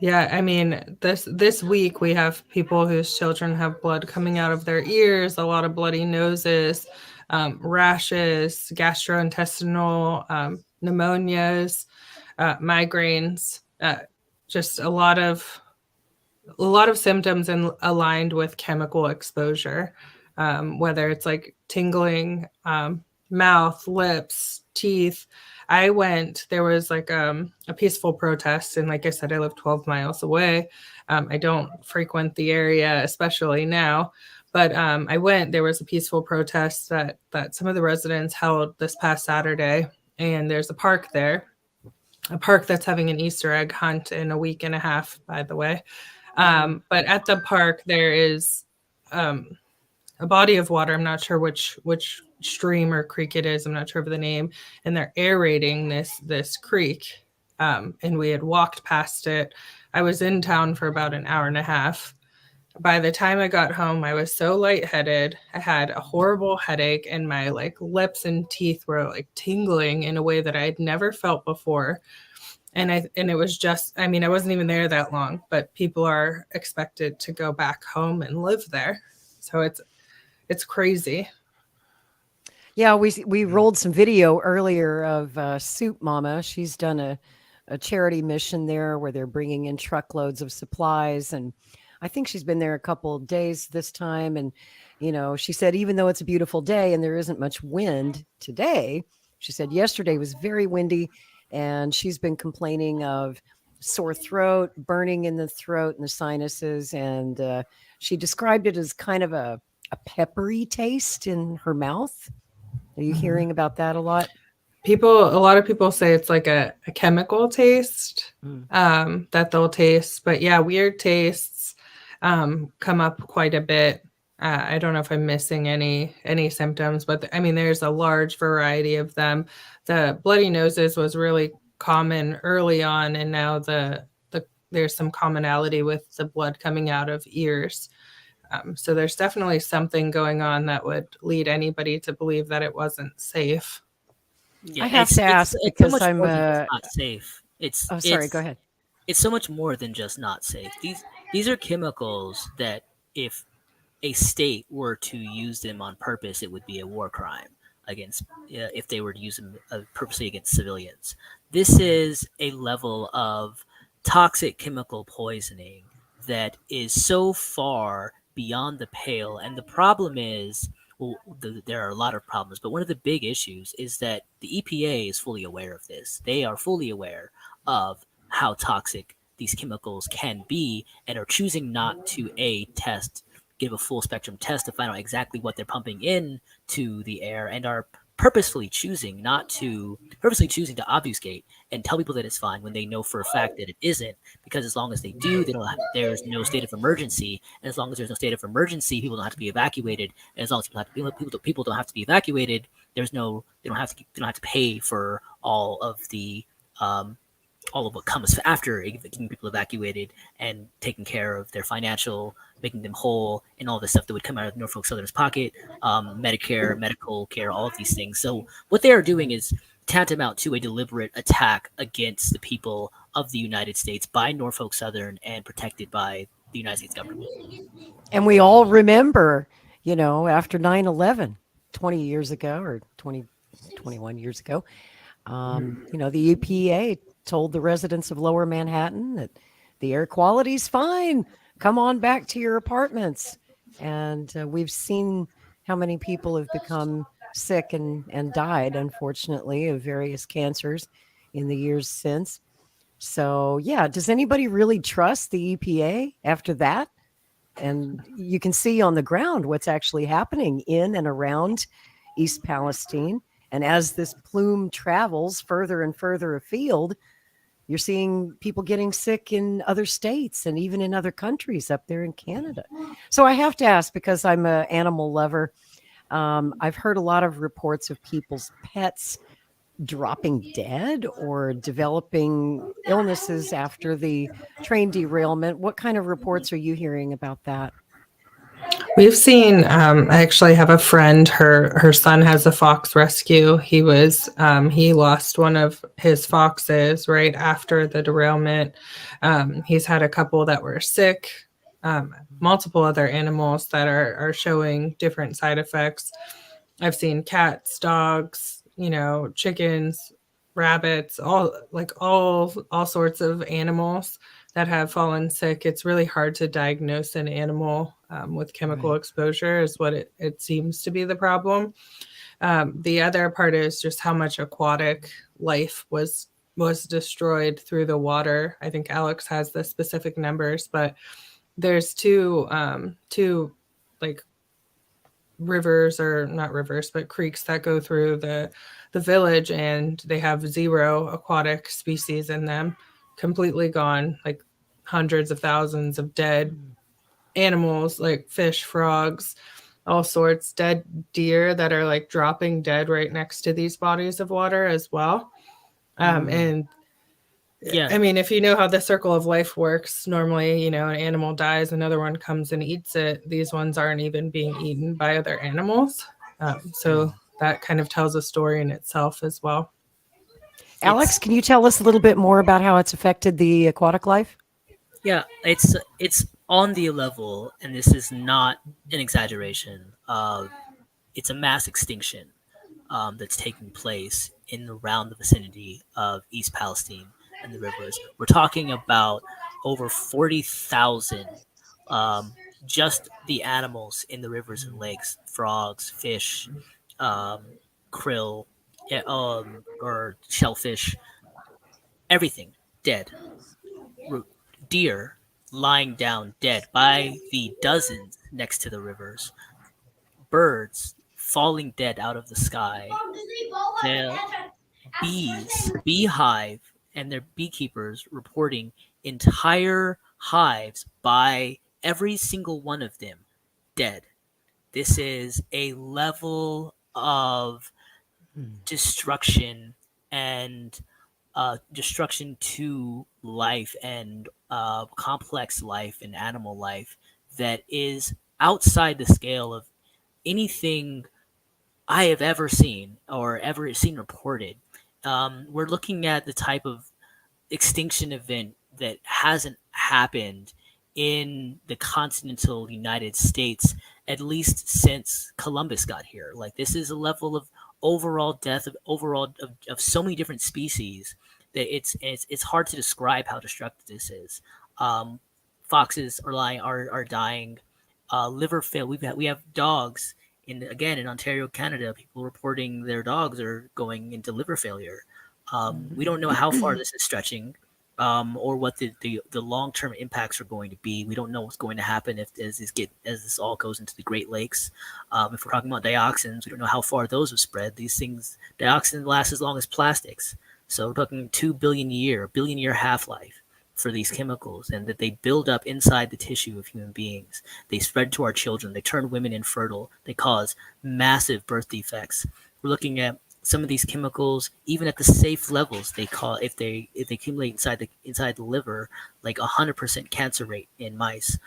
Yeah, I mean, this week we have people whose children have blood coming out of their ears, a lot of bloody noses, rashes, gastrointestinal pneumonias, migraines, just a lot of symptoms and aligned with chemical exposure, whether it's like tingling, mouth, lips, teeth. There was like a peaceful protest. And like I said, I live 12 miles away. I don't frequent the area, especially now. But I went, there was a peaceful protest that some of the residents held this past Saturday. And there's a park there, a park that's having an Easter egg hunt in a week and a half, by the way. But at the park, there is a body of water. I'm not sure which stream or creek it is. I'm not sure of the name. And they're aerating this creek. And we had walked past it. I was in town for about an hour and a half. By the time I got home, I was so lightheaded. I had a horrible headache, and my lips and teeth were tingling in a way that I had never felt before. And it was just, I mean, I wasn't even there that long, but people are expected to go back home and live there. So it's crazy. Yeah, we rolled some video earlier of Soup Mama. She's done a charity mission there where they're bringing in truckloads of supplies. And I think she's been there a couple of days this time. And, she said, even though it's a beautiful day and there isn't much wind today, she said yesterday was very windy. And she's been complaining of sore throat, burning in the throat and the sinuses. And she described it as kind of a peppery taste in her mouth. Are you hearing about that a lot? A lot of people say it's like a chemical taste that they'll taste. But yeah, weird tastes come up quite a bit. I don't know if I'm missing any symptoms, but I mean, there's a large variety of them. The bloody noses was really common early on, and now there's some commonality with the blood coming out of ears. So there's definitely something going on that would lead anybody to believe that it wasn't safe. Yeah, I have to ask it's because so much I'm more than just not safe. sorry, go ahead. It's so much more than just not safe. These are chemicals that if a state were to use them on purpose, it would be a war crime against if they were to use them purposely against civilians. This is a level of toxic chemical poisoning that is so far beyond the pale. And the problem is, there are a lot of problems, but one of the big issues is that the EPA is fully aware of this. They are fully aware of how toxic these chemicals can be and are choosing not to give a full spectrum test to find out exactly what they're pumping in to the air, and are purposely choosing to obfuscate and tell people that it's fine when they know for a fact that it isn't, because as long as they do, there's no state of emergency, and as long as there's no state of emergency, people don't have to be evacuated, and as long as people don't have to be evacuated, they don't have to pay for all of what comes after getting people evacuated and taking care of their financial, making them whole, and all this stuff that would come out of Norfolk Southern's pocket, Medicare, medical care, all of these things. So what they are doing is tantamount to a deliberate attack against the people of the United States by Norfolk Southern and protected by the United States government. And we all remember, after 9/11, 20 years ago or 21 years ago, the EPA told the residents of Lower Manhattan that the air quality is fine. Come on back to your apartments. And we've seen how many people have become sick and died, unfortunately, of various cancers in the years since. So, yeah, does anybody really trust the EPA after that? And you can see on the ground what's actually happening in and around East Palestine. And as this plume travels further and further afield, You're seeing people getting sick in other states and even in other countries up there in Canada. So I have to ask, because I'm an animal lover, I've heard a lot of reports of people's pets dropping dead or developing illnesses after the train derailment. What kind of reports are you hearing about that? We've seen, I actually have a friend, her son has a fox rescue. He lost one of his foxes right after the derailment. He's had a couple that were sick, multiple other animals that are showing different side effects. I've seen cats, dogs, chickens, rabbits, all sorts of animals that have fallen sick. It's really hard to diagnose an animal with chemical exposure is what it seems to be the problem. The other part is just how much aquatic life was destroyed through the water. I think Alex has the specific numbers, but there's two like rivers, or not rivers, but creeks that go through the village, and they have 0 aquatic species in them, completely gone, like hundreds of thousands of dead animals, like fish, frogs, all sorts, dead deer that are like dropping dead right next to these bodies of water as well. And Yeah. I mean, if you know how the circle of life works, normally, an animal dies, another one comes and eats it. These ones aren't even being eaten by other animals. So that kind of tells a story in itself as well. Alex, can you tell us a little bit more about how it's affected the aquatic life? Yeah, it's on the level, and this is not an exaggeration. It's a mass extinction that's taking place in around the vicinity of East Palestine and the rivers. We're talking about over 40,000 just the animals in the rivers and lakes: frogs, fish, krill, or shellfish, everything dead. Deer lying down dead by the dozens next to the rivers. Birds falling dead out of the sky. The beehive, and their beekeepers reporting entire hives by every single one of them dead. This is a level of destruction and destruction to life and complex life and animal life that is outside the scale of anything I have ever seen or ever seen reported. We're looking at the type of extinction event that hasn't happened in the continental United States, at least since Columbus got here. Like, this is a level of overall death of so many different species that it's hard to describe how destructive this is. Foxes are dying. Liver fail. We have dogs in Ontario, Canada. People reporting their dogs are going into liver failure. We don't know how far this is stretching, or what the long-term impacts are going to be. We don't know what's going to happen as this all goes into the Great Lakes. If we're talking about dioxins, we don't know how far those have spread. These things, dioxin lasts as long as plastics. So we're talking 2 billion year half-life for these chemicals, and that they build up inside the tissue of human beings. They spread to our children. They turn women infertile. They cause massive birth defects. We're looking at some of these chemicals, even at the safe levels, if they accumulate inside the liver, like 100% cancer rate in mice.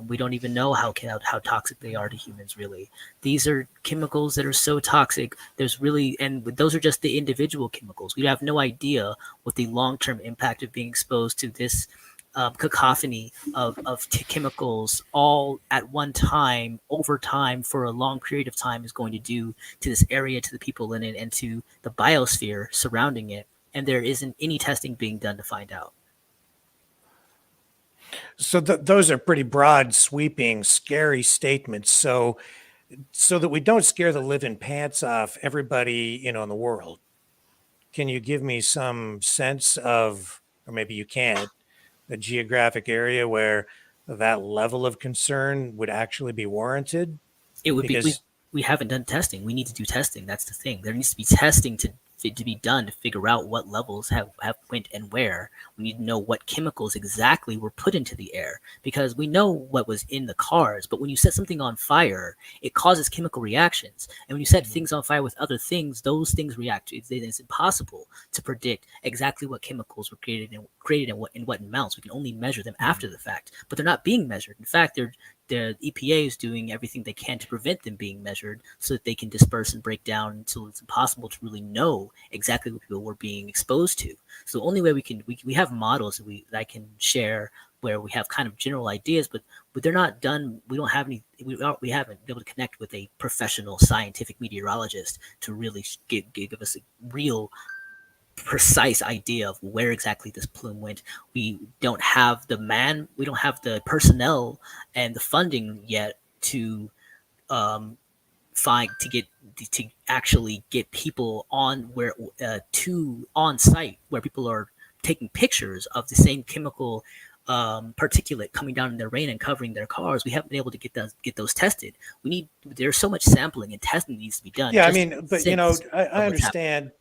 We don't even know how toxic they are to humans. Really, these are chemicals that are so toxic. And those are just the individual chemicals. We have no idea what the long-term impact of being exposed to this cacophony of chemicals all at one time, over time, for a long period of time, is going to do to this area, to the people in it, and to the biosphere surrounding it. And there isn't any testing being done to find out. So those are pretty broad, sweeping, scary statements. So that we don't scare the living pants off everybody, in the world, can you give me some sense of, or maybe you can't, a geographic area where that level of concern would actually be warranted? It would be. We haven't done testing. We need to do testing. That's the thing. There needs to be testing to be done to figure out what levels have went and where. We need to know what chemicals exactly were put into the air, because we know what was in the cars, but when you set something on fire, it causes chemical reactions. And when you set things on fire with other things, those things react. It's impossible to predict exactly what chemicals were created in what amounts. We can only measure them after the fact, but they're not being measured. In fact, the EPA is doing everything they can to prevent them being measured so that they can disperse and break down until it's impossible to really know exactly what people were being exposed to. So the only way we have models that I can share where we have kind of general ideas, but they're not done. We don't have any. We haven't been able to connect with a professional scientific meteorologist to really give us a real precise idea of where exactly this plume went. We don't have we don't have the personnel and the funding yet to actually get people on on site where people are taking pictures of the same chemical particulate coming down in their rain and covering their cars. We haven't been able to get those tested. There's so much sampling and testing that needs to be done. Yeah, I mean, but I understand.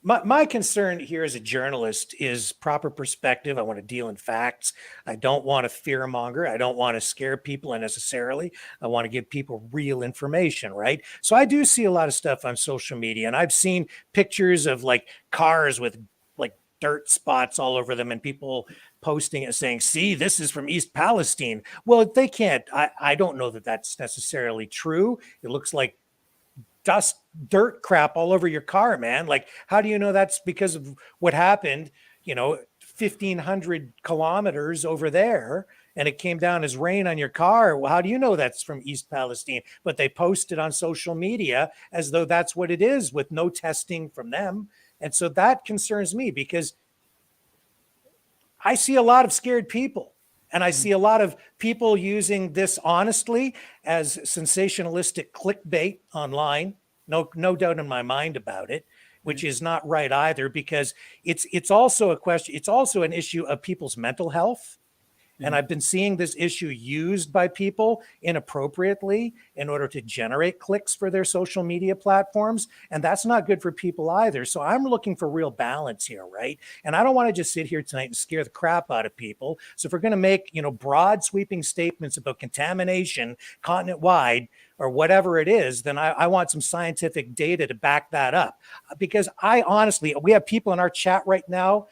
My concern here as a journalist is proper perspective. I want to deal in facts. I don't want to fearmonger. I don't want to scare people unnecessarily. I want to give people real information, right? So I do see a lot of stuff on social media, and I've seen pictures of like cars with like dirt spots all over them and people posting it saying, see, this is from East Palestine. Well, they can't. I don't know that that's necessarily true. It looks like dirt crap all over your car, man. Like, how do you know that's because of what happened, 1,500 kilometers over there, and it came down as rain on your car? Well, how do you know that's from East Palestine? But they post it on social media as though that's what it is, with no testing from them. And so that concerns me, because I see a lot of scared people. And I see a lot of people using this honestly as sensationalistic clickbait online. No doubt in my mind about it, which is not right either, because it's also a question. It's also an issue of people's mental health. And I've been seeing this issue used by people inappropriately in order to generate clicks for their social media platforms. And that's not good for people either. So I'm looking for real balance here, right? And I don't want to just sit here tonight and scare the crap out of people. So if we're going to make, broad sweeping statements about contamination continent-wide or whatever it is, then I want some scientific data to back that up. Because we have people in our chat right now,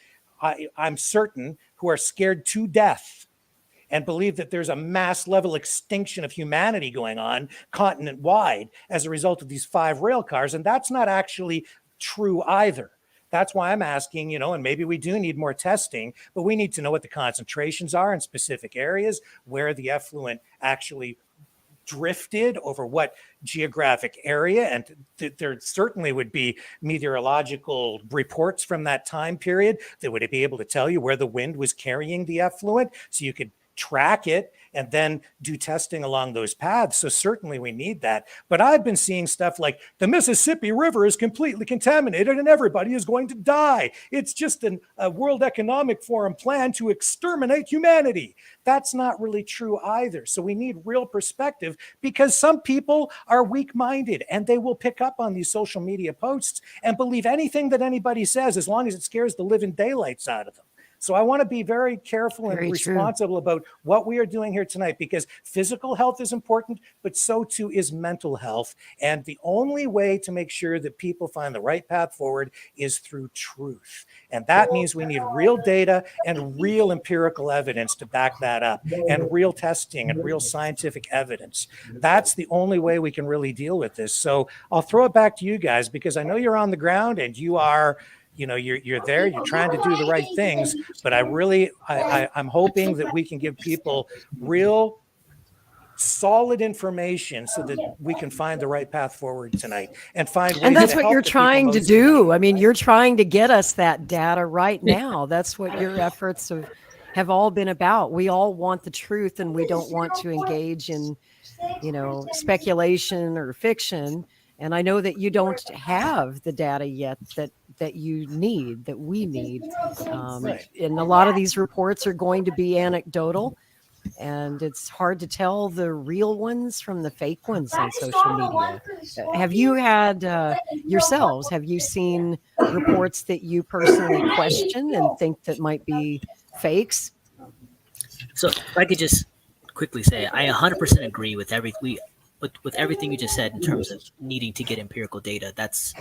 I'm certain, who are scared to death and believe that there's a mass level extinction of humanity going on continent wide as a result of these 5 rail cars. And that's not actually true either. That's why I'm asking, and maybe we do need more testing, but we need to know what the concentrations are in specific areas, where the effluent actually drifted over what geographic area. And there certainly would be meteorological reports from that time period that would be able to tell you where the wind was carrying the effluent, so you could track it and then do testing along those paths. So certainly we need that. But I've been seeing stuff like the Mississippi River is completely contaminated and everybody is going to die. It's just a World Economic Forum plan to exterminate humanity. That's not really true either. So we need real perspective, because some people are weak-minded and they will pick up on these social media posts and believe anything that anybody says, as long as it scares the living daylights out of them. So I want to be very careful and responsible about what we are doing here tonight, because physical health is important, but so too is mental health. And the only way to make sure that people find the right path forward is through truth. And that means we need real data and real empirical evidence to back that up, and real testing and real scientific evidence. That's the only way we can really deal with this. So I'll throw it back to you guys, because I know you're on the ground and you are, you're there, you're trying to do the right things, but I'm hoping that we can give people real solid information so that we can find the right path forward tonight and find ways. And that's to what help you're the trying to people do. I mean, you're trying to get us that data right now. That's what your efforts have all been about. We all want the truth, and we don't want to engage in, speculation or fiction. And I know that you don't have the data yet that you need, that we need. And a lot of these reports are going to be anecdotal. and it's hard to tell the real ones from the fake ones on social media. Have you had yourselves, have you seen reports that you personally question and think that might be fakes? So if I could just quickly say, I 100% agree with everything you just said in terms of needing to get empirical data. That's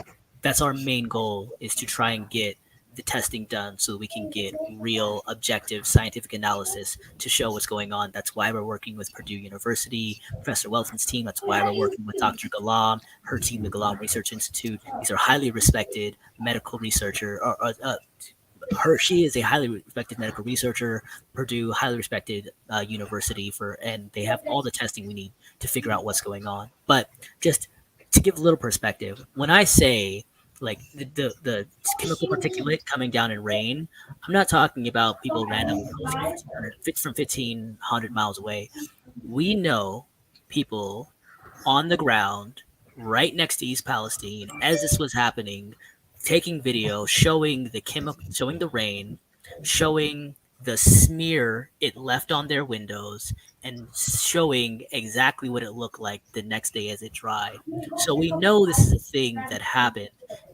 our main goal, is to try and get the testing done so that we can get real, objective scientific analysis to show what's going on. That's why we're working with Purdue University, Professor Welton's team. That's why we're working with Dr. Galam, her team, the Galam Research Institute. These are highly respected medical researcher. She is a highly respected medical researcher, Purdue, highly respected university and they have all the testing we need to figure out what's going on. But just to give a little perspective, when I say like the chemical particulate coming down in rain, I'm not talking about people randomly from 1,500 miles away. We know people on the ground right next to East Palestine as this was happening, taking video, showing the rain, showing the smear it left on their windows, and showing exactly what it looked like the next day as it dried. So we know this is a thing that happened,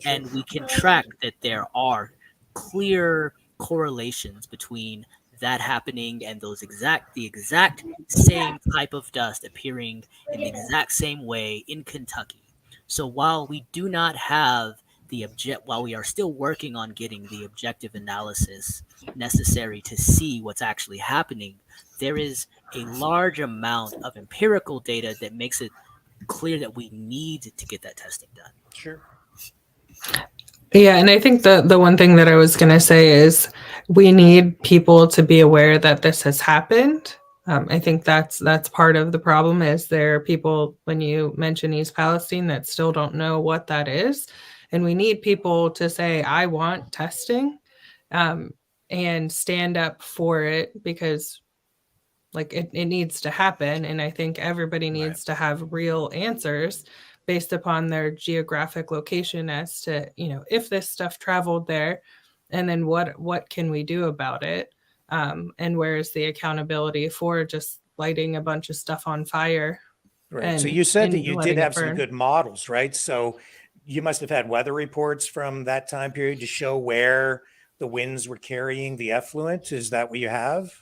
and we can track that there are clear correlations between that happening and the exact same type of dust appearing in the exact same way in Kentucky. So while we do not have while we are still working on getting the objective analysis necessary to see what's actually happening, there is a large amount of empirical data that makes it clear that we need to get that testing done. Sure. Yeah, and I think the one thing that I was going to say is we need people to be aware that this has happened. I think that's part of the problem, is there are people, when you mention East Palestine, that still don't know what that is. And we need people to say, I want testing, and stand up for it, because like it needs to happen. And I think everybody needs to have real answers based upon their geographic location as to, if this stuff traveled there, and then what can we do about it? And where is the accountability for just lighting a bunch of stuff on fire? Right. So you said that you did have some good models, right? So you must have had weather reports from that time period to show where the winds were carrying the effluent. Is that what you have?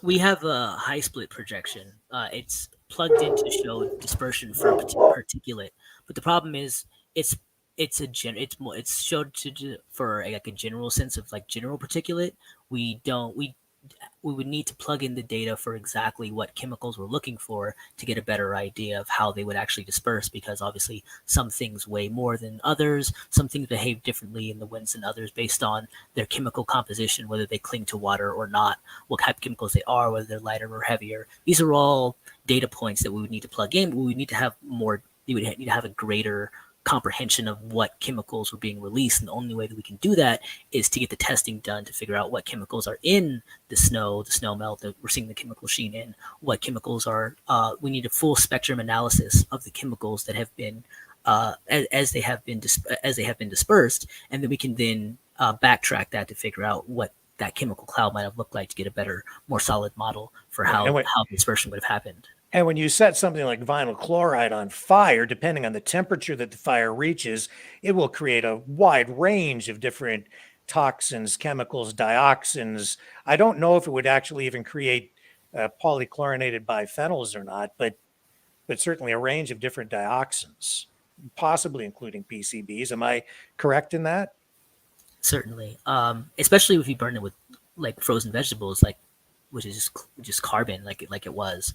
We have a high split projection. It's plugged in to show dispersion for particulate, but the problem is it's showed for like a general sense of like general particulate. We would need to plug in the data for exactly what chemicals we're looking for to get a better idea of how they would actually disperse, because obviously some things weigh more than others, some things behave differently in the winds than others based on their chemical composition, whether they cling to water or not, what type of chemicals they are, whether they're lighter or heavier. These are all data points that we would need to plug in. We would need to have a greater comprehension of what chemicals were being released, and the only way that we can do that is to get the testing done to figure out what chemicals are in the snow melt that we're seeing the chemical sheen in, what chemicals are. We need a full spectrum analysis of the chemicals that have been as they have been dispersed, and then we can then backtrack that to figure out what that chemical cloud might have looked like to get a better, more solid model for how dispersion would have happened. And when you set something like vinyl chloride on fire, depending on the temperature that the fire reaches, it will create a wide range of different toxins, chemicals, dioxins. I don't know if it would actually even create polychlorinated biphenyls or not, but certainly a range of different dioxins, possibly including PCBs. Am I correct in that? Certainly, especially if you burn it with like frozen vegetables, which is just carbon, like it was.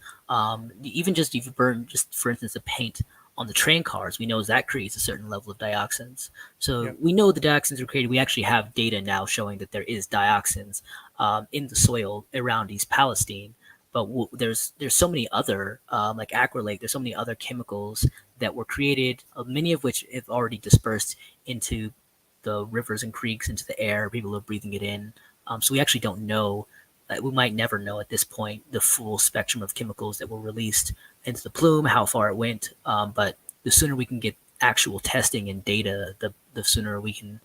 Even just if you burn, just for instance, the paint on the train cars, we know that creates a certain level of dioxins. So we know the dioxins are created. We actually have data now showing that there is dioxins in the soil around East Palestine. But there's so many other, like acrylate, there's so many other chemicals that were created, many of which have already dispersed into the rivers and creeks, into the air. People are breathing it in. So we actually don't know. We might never know at this point the full spectrum of chemicals that were released into the plume, how far it went. But the sooner we can get actual testing and data, the sooner we can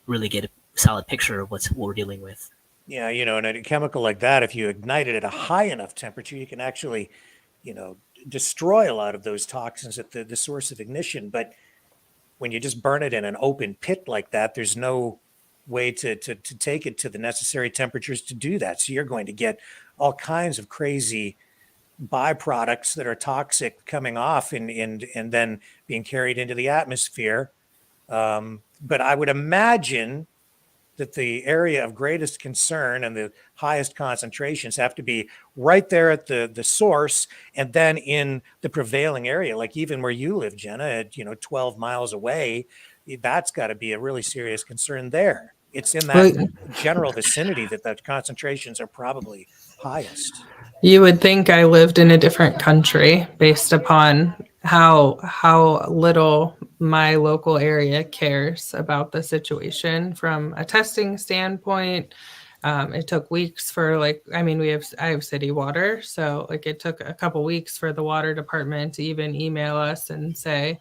really get a solid picture of what we're dealing with. Yeah, and a chemical like that, if you ignite it at a high enough temperature, you can actually, destroy a lot of those toxins at the source of ignition. But when you just burn it in an open pit like that, there's no way to take it to the necessary temperatures to do that. So you're going to get all kinds of crazy byproducts that are toxic coming off and then being carried into the atmosphere. But I would imagine that the area of greatest concern and the highest concentrations have to be right there at the source, and then in the prevailing area, like even where you live, Jenna, at 12 miles away, that's got to be a really serious concern there. It's in that general vicinity that the concentrations are probably highest. You would think I lived in a different country based upon how little my local area cares about the situation from a testing standpoint. It took weeks for I have city water, so it took a couple weeks for the water department to even email us and say,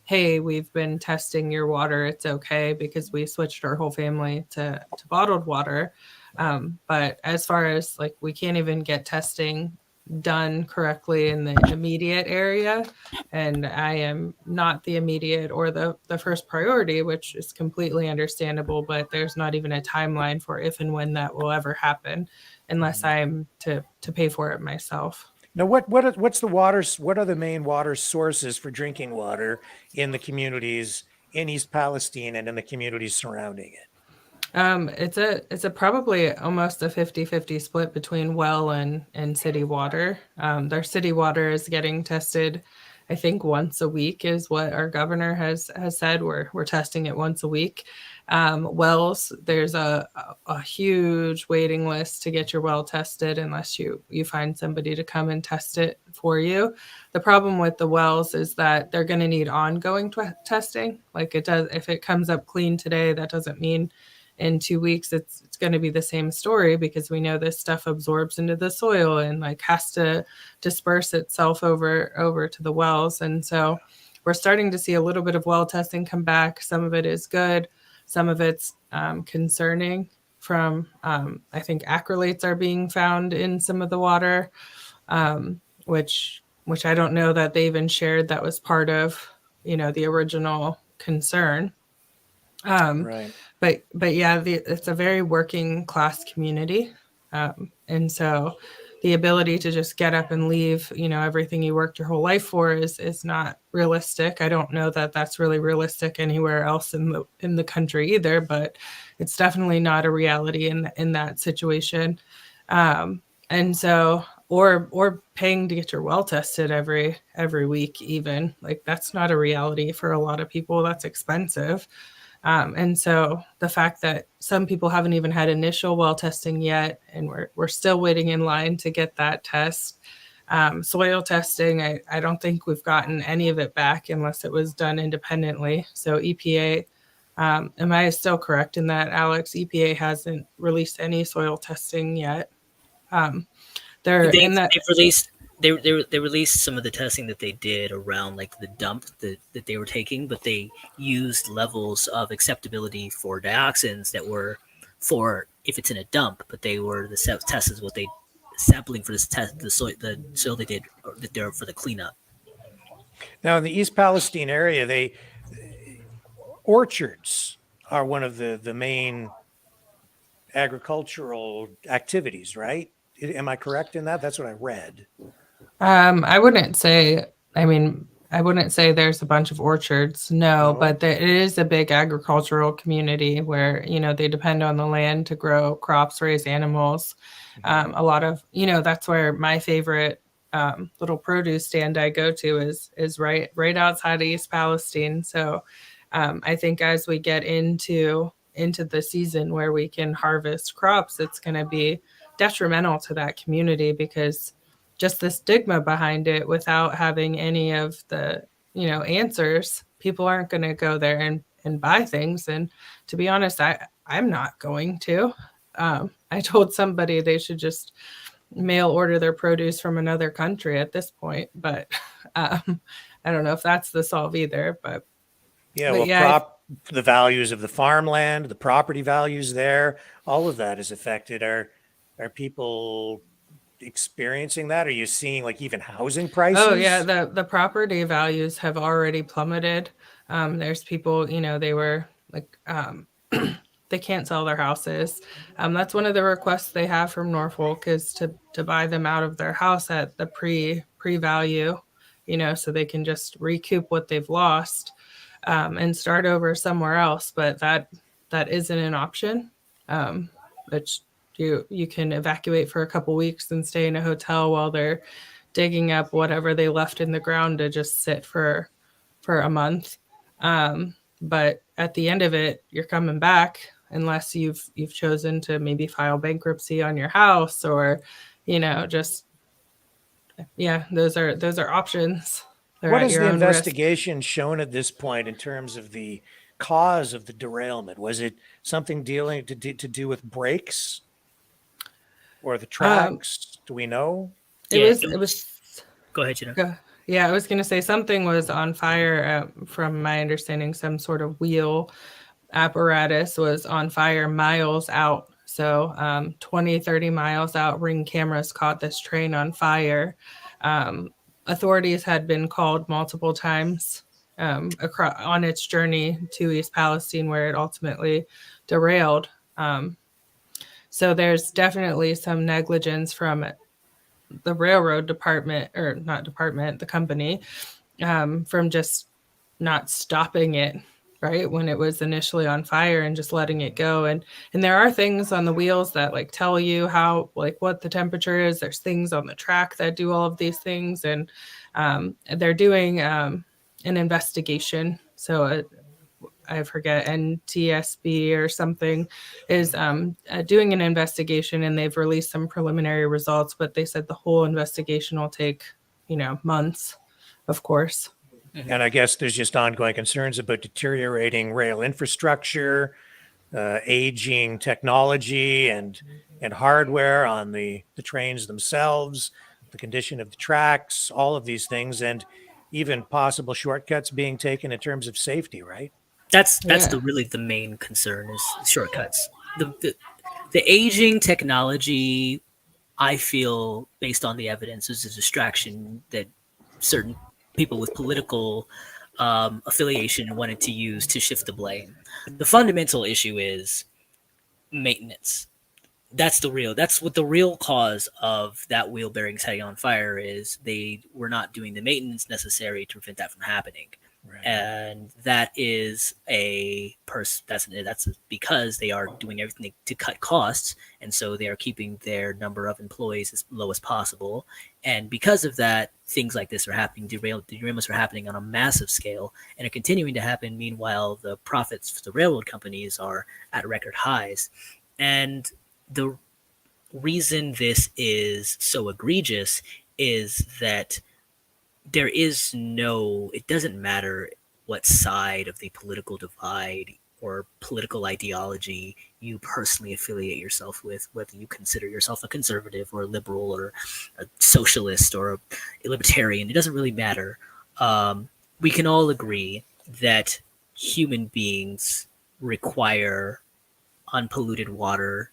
hey, we've been testing your water, it's okay, because we switched our whole family to bottled water. But as far as we can't even get testing done correctly in the immediate area, and I am not the immediate or the first priority, which is completely understandable, but there's not even a timeline for if and when that will ever happen unless I'm to pay for it myself. Now, what's the waters? What are the main water sources for drinking water in the communities in East Palestine and in the communities surrounding it? It's a probably almost a 50-50 split between well and city water. Their city water is getting tested, I think, once a week is what our governor has said. We're testing it once a week. Wells, there's a huge waiting list to get your well tested unless you find somebody to come and test it for you. The problem with the wells is that they're going to need ongoing testing. If it comes up clean today, that doesn't mean in 2 weeks it's going to be the same story, because we know this stuff absorbs into the soil and has to disperse itself over to the wells. And so we're starting to see a little bit of well testing come back. Some of it is good, some of it's concerning from I think acrylates are being found in some of the water, which I don't know that they even shared that was part of the original concern. Right. But yeah, it's a very working class community. And so the ability to just get up and leave, everything you worked your whole life for is not realistic. I don't know that that's really realistic anywhere else in the country either, but it's definitely not a reality in that situation. And so, or paying to get your well tested every week, even that's not a reality for a lot of people. That's expensive. And so the fact that some people haven't even had initial well testing yet, and we're still waiting in line to get that test. Soil testing, I don't think we've gotten any of it back unless it was done independently. So EPA, am I still correct in that, Alex? EPA hasn't released any soil testing yet. They released some of the testing that they did around the dump that they were taking, but they used levels of acceptability for dioxins that were for if it's in a dump, but they were the test is what they sampling for this test the soil they did that they're for the cleanup. Now in the East Palestine area, orchards are one of the main agricultural activities, right? Am I correct in that? That's what I read. I wouldn't say there's a bunch of orchards. No, but it is a big agricultural community where, they depend on the land to grow crops, raise animals. A lot of, that's where my favorite little produce stand I go to is right outside of East Palestine. So I think as we get into the season where we can harvest crops, it's going to be detrimental to that community, because just the stigma behind it, without having any of the answers, people aren't going to go there and buy things. And to be honest, I'm not going to. I told somebody they should just mail order their produce from another country at this point, but I don't know if that's the solve either. But yeah, the values of the farmland, the property values there, all of that is affected. Are people experiencing that? Are you seeing like even housing prices? Oh yeah, the property values have already plummeted. There's people, they were like they can't sell their houses. That's one of the requests they have from Norfolk is to buy them out of their house at the pre value, so they can just recoup what they've lost and start over somewhere else. But that isn't an option. Which you can evacuate for a couple weeks and stay in a hotel while they're digging up whatever they left in the ground to just sit for a month. But at the end of it, you're coming back unless you've chosen to maybe file bankruptcy on your house or, those are options. What has the investigation shown at this point in terms of the cause of the derailment? Was it something dealing to do with brakes or the tracks? Do we know? It was. Go ahead, Gina. Yeah, I was going to say something was on fire. From my understanding, some sort of wheel apparatus was on fire miles out. So 20, 30 miles out, Ring cameras caught this train on fire. Authorities had been called multiple times across on its journey to East Palestine, where it ultimately derailed. So there's definitely some negligence from the railroad department, or not department, the company, from just not stopping it right when it was initially on fire and just letting it go. And there are things on the wheels that like tell you how, like what the temperature is. There's things on the track that do all of these things, and they're doing an investigation. So I forget, NTSB or something is doing an investigation, and they've released some preliminary results, but they said the whole investigation will take, months, of course. And I guess there's just ongoing concerns about deteriorating rail infrastructure, aging technology and hardware on the trains themselves, the condition of the tracks, all of these things, and even possible shortcuts being taken in terms of safety, right? That's really the main concern is shortcuts. The aging technology, I feel, based on the evidence, is a distraction that certain people with political affiliation wanted to use to shift the blame. The fundamental issue is maintenance. That's what the real cause of that wheel bearing setting on fire is. They were not doing the maintenance necessary to prevent that from happening. Right. And that is that's because they are doing everything to cut costs, and so they are keeping their number of employees as low as possible. And because of that, things like this are happening. Derailments are happening on a massive scale and are continuing to happen. Meanwhile, the profits for the railroad companies are at record highs. And the reason this is so egregious is that it doesn't matter what side of the political divide or political ideology you personally affiliate yourself with, whether you consider yourself a conservative or a liberal or a socialist or a libertarian. It doesn't really matter. We can all agree that human beings require unpolluted water,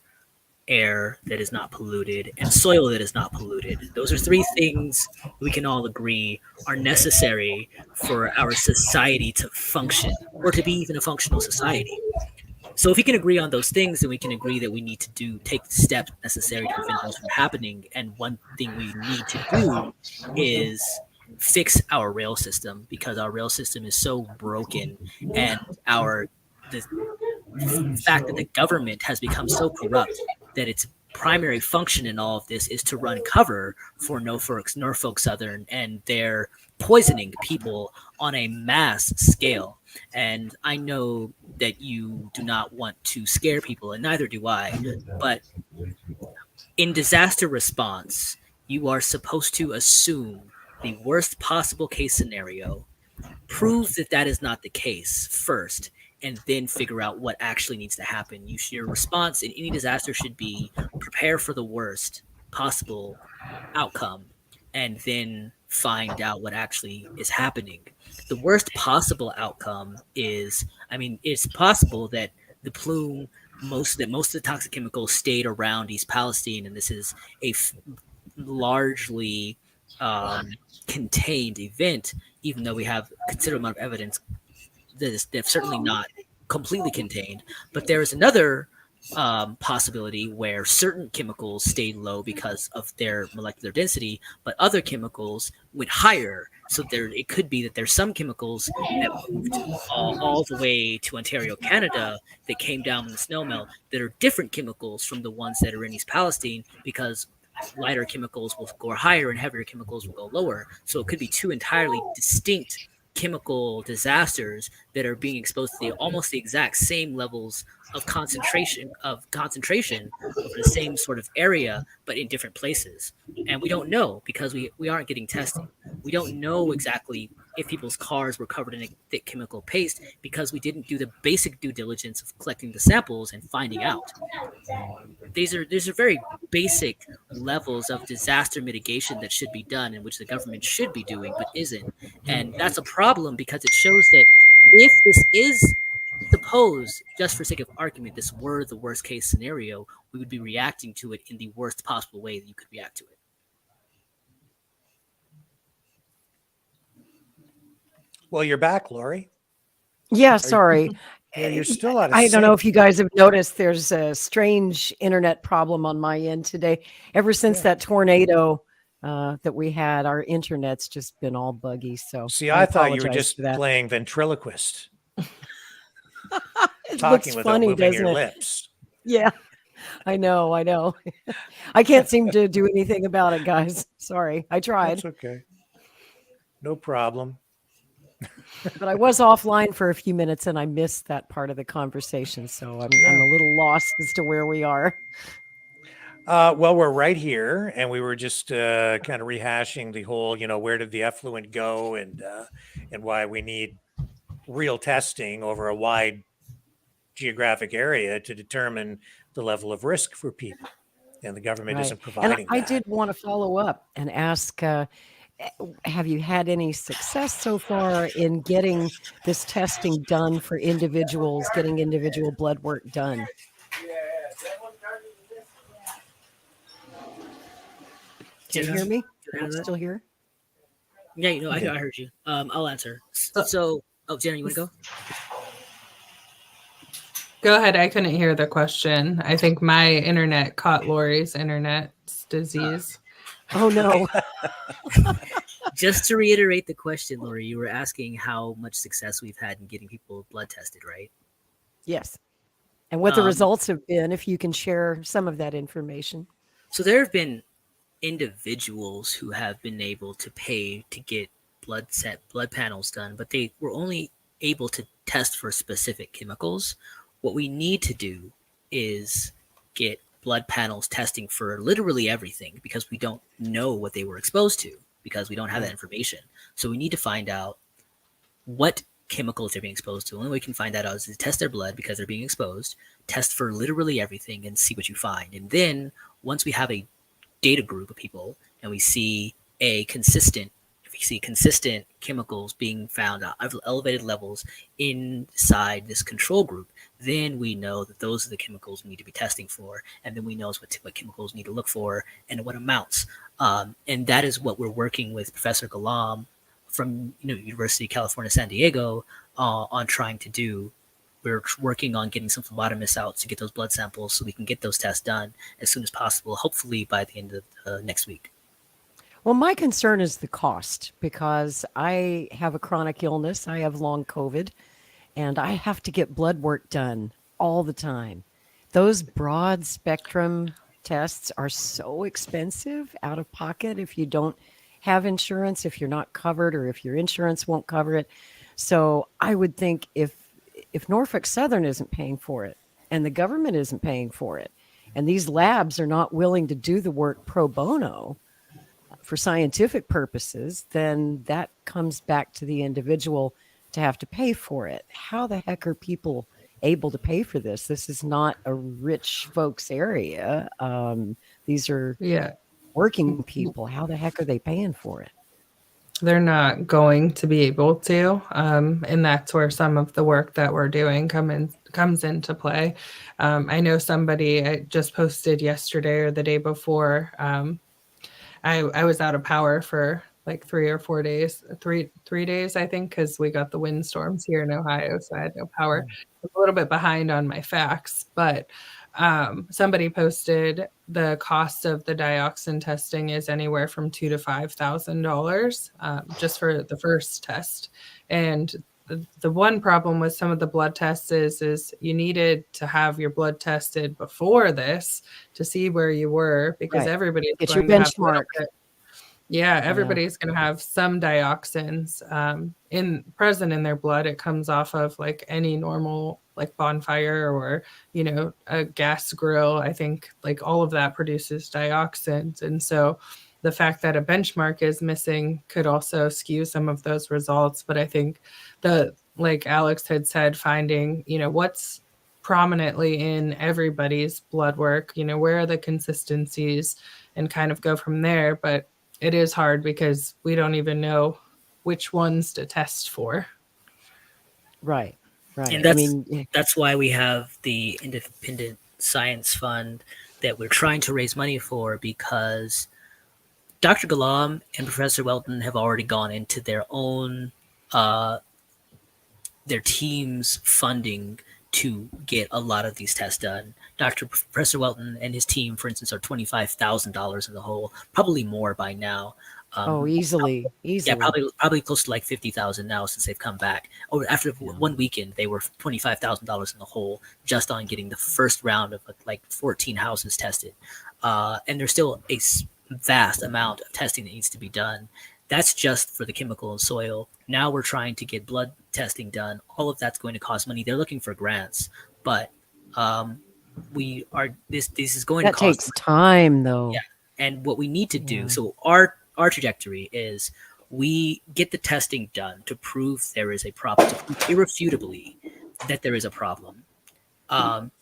air that is not polluted, and soil that is not polluted. Those are three things we can all agree are necessary for our society to function, or to be even a functional society. So if we can agree on those things, then we can agree that we need to take the steps necessary to prevent those from happening. And one thing we need to do is fix our rail system, because our rail system is so broken, and the fact that the government has become so corrupt that its primary function in all of this is to run cover for Norfolk Southern, and they're poisoning people on a mass scale. And I know that you do not want to scare people, and neither do I, but in disaster response, you are supposed to assume the worst possible case scenario, prove that that is not the case first, and then figure out what actually needs to happen. Your response in any disaster should be prepare for the worst possible outcome, and then find out what actually is happening. The worst possible outcome is, I mean, it's possible that the plume, most of the toxic chemicals stayed around East Palestine, and this is a largely contained event, even though we have a considerable amount of evidence that they're certainly not completely contained. But there is another possibility where certain chemicals stayed low because of their molecular density, but other chemicals went higher. So it could be that there's some chemicals that moved all the way to Ontario, Canada, that came down in the snowmelt that are different chemicals from the ones that are in East Palestine, because lighter chemicals will go higher and heavier chemicals will go lower. So it could be two entirely distinct chemical disasters that are being exposed to almost the exact same levels of concentration over the same sort of area, but in different places. And we don't know, because we aren't getting testing. We don't know exactly if people's cars were covered in a thick chemical paste, because we didn't do the basic due diligence of collecting the samples and finding out. These are very basic levels of disaster mitigation that should be done, and which the government should be doing but isn't. And that's a problem, because it shows that if this is, suppose, just for sake of argument, this were the worst case scenario, we would be reacting to it in the worst possible way that you could react to it. Well, you're back, Lori. Yeah, sorry. Yeah, you're still out of I don't know sync. if you guys have noticed, there's a strange internet problem on my end today. Ever since that tornado that we had, our internet's just been all buggy. So See, I thought you were apologize just for that. playing ventriloquist. It Talking looks without funny, moving doesn't your it? lips. Yeah, I know. I can't seem to do anything about it, guys. Sorry, I tried. That's okay. No problem. But I was offline for a few minutes and I missed that part of the conversation. So I'm a little lost as to where we are. Well, we're right here, and we were just kind of rehashing the whole, where did the effluent go, and why we need real testing over a wide geographic area to determine the level of risk for people, and the government Right. isn't providing And I that. did want to follow up and ask, have you had any success so far in getting this testing done for individuals, getting individual blood work done? Can you hear me? Are you still here? Yeah, I heard you. I'll answer. So, Jenna, you want to go? Go ahead. I couldn't hear the question. I think my internet caught Lori's internet's disease. Oh, no. Just to reiterate the question, Lori, you were asking how much success we've had in getting people blood tested, right? Yes. And what the results have been, if you can share some of that information. So there have been individuals who have been able to pay to get blood panels done, but they were only able to test for specific chemicals. What we need to do is get blood panels testing for literally everything, because we don't know what they were exposed to, because we don't have that information. So we need to find out what chemicals they're being exposed to. The only way we can find that out is to test their blood, because they're being exposed, test for literally everything, and see what you find. And then once we have a data group of people and we see consistent chemicals being found at elevated levels inside this control group, then we know that those are the chemicals we need to be testing for, and then we know what chemicals we need to look for and what amounts. And that is what we're working with Professor Galam from University of California, San Diego on trying to do. We're working on getting some phlebotomists out to get those blood samples so we can get those tests done as soon as possible, hopefully by the end of next week. Well, my concern is the cost, because I have a chronic illness. I have long COVID, and I have to get blood work done all the time. Those broad spectrum tests are so expensive out of pocket if you don't have insurance, if you're not covered, or if your insurance won't cover it. So I would think if Norfolk Southern isn't paying for it and the government isn't paying for it, and these labs are not willing to do the work pro bono for scientific purposes, then that comes back to the individual to have to pay for it. How the heck are people able to pay for this? This is not a rich folks area. These are working people. How the heck are they paying for it? they're not going to be able to. And that's where some of the work that we're doing comes into play. I know somebody I just posted yesterday or the day before. I was out of power for like 3 or 4 days, three days, I think, because we got the windstorms here in Ohio, so I had no power. I'm a little bit behind on my facts, but somebody posted the cost of the dioxin testing is anywhere from $2,000 to $5,000 just for the first test. And the one problem with some of the blood tests is you needed to have your blood tested before this to see where you were, because Right. everybody's Get your going to have a little benchmark. bit. Yeah, everybody's going to have some dioxins present in their blood. It comes off of like any normal like bonfire or, a gas grill. I think like all of that produces dioxins. And so the fact that a benchmark is missing could also skew some of those results. But I think like Alex had said, finding, what's prominently in everybody's blood work, where are the consistencies, and kind of go from there. But it is hard because we don't even know which ones to test for. Right. And that's why we have the Independent Science Fund that we're trying to raise money for, because Dr. Galam and Professor Welton have already gone into their own their team's funding to get a lot of these tests done. Professor Welton and his team, for instance, are $25,000 in the hole, probably more by now. Easily. Yeah, probably close to like 50,000 now since they've come back. After one weekend, they were $25,000 in the hole just on getting the first round of like 14 houses tested. And there's still a vast amount of testing that needs to be done. That's just for the chemical and soil. Now we're trying to get blood testing done. All of that's going to cost money. They're looking for grants, but this is going to cost. That takes time, though. Yeah, and what we need to do. So our trajectory is we get the testing done to prove there is a problem, to prove irrefutably that there is a problem.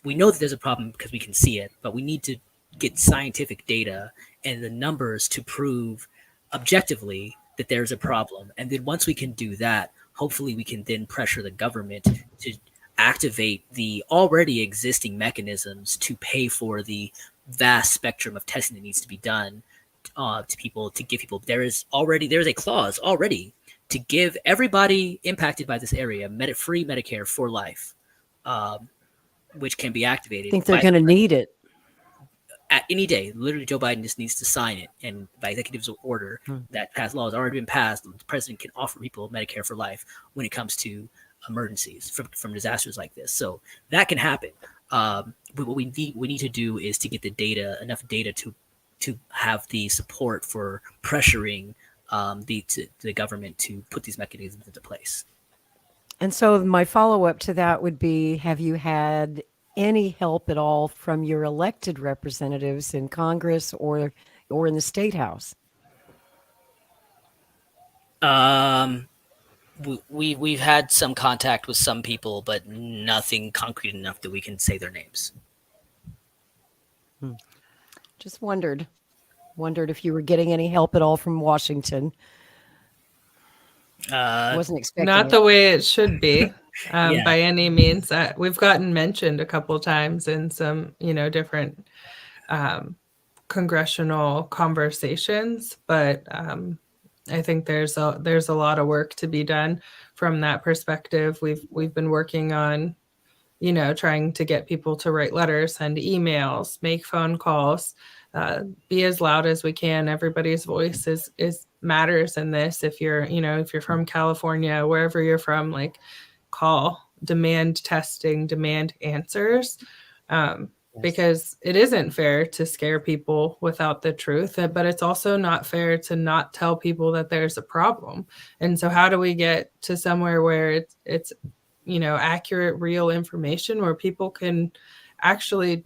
We know that there's a problem because we can see it, but we need to get scientific data and the numbers to prove objectively that there's a problem. And then once we can do that, hopefully we can then pressure the government to activate the already existing mechanisms to pay for the vast spectrum of testing that needs to be done to people, to give people. There's a clause already to give everybody impacted by this area free Medicare for life, which can be activated. I think they're going to need it. At any day. Literally, Joe Biden just needs to sign it, and by executive order, that passed law has already been passed. The president can offer people Medicare for life when it comes to emergencies from disasters like this. So that can happen. But what we need to do is to get enough data to have the support for pressuring the government to put these mechanisms into place. And so my follow-up to that would be, have you had any help at all from your elected representatives in Congress or in the State House? We've had some contact with some people, but nothing concrete enough that we can say their names. Just wondered if you were getting any help at all from Washington. Wasn't expecting not the way it should be. Yeah. By any means. We've gotten mentioned a couple times in some, different congressional conversations, but I think there's a lot of work to be done from that perspective. We've been working on, trying to get people to write letters, send emails, make phone calls, be as loud as we can. Everybody's voice is matters in this. If you're from California, wherever you're from, like, call, demand testing, demand answers, because it isn't fair to scare people without the truth, but it's also not fair to not tell people that there's a problem. And so how do we get to somewhere where it's accurate, real information where people can actually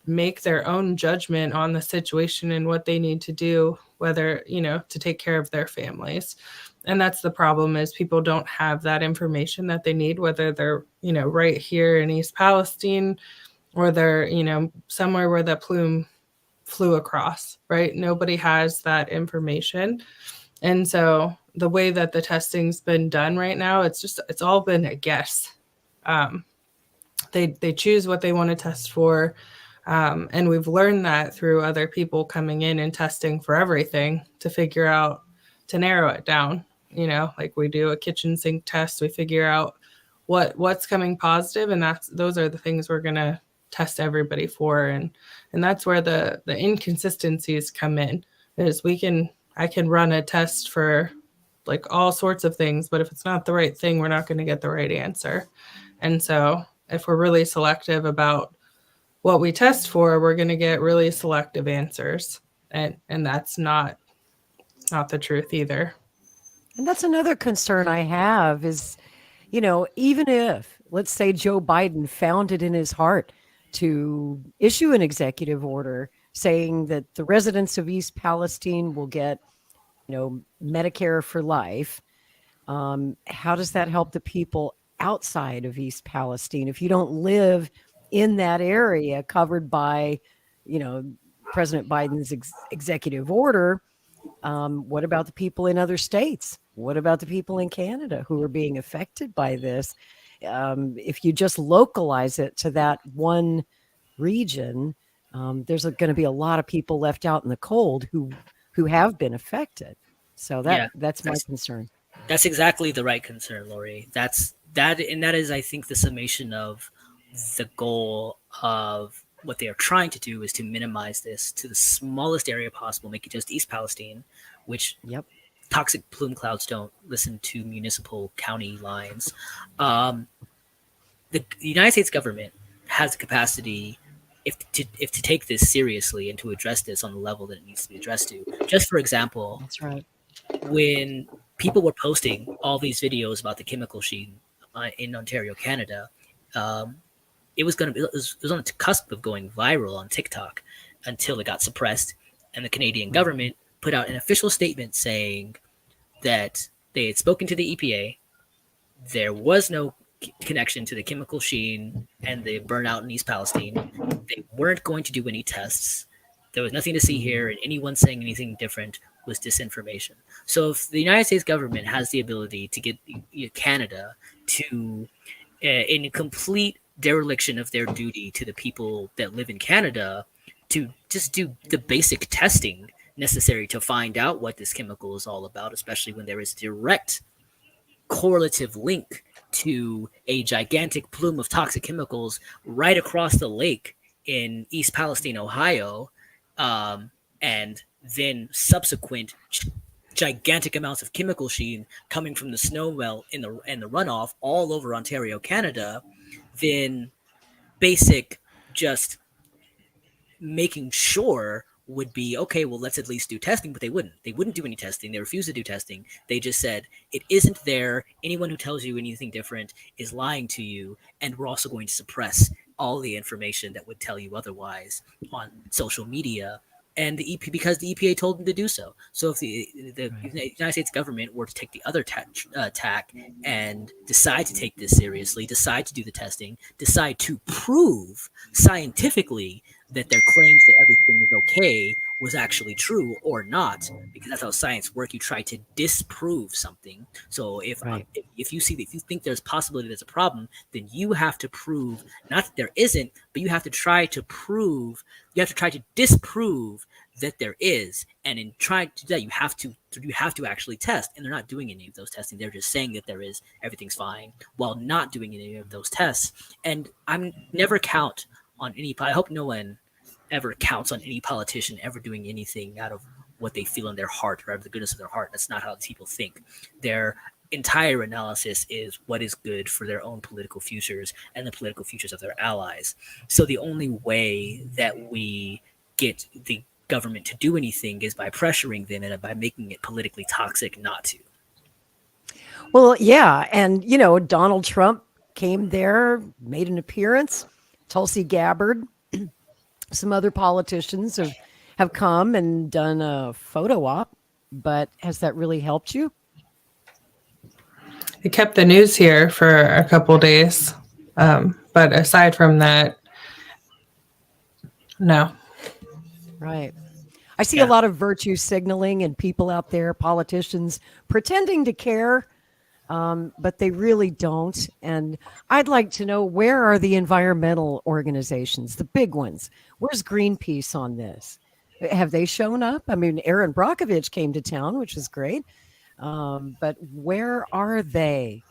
make their own judgment on the situation and what they need to do, whether, to take care of their families. And that's the problem, is people don't have that information that they need, whether they're, right here in East Palestine or they're, somewhere where the plume flew across, right? Nobody has that information. And so the way that the testing's been done right now, it's all been a guess. They choose what they want to test for. And we've learned that through other people coming in and testing for everything to narrow it down. Like we do a kitchen sink test, we figure out what's coming positive, and those are the things we're going to test everybody for. And that's where the inconsistencies come in, is I can run a test for like all sorts of things, but if it's not the right thing, we're not going to get the right answer. And so if we're really selective about what we test for, we're going to get really selective answers. And that's not the truth either. And that's another concern I have is, even if, let's say, Joe Biden found it in his heart to issue an executive order saying that the residents of East Palestine will get, Medicare for life. How does that help the people outside of East Palestine? If you don't live in that area covered by, President Biden's executive order, what about the people in other states? What about the people in Canada who are being affected by this? If you just localize it to that one region, there's going to be a lot of people left out in the cold who have been affected. So that's my concern. That's exactly the right concern, Lori. That is, I think, the summation of the goal of what they are trying to do is to minimize this to the smallest area possible, make it just East Palestine, which toxic plume clouds don't listen to municipal county lines. The United States government has the capacity, if to take this seriously and to address this on the level that it needs to be addressed to. Just for example, that's right. When people were posting all these videos about the chemical sheen in Ontario, Canada, it was on the cusp of going viral on TikTok until it got suppressed, and the Canadian government put out an official statement saying that they had spoken to the EPA. There was no connection to the chemical sheen and the burnout in East Palestine. They weren't going to do any tests. There was nothing to see here, and anyone saying anything different was disinformation. So if the United States government has the ability to get Canada to, in a complete dereliction of their duty to the people that live in Canada, to just do the basic testing necessary to find out what this chemical is all about, especially when there is direct correlative link to a gigantic plume of toxic chemicals right across the lake in East Palestine, Ohio, and then subsequent gigantic amounts of chemical sheen coming from the snow melt and the runoff all over Ontario, Canada, then basic just making sure would be, okay, well, let's at least do testing, but they wouldn't do any testing. They refused to do testing. They just said, it isn't there. Anyone who tells you anything different is lying to you. And we're also going to suppress all the information that would tell you otherwise on social media. And because the EPA told them to do so. So if the United States government were to take the other tack and decide to take this seriously, decide to do the testing, decide to prove scientifically that their claims that everything is okay was actually true or not, because that's how science works. You try to disprove something. So if you think there's possibility there's a problem, then you have to prove not that there isn't, but you have to try to disprove that there is. And in trying to do that, you have to actually test. And they're not doing any of those testing. They're just saying that there is, everything's fine, while not doing any of those tests. And I'm never count on any. I hope no one ever counts on any politician ever doing anything out of what they feel in their heart or out of the goodness of their heart. That's not how people think. Their entire analysis is what is good for their own political futures and the political futures of their allies. So the only way that we get the government to do anything is by pressuring them and by making it politically toxic not to. Well, yeah. And, Donald Trump came there, made an appearance. Tulsi Gabbard, some other politicians have come and done a photo op, but has that really helped you? It kept the news here for a couple days. But aside from that, no. Right. I see a lot of virtue signaling and people out there, politicians, pretending to care, but they really don't. And I'd like to know, where are the environmental organizations, the big ones? Where's Greenpeace on this? Have they shown up? I mean, Aaron Brockovich came to town, which is great. But where are they?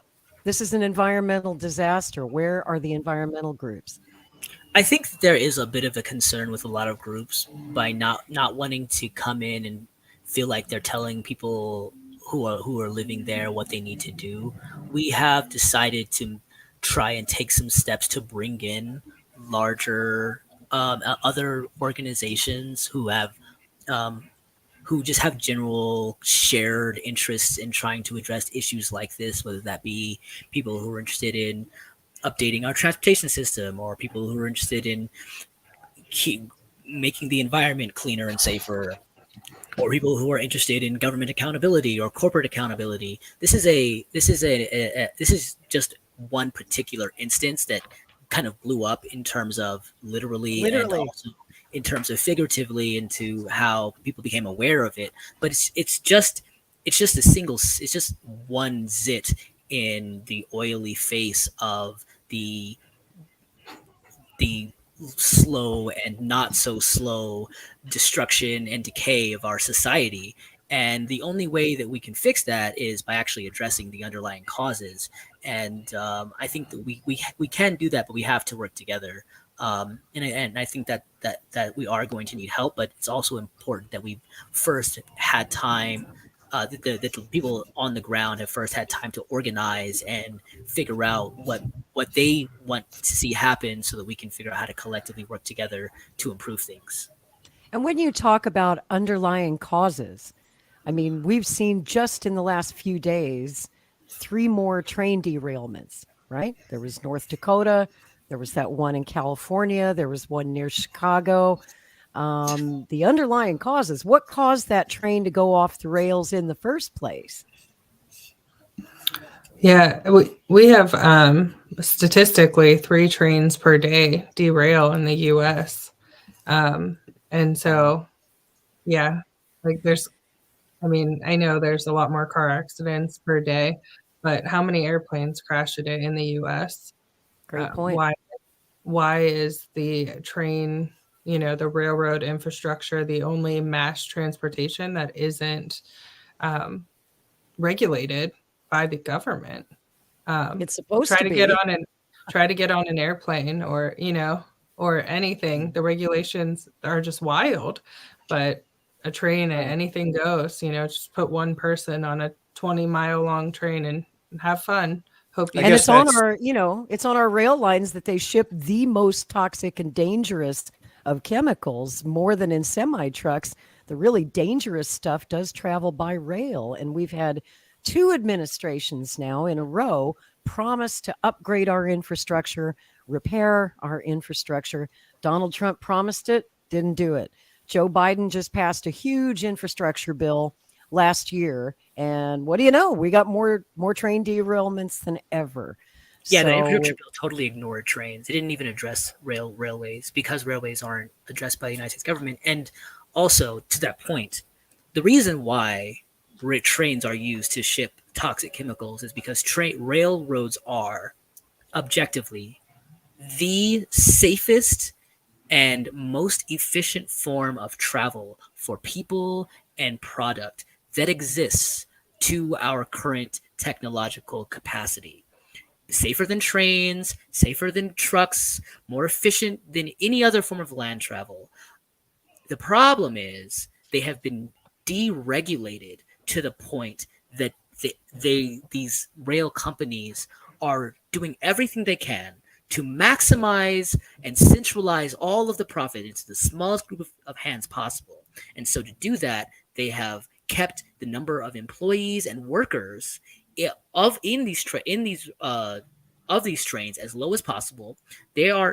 This is an environmental disaster. Where are the environmental groups? I think there is a bit of a concern with a lot of groups by not wanting to come in and feel like they're telling people who are living there what they need to do. We have decided to try and take some steps to bring in larger other organizations who have who just have general shared interests in trying to address issues like this, whether that be people who are interested in updating our transportation system, or people who are interested in making the environment cleaner and safer, or people who are interested in government accountability or corporate accountability. This is just one particular instance that kind of blew up in terms of literally. And also in terms of figuratively, into how people became aware of it. But it's just one zit in the oily face of the slow and not so slow destruction and decay of our society. And the only way that we can fix that is by actually addressing the underlying causes. And I think that we can do that, but we have to work together. And I think that we are going to need help, but it's also important that we've first had time, that the people on the ground have first had time to organize and figure out what they want to see happen, so that we can figure out how to collectively work together to improve things. And when you talk about underlying causes, I mean, we've seen just in the last few days 3 more train derailments, right? There was North Dakota, there was that one in California, there was one near Chicago. The underlying causes, what caused that train to go off the rails in the first place? Yeah, we have statistically 3 trains per day derail in the U.S. And so, yeah, like I know there's a lot more car accidents per day, but how many airplanes crash a day in the U.S.? Great point. Why is the train, the railroad infrastructure, the only mass transportation that isn't regulated by the government? It's supposed try to to be. get on an airplane, or or anything. The regulations are just wild, but a train, anything goes. Just put one person on a 20-mile long train and have fun. And it's on our, it's on our rail lines that they ship the most toxic and dangerous of chemicals, more than in semi trucks. The really dangerous stuff does travel by rail. And we've had 2 administrations now in a row promise to upgrade our infrastructure, repair our infrastructure. Donald Trump promised it, didn't do it. Joe Biden just passed a huge infrastructure bill last year, and what do you know? We got more train derailments than ever. Yeah, the infrastructure bill totally ignored trains. It didn't even address railways, because railways aren't addressed by the United States government. And also, to that point, the reason why trains are used to ship toxic chemicals is because railroads are objectively the safest and most efficient form of travel for people and product that exists to our current technological capacity. Safer than trains, safer than trucks, more efficient than any other form of land travel. The problem is they have been deregulated to the point that these rail companies are doing everything they can to maximize and centralize all of the profit into the smallest group of hands possible. And so to do that, they have kept the number of employees and workers of these trains as low as possible.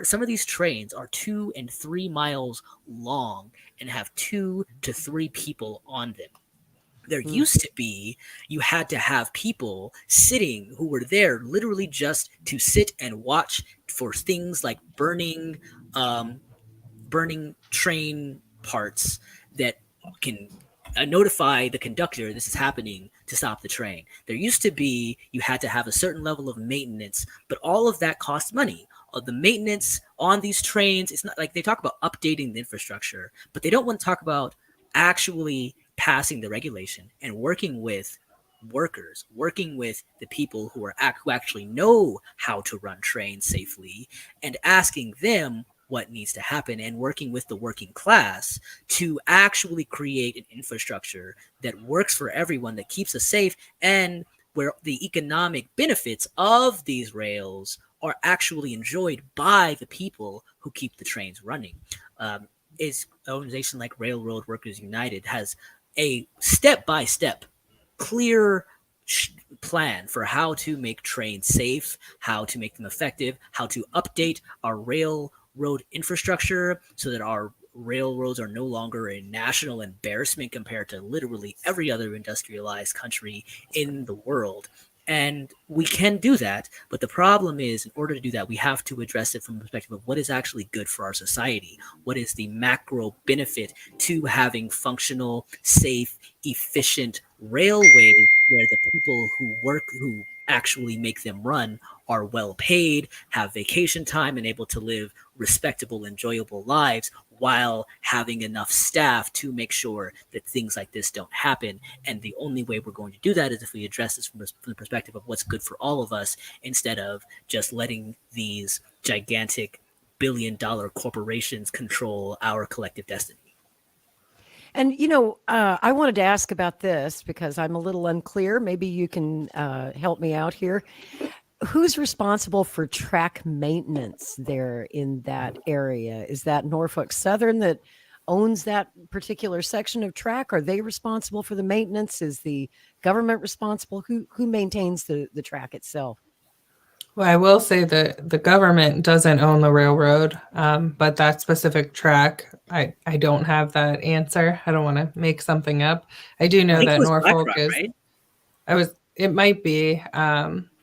Some of these trains are 2 and 3 miles long and have 2 to 3 people on them. There used to be, you had to have people sitting who were there literally just to sit and watch for things like burning train parts that can notify the conductor this is happening to stop the train. There used to be, you had to have a certain level of maintenance, but all of that costs money. The maintenance on these trains, it's not like they talk about updating the infrastructure, but they don't want to talk about actually passing the regulation and working with workers, working with the people who actually know how to run trains safely, and asking them what needs to happen, and working with the working class to actually create an infrastructure that works for everyone, that keeps us safe, and where the economic benefits of these rails are actually enjoyed by the people who keep the trains running. Is an organization like Railroad Workers United has a step-by-step clear plan for how to make trains safe, how to make them effective, how to update our railroad infrastructure so that our railroads are no longer a national embarrassment compared to literally every other industrialized country in the world. And we can do that, but the problem is, in order to do that, we have to address it from the perspective of what is actually good for our society. What is the macro benefit to having functional, safe, efficient railways where the people who actually make them run are well paid, have vacation time, and able to live respectable, enjoyable lives while having enough staff to make sure that things like this don't happen. And the only way we're going to do that is if we address this from the perspective of what's good for all of us, instead of just letting these gigantic billion-dollar corporations control our collective destiny. And, you know, I wanted to ask about this because I'm a little unclear. Maybe you can help me out here. Who's responsible for track maintenance there in that area? Is that Norfolk Southern that owns that particular section of track? Are they responsible for the maintenance? Is the government responsible? Who maintains the track itself? Well, I will say that the government doesn't own the railroad, but that specific track, I don't have that answer. I don't want to make something up. I do know that Norfolk is. Right? It might be.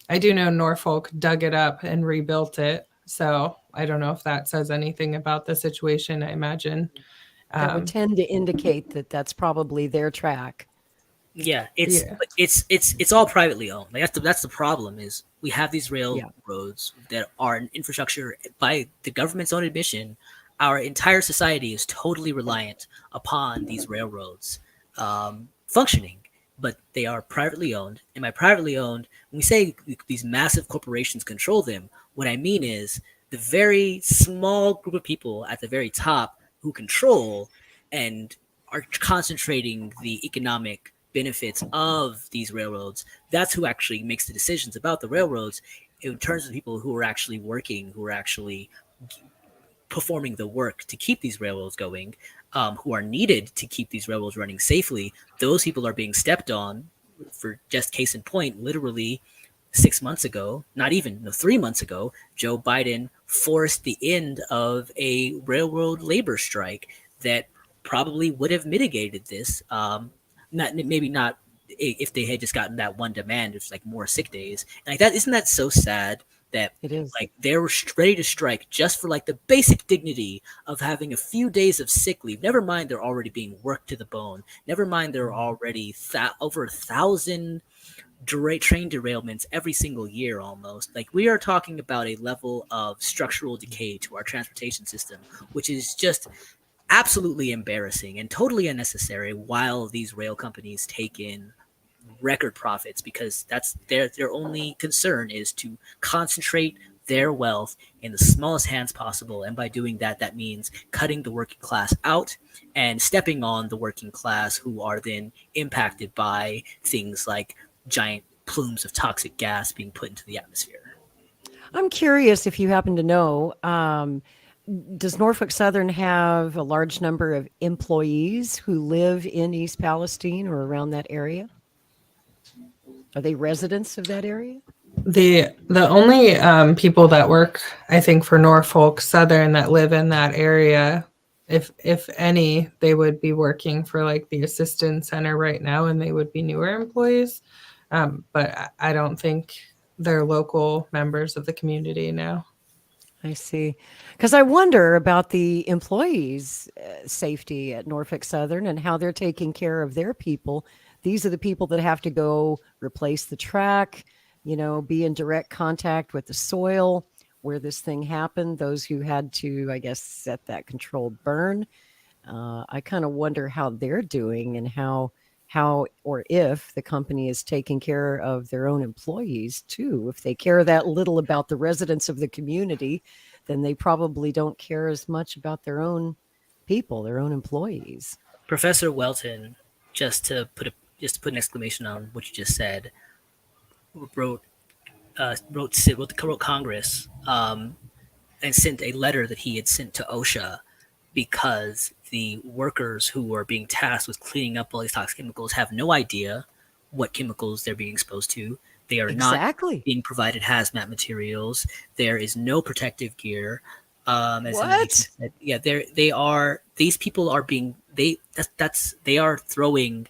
I do know Norfolk dug it up and rebuilt it. So I don't know if that says anything about the situation. I imagine that would tend to indicate that that's probably their track. Yeah, it's all privately owned. Like that's the problem is we have these railroads that are an infrastructure by the government's own admission. Our entire society is totally reliant upon these railroads functioning, but they are privately owned. And by privately owned, when we say these massive corporations control them, what I mean is the very small group of people at the very top who control and are concentrating the economic benefits of these railroads. That's who actually makes the decisions about the railroads in terms of people who are actually working, who are actually performing the work to keep these railroads going, who are needed to keep these railroads running safely. Those people are being stepped on. For just case in point, literally 6 months ago, not even, no, 3 months ago, Joe Biden forced the end of a railroad labor strike that probably would have mitigated this. Maybe not if they had just gotten that one demand, it's like more sick days. And like that, isn't that so sad that it is like they were ready to strike just for like the basic dignity of having a few days of sick leave. Never mind they're already being worked to the bone. Never mind there are already over 1,000 train derailments every single year almost. Like we are talking about a level of structural decay to our transportation system, which is just absolutely embarrassing and totally unnecessary, while these rail companies take in record profits because that's their only concern is to concentrate their wealth in the smallest hands possible. And by doing that, that means cutting the working class out and stepping on the working class, who are then impacted by things like giant plumes of toxic gas being put into the atmosphere. I'm curious if you happen to know, does Norfolk Southern have a large number of employees who live in East Palestine or around that area? Are they residents of that area? The only people that work, I think, for Norfolk Southern that live in that area, if any, they would be working for like the assistance center right now, and they would be newer employees. But I don't think they're local members of the community now. I see. Because I wonder about the employees' safety at Norfolk Southern and how they're taking care of their people. These are the people that have to go replace the track, be in direct contact with the soil where this thing happened. Those who had to, I guess, set that controlled burn. I kind of wonder how they're doing and how or if the company is taking care of their own employees too. If they care that little about the residents of the community, then they probably don't care as much about their own people, their own employees. Professor Welton, just to put an exclamation on what you just said, wrote Congress and sent a letter that he had sent to OSHA because the workers who are being tasked with cleaning up all these toxic chemicals have no idea what chemicals they're being exposed to. They are not being provided hazmat materials. There is no protective gear. What? Yeah, these people are being they are throwing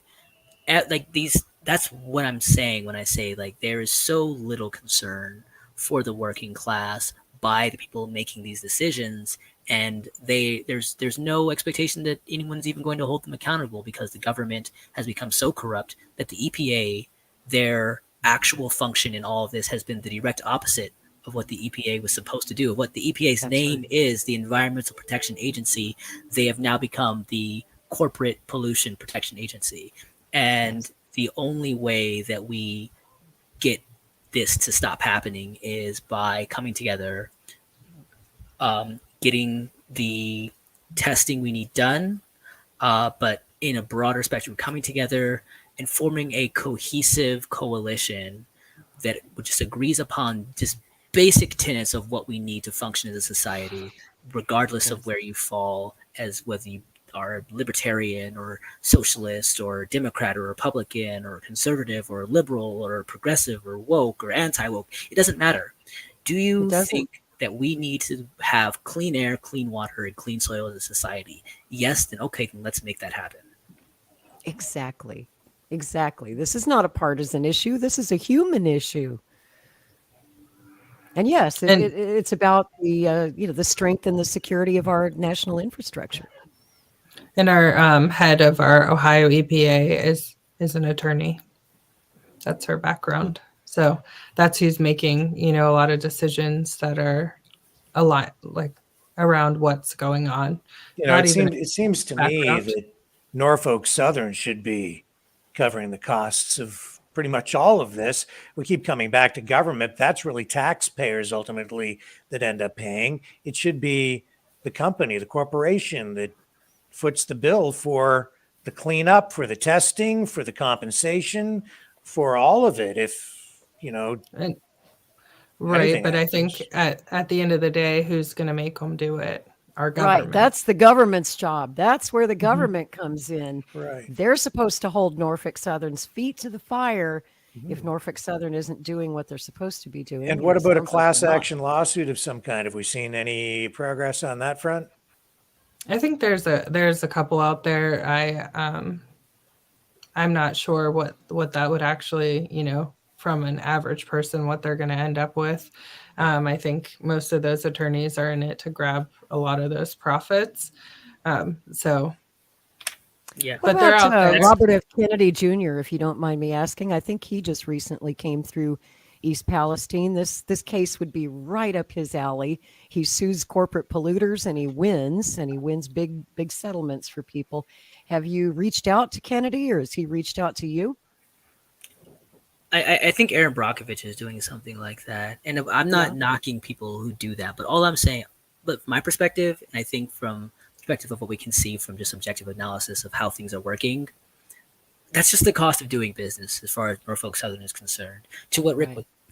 at like these. That's what I'm saying when I say like there is so little concern for the working class by the people making these decisions, and there's no expectation that anyone's even going to hold them accountable because the government has become so corrupt that the EPA, their actual function in all of this has been the direct opposite of what the EPA was supposed to do. Of what the EPA's name is, the Environmental Protection Agency, they have now become the Corporate Pollution Protection Agency. And the only way that we get this to stop happening is by coming together, getting the testing we need done, but in a broader spectrum, coming together and forming a cohesive coalition that just agrees upon just basic tenets of what we need to function as a society, regardless of where you fall, as whether you are libertarian or socialist or Democrat or Republican or conservative or liberal or progressive or woke or anti-woke. It doesn't matter. Do you think that we need to have clean air, clean water, and clean soil as a society? Yes, then okay, then let's make that happen. Exactly. This is not a partisan issue. This is a human issue. And yes, it's about the strength and the security of our national infrastructure. And our head of our Ohio EPA is an attorney. That's her background. So that's who's making, a lot of decisions that are a lot like around what's going on. It seems to me that Norfolk Southern should be covering the costs of pretty much all of this. We keep coming back to government. That's really taxpayers ultimately that end up paying. It should be the company, the corporation that foots the bill for the cleanup, for the testing, for the compensation, for all of it. Right, but I think at the end of the day, who's going to make them do it? Our government. Right, that's the government's job. That's where the government comes in. Right. They're supposed to hold Norfolk Southern's feet to the fire if Norfolk Southern isn't doing what they're supposed to be doing. And what about a class action lawsuit of some kind? Have we seen any progress on that front? I think there's a couple out there. I'm not sure what that would actually, from an average person, what they're going to end up with. I think most of those attorneys are in it to grab a lot of those profits. Yeah, but they're out there. Robert F. Kennedy Jr., if you don't mind me asking, I think he just recently came through East Palestine. This case would be right up his alley. He sues corporate polluters and he wins big settlements for people. Have you reached out to Kennedy, or has he reached out to you? I think Aaron Brockovich is doing something like that. And I'm not knocking people who do that, but all I'm saying, but from my perspective, and I think from the perspective of what we can see from just objective analysis of how things are working, that's just the cost of doing business as far as Norfolk Southern is concerned. To what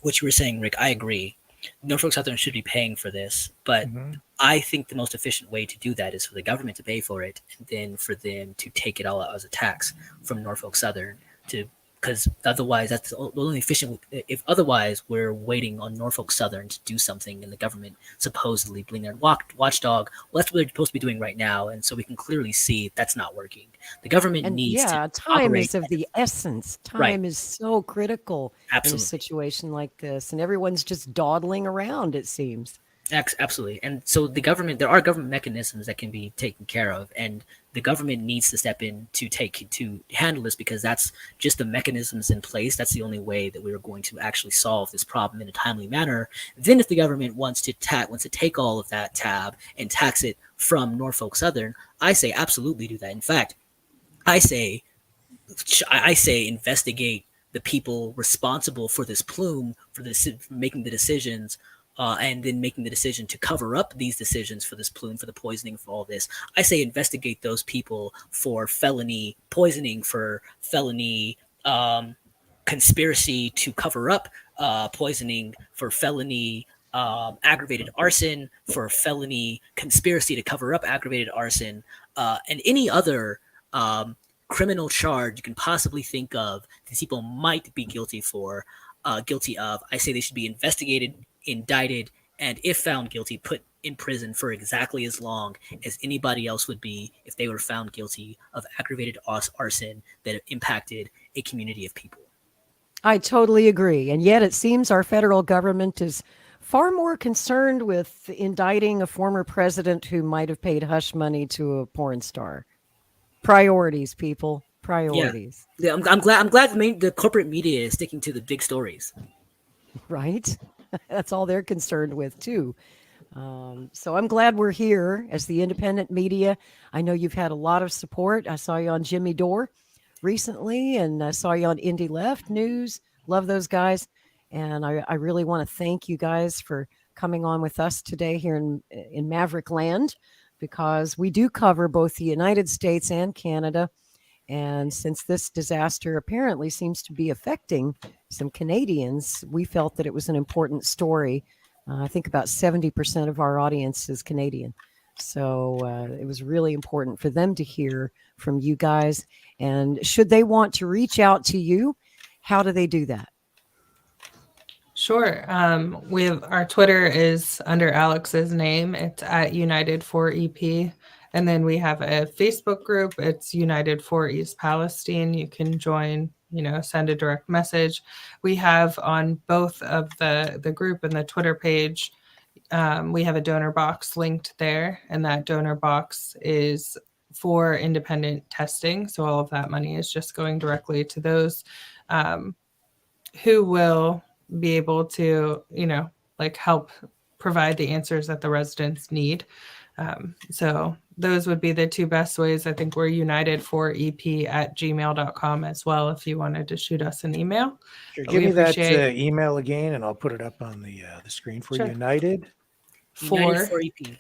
what you were saying, Rick, I agree. Norfolk Southern should be paying for this, but I think the most efficient way to do that is for the government to pay for it, and then for them to take it all out as a tax from Norfolk Southern because otherwise that's the only efficient. If otherwise we're waiting on Norfolk Southern to do something, and the government supposedly being their watchdog, well, that's what they're supposed to be doing right now, and so we can clearly see that's not working. The government needs to time is of the essence. Time is so critical in a situation like this, and everyone's just dawdling around, it seems. Absolutely. And so there are government mechanisms that can be taken care of, and the government needs to step in to handle this, because that's just the mechanisms in place. That's the only way that we are going to actually solve this problem in a timely manner. Then if the government wants to take all of that tab and tax it from Norfolk Southern, I say absolutely do that. In fact, I say investigate the people responsible for this plume, for making the decisions, and then making the decision to cover up these decisions for this plume, for the poisoning, for all this. I say investigate those people for felony poisoning, for felony conspiracy to cover up poisoning, for felony aggravated arson, for felony conspiracy to cover up aggravated arson, and any other criminal charge you can possibly think of these people might be guilty of. I say they should be investigated, indicted, and if found guilty, put in prison for exactly as long as anybody else would be if they were found guilty of aggravated arson that impacted a community of people. I totally agree. And yet it seems our federal government is far more concerned with indicting a former president who might have paid hush money to a porn star. Priorities, people. Priorities. Yeah, I'm glad the corporate media is sticking to the big stories. Right? That's all they're concerned with, too. So I'm glad we're here as the independent media. I know you've had a lot of support. I saw you on Jimmy Dore recently, and I saw you on Indie Left News. Love those guys. And I really want to thank you guys for coming on with us today here in Maverick Land, because we do cover both the United States and Canada. And since this disaster apparently seems to be affecting some Canadians, we felt that it was an important story. I think about 70% of our audience is Canadian. So it was really important for them to hear from you guys. And should they want to reach out to you, how do they do that? Sure. We have our Twitter is under Alex's name. It's at United for EP. And then we have a Facebook group. It's United for East Palestine. You can join, send a direct message. We have on both of the group and the Twitter page, we have a donor box linked there. And that donor box is for independent testing. So all of that money is just going directly to those who will be able to, help provide the answers that the residents need. So those would be the two best ways. I think we're united for EP@gmail.com as well, if you wanted to shoot us an email. Sure, give me that email again, and I'll put it up on the screen for Sure. United for EP.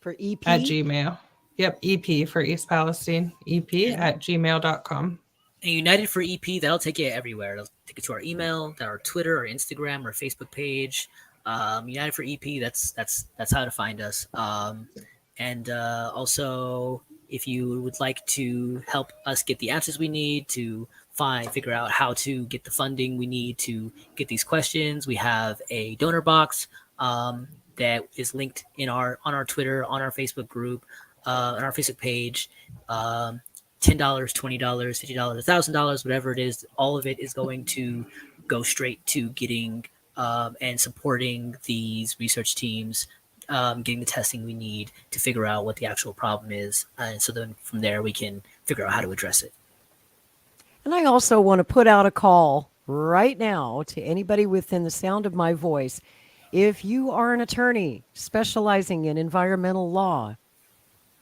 For EP? At Gmail. Yep, EP for East Palestine, EP@gmail.com. And United for EP, that'll take you everywhere. It'll take you to our email, our Twitter, our Instagram, our Facebook page. United for EP, that's how to find us. And also, if you would like to help us get the answers we need to figure out how to get the funding we need to get these questions, we have a donor box that is linked on our Twitter, on our Facebook group, on our Facebook page. $10, $20, $50, $1,000, whatever it is, all of it is going to go straight to getting and supporting these research teams, getting the testing we need to figure out what the actual problem is. And so then from there, we can figure out how to address it. And I also want to put out a call right now to anybody within the sound of my voice. If you are an attorney specializing in environmental law,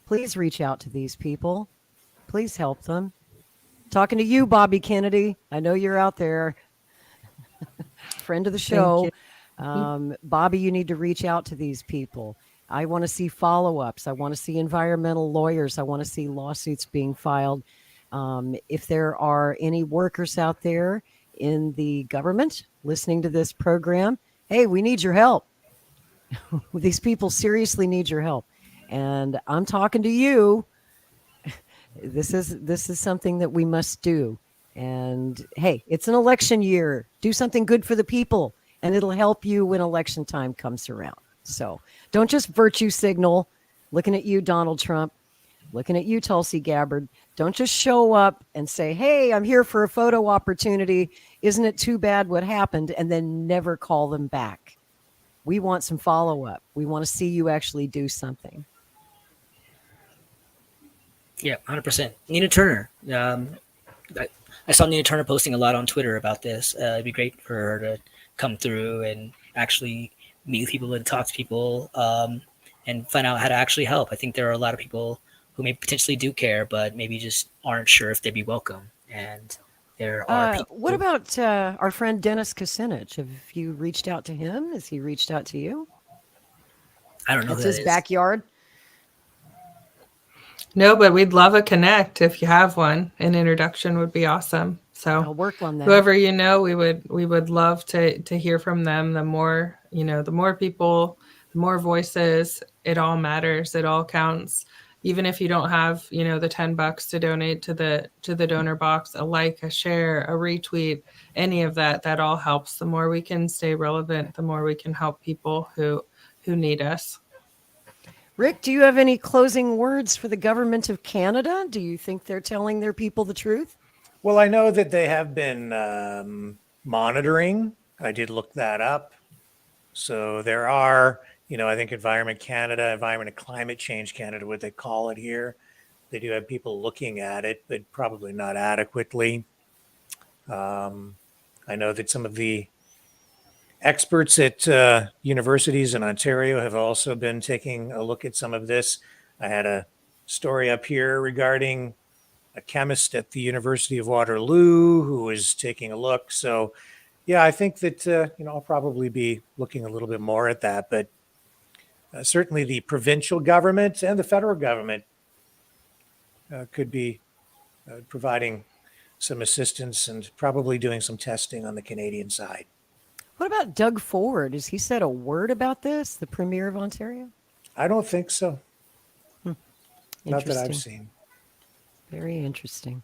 please reach out to these people. Please help them. Talking to you, Bobby Kennedy. I know you're out there. Friend of the show. Bobby, you need to reach out to these people. I want to see follow-ups. I want to see environmental lawyers. I want to see lawsuits being filed. If there are any workers out there in the government listening to this program, hey, we need your help. These people seriously need your help. And I'm talking to you. This is something that we must do. And hey, it's an election year. Do something good for the people, and it'll help you when election time comes around. So don't just virtue signal. Looking at you, Donald Trump. Looking at you, Tulsi Gabbard. Don't just show up and say, hey, I'm here for a photo opportunity. Isn't it too bad what happened? And then never call them back. we want some follow-up. We want to see you actually do something. Yeah, 100%. Nina Turner. I saw Nina Turner posting a lot on Twitter about this. It'd be great for her to come through and actually meet with people and talk to people and find out how to actually help. I think there are a lot of people who may potentially do care, but maybe just aren't sure if they'd be welcome. And there are people. What about our friend Dennis Kucinich? Have you reached out to him? Has he reached out to you? I don't know. That's who that his is. backyard. No, but we'd love a connect if you have one. An introduction would be awesome. So I'll work on that. Whoever you know, we would love to hear from them. The more, the more people, the more voices, it all matters. It all counts. Even if you don't have, the $10 to donate to the donor box, a like, a share, a retweet, any of that all helps. The more we can stay relevant, the more we can help people who need us. Rick, do you have any closing words for the government of Canada? Do you think they're telling their people the truth? Well, I know that they have been monitoring. I did look that up. So there are, I think Environment Canada, Environment and Climate Change Canada, what they call it here. They do have people looking at it, but probably not adequately. I know that some of the experts at universities in Ontario have also been taking a look at some of this. I had a story up here regarding a chemist at the University of Waterloo who was taking a look. So, yeah, I think that, I'll probably be looking a little bit more at that. But certainly the provincial government and the federal government could be providing some assistance and probably doing some testing on the Canadian side. What about Doug Ford? Has he said a word about this, the Premier of Ontario? I don't think so. Not that I've Interesting. seen. Very interesting.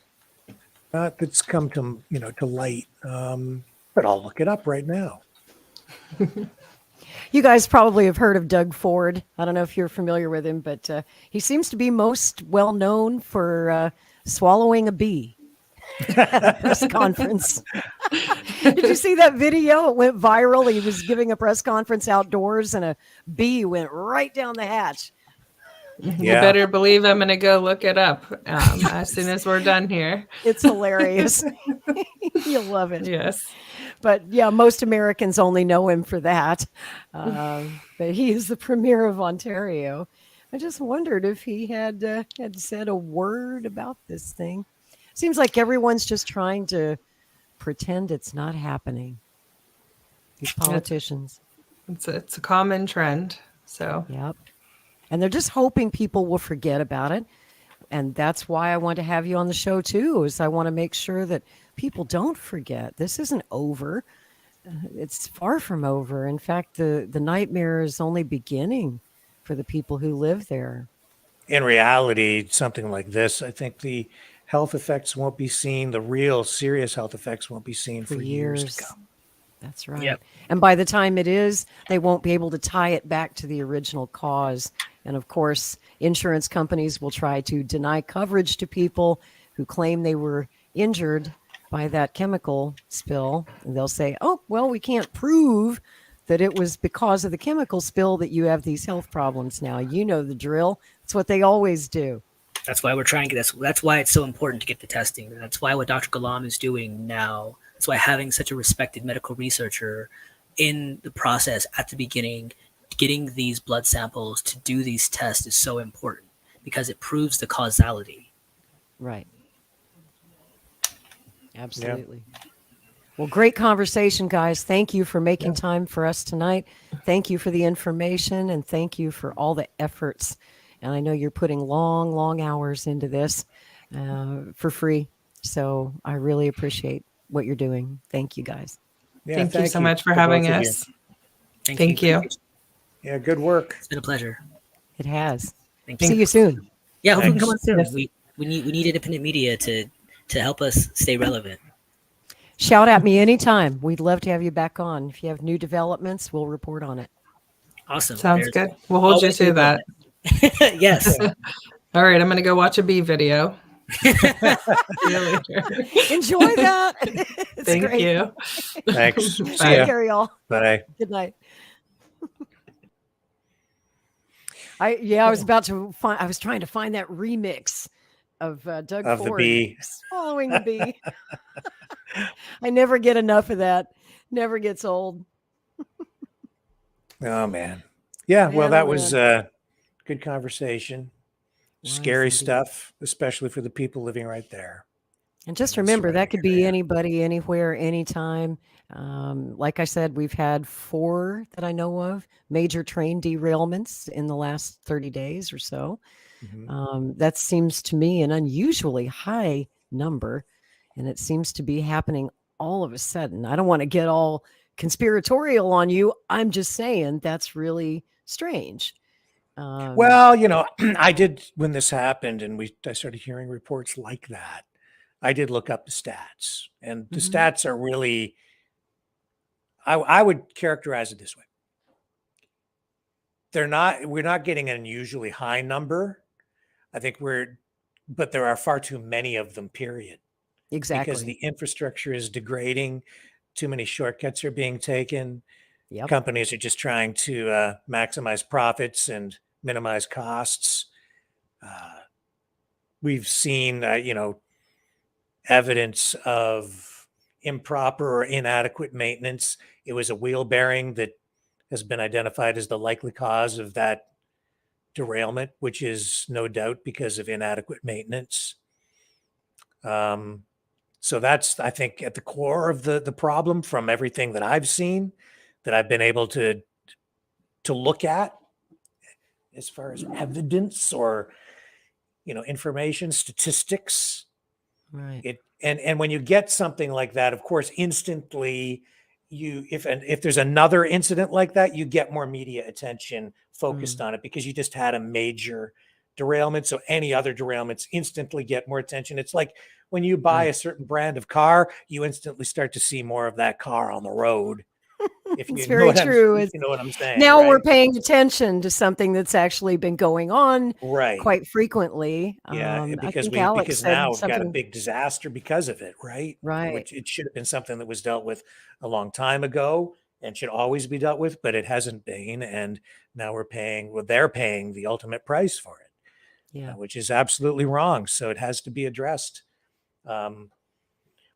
Not that's come to, to light. But I'll look it up right now. You guys probably have heard of Doug Ford. I don't know if you're familiar with him, but he seems to be most well known for swallowing a bee at a press conference. Did you see that video? It went viral. He was giving a press conference outdoors and a bee went right down the hatch. You better believe I'm going to go look it up as soon as we're done here. It's hilarious. You'll love it. Yes. But yeah, most Americans only know him for that. But he is the Premier of Ontario. I just wondered if he had said a word about this thing. Seems like everyone's just trying to pretend it's not happening. These politicians. It's a common trend. So. Yep. And they're just hoping people will forget about it. And that's why I want to have you on the show too, is I want to make sure that people don't forget. This isn't over. It's far from over. In fact, the nightmare is only beginning for the people who live there. In reality, something like this, I think the health effects won't be seen. The real serious health effects won't be seen for years to come. That's right. Yep. And by the time it is, they won't be able to tie it back to the original cause. And of course, insurance companies will try to deny coverage to people who claim they were injured by that chemical spill. And they'll say, oh, well, we can't prove that it was because of the chemical spill that you have these health problems now. You know the drill. It's what they always do. That's why we're trying to get this. That's why it's so important to get the testing. That's why what Dr. Galam is doing now. That's why having such a respected medical researcher in the process at the beginning, getting these blood samples to do these tests is so important because it proves the causality. Right. Absolutely. Yeah. Well, great conversation, guys. Thank you for making time for us tonight. Thank you for the information and thank you for all the efforts. And I know you're putting long, long hours into this for free. So I really appreciate what you're doing. Thank you, guys. Yeah, thank you so much for having us. Thank you. Yeah, good work. It's been a pleasure. It has. Thank you. See you soon. Yeah, hope you can come on soon. Yes. We need independent media to help us stay relevant. Shout at me anytime. We'd love to have you back on. If you have new developments, we'll report on it. Awesome. Sounds good. We'll hold you to that. Yes. All right, I'm going to go watch a bee video. Enjoy that. It's Thank great. you. Thanks. Take care, y'all. Bye. Good night. I was about to find. I was trying to find that remix of Doug Of the Ford bee. swallowing the bee. I never get enough of that. Never gets old. Oh man. Yeah, well, Man, that oh, was man. good conversation. Was Scary indeed. stuff, especially for the people living right there. And just in the remember, that surrounding could be anybody, anywhere, anytime. Like I said, we've had 4 that I know of major train derailments in the last 30 days or so. Mhm. That seems to me an unusually high number, and it seems to be happening all of a sudden. I don't want to get all conspiratorial on you. I'm just saying that's really strange. Well, you know, I did when this happened and I started hearing reports like that. I did look up the stats, and the Mhm. stats are really I would characterize it this way. We're not getting an unusually high number. I think but there are far too many of them, period. Because the Exactly. infrastructure is degrading, too many shortcuts are being taken. Yep. Companies are just trying to maximize profits and minimize costs. We've seen, evidence of improper or inadequate maintenance. It was a wheel bearing that has been identified as the likely cause of that derailment, which is no doubt because of inadequate maintenance. So that's, I think, at the core of the problem from everything that I've seen, that I've been able to look at as far as evidence or information, statistics. Right. And when you get something like that, of course, instantly if there's another incident like that, you get more media attention focused on it because you just had a major derailment. So any other derailments instantly get more attention. It's like when you buy Right. a certain brand of car, you instantly start to see more of that car on the road. If It's you know very what true. if you know what I'm saying, Now we're right? paying attention to something that's actually been going on Right. quite frequently. Yeah, I because think Alex now said we've got a something. big disaster because of it, right? Right. Which it should have been something that was dealt with a long time ago and should always be dealt with, but it hasn't been. And now they're paying the ultimate price for it, Yeah. which is absolutely wrong. So it has to be addressed.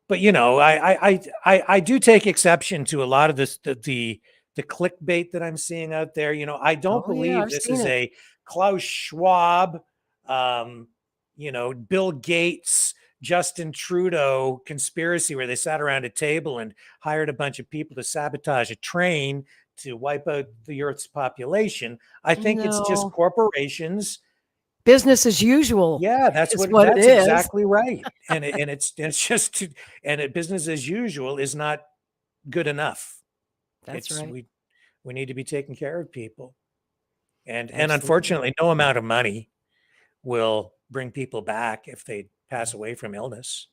But I do take exception to a lot of the clickbait that I'm seeing out there. I don't Oh yeah, believe I've this seen is it. a Klaus Schwab, Bill Gates, Justin Trudeau conspiracy where they sat around a table and hired a bunch of people to sabotage a train to wipe out the Earth's population. I think it's just No. corporations. Business as usual. Yeah, Is what it that's is. exactly right. And it's just business as usual is not good enough. That's right. We need to be taking care of people. And Absolutely. unfortunately, no amount of money will bring people back if they pass away from illness.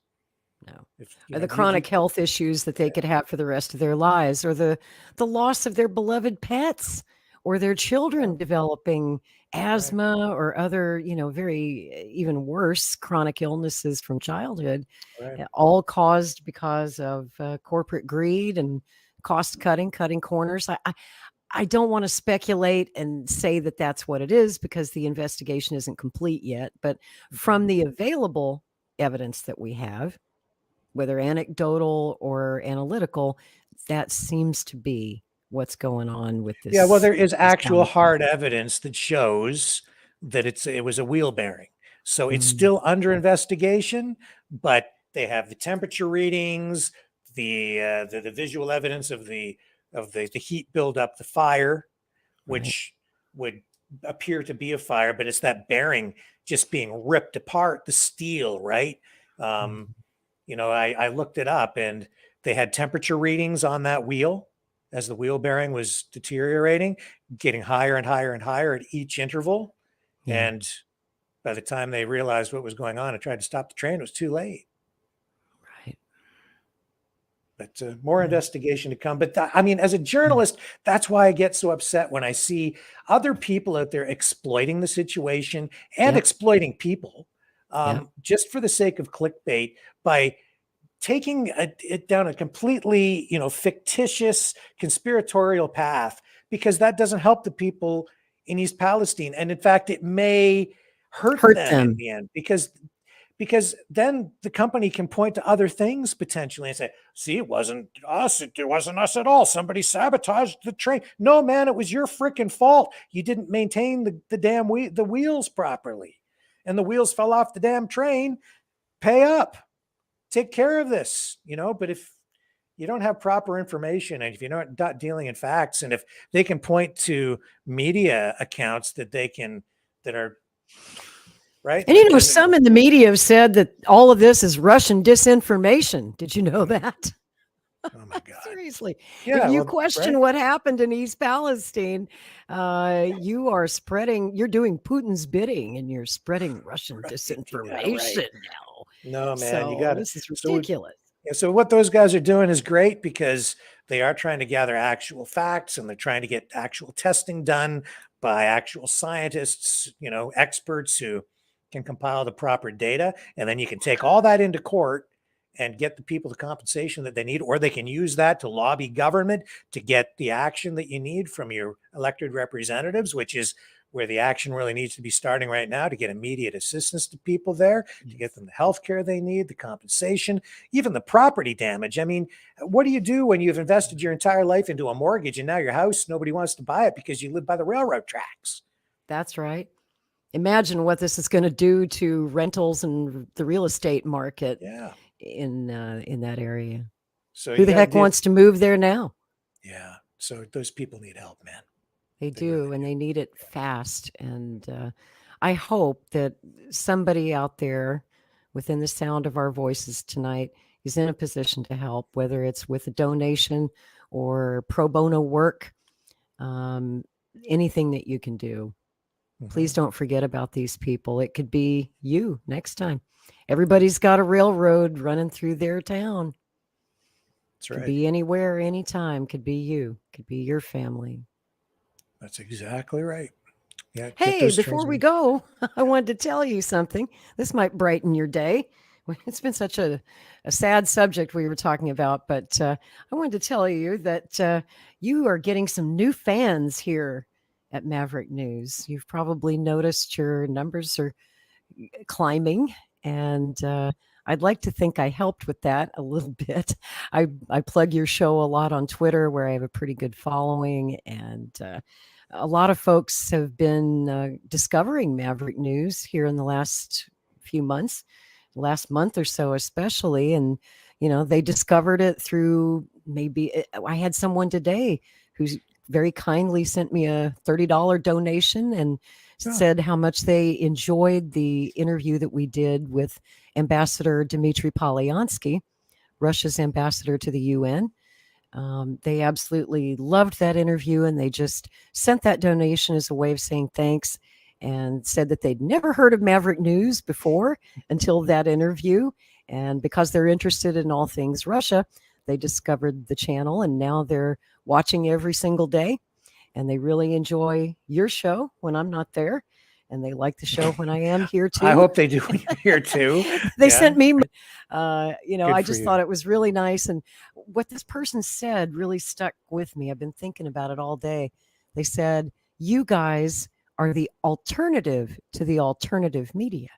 No. If, Or the chronic health issues that they could have for the rest of their lives, or the loss of their beloved pets, or their children developing asthma or other, very even worse chronic illnesses from childhood, Right. all caused because of corporate greed and cost cutting corners. I don't want to speculate and say that that's what it is because the investigation isn't complete yet. But from the available evidence that we have, whether anecdotal or analytical, that seems to be what's going on with this. Yeah, well, there is this actual downfall. hard evidence that shows that it was a wheel bearing. So it's still under investigation, but they have the temperature readings, the visual evidence of the heat buildup, the fire, which would appear to be a fire, but it's that bearing just being ripped apart, the steel, right? I looked it up and they had temperature readings on that wheel as the wheel bearing was deteriorating, getting higher and higher and higher at each interval. Yeah. And by the time they realized what was going on and tried to stop the train, it was too late. Right. But more investigation to come. But as a journalist, that's why I get so upset when I see other people out there exploiting the situation and exploiting people just for the sake of clickbait by taking it down a completely, fictitious conspiratorial path, because that doesn't help the people in East Palestine. And in fact, it may hurt them in the end, because then the company can point to other things potentially and say, see, it wasn't us. It wasn't us at all. Somebody sabotaged the train. No, man, it was your freaking fault. You didn't maintain the wheels properly, and the wheels fell off the damn train. Pay up, take care of this, but if you don't have proper information, and if you're not dealing in facts, and if they can point to media accounts that are right. And some in the media have said that all of this is Russian disinformation. Did you know that? Oh my God. Seriously. Yeah, if you question what happened in East Palestine, you're doing Putin's bidding, and you're spreading Russian disinformation now. No, man, So you got it. This is ridiculous. So what those guys are doing is great, because they are trying to gather actual facts, and they're trying to get actual testing done by actual scientists, experts who can compile the proper data. And then you can take all that into court and get the people the compensation that they need, or they can use that to lobby government to get the action that you need from your elected representatives, which is where the action really needs to be starting right now, to get immediate assistance to people there, to get them the health care they need, the compensation, even the property damage. I mean, what do you do when you've invested your entire life into a mortgage, and now your house, nobody wants to buy it because you live by the railroad tracks? That's right. Imagine what this is going to do to rentals and the real estate market in that area. So who the heck wants to move there now? Yeah. So those people need help, man. They do, really, and they need it fast. And I hope that somebody out there within the sound of our voices tonight is in a position to help, whether it's with a donation or pro bono work, anything that you can do. Please don't forget about these people. It could be you next time. Everybody's got a railroad running through their town. That's right. Could be anywhere, anytime. Could be you. Could be your family. That's exactly right. Yeah. Hey, before we go, I wanted to tell you something. This might brighten your day. It's been such a sad subject we were talking about, but I wanted to tell you that you are getting some new fans here at Maverick News. You've probably noticed your numbers are climbing, and I'd like to think I helped with that a little bit. I plug your show a lot on Twitter, where I have a pretty good following, and a lot of folks have been discovering Maverick News here in the last few months, last month or so especially, and they discovered it through I had someone today who's very kindly sent me a $30 donation and said how much they enjoyed the interview that we did with Ambassador Dmitry Polyansky, Russia's ambassador to the UN. They absolutely loved that interview, and they just sent that donation as a way of saying thanks, and said that they'd never heard of Maverick News before until that interview. And because they're interested in all things Russia, they discovered the channel, and now they're watching every single day, and they really enjoy your show when I'm not there, and they like the show when I am here too. I hope they do when you're here too. They sent me, I just thought it was really nice. And what this person said really stuck with me. I've been thinking about it all day. They said, you guys are the alternative to the alternative media.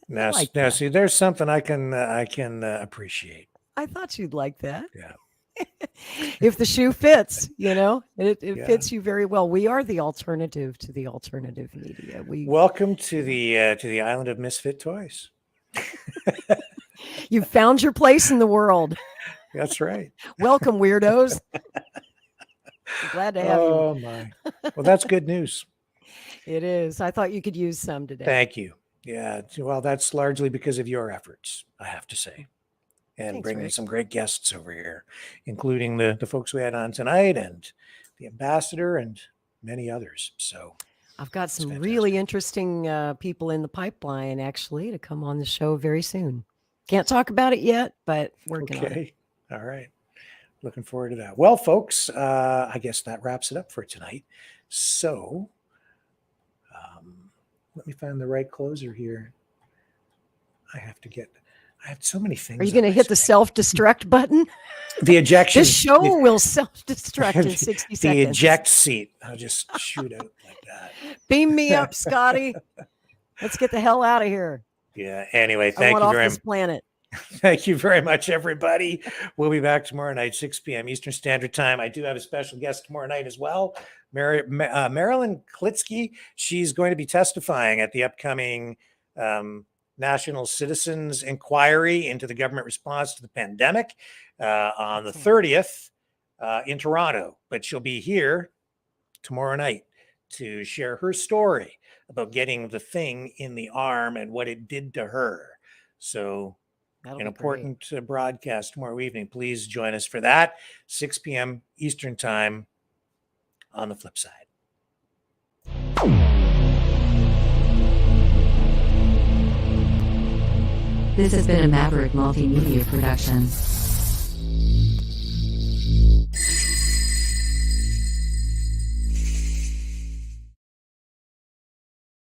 Now, see, there's something I can appreciate. I thought you'd like that. Yeah. If the shoe fits, it fits you very well. We are the alternative to the alternative media. Welcome to the island of misfit toys. You found your place in the world. That's right. Welcome, weirdos. Glad to have you. Oh my. Well, that's good news. It is. I thought you could use some today. Thank you. Yeah. Well, that's largely because of your efforts, I have to say. And Thanks, bringing Rick. some great guests over here, including the folks we had on tonight, and the ambassador, and many others. So I've got some really interesting people in the pipeline, actually, to come on the show very soon. Can't talk about it yet, but working on it. Okay. All right. Looking forward to that. Well, folks, I guess that wraps it up for tonight. So let me find the right closer here. I I had so many things. Are you going to hit the self-destruct button? The ejection. This show will self-destruct in 60 seconds. The eject seat. I'll just shoot out like that. Beam me up, Scotty. Let's get the hell out of here. Yeah. Anyway, I thank want you off very this much. planet. Thank you very much, everybody. We'll be back tomorrow night, 6 p.m. Eastern Standard Time. I do have a special guest tomorrow night as well, Marilyn Klitsky. She's going to be testifying at the upcoming National Citizens Inquiry into the government response to the pandemic on the 30th in Toronto. But she'll be here tomorrow night to share her story about getting the thing in the arm and what it did to her. So an important broadcast tomorrow evening. Please join us for that, 6 p.m. Eastern Time on the flip side. This has been a Maverick Multimedia production.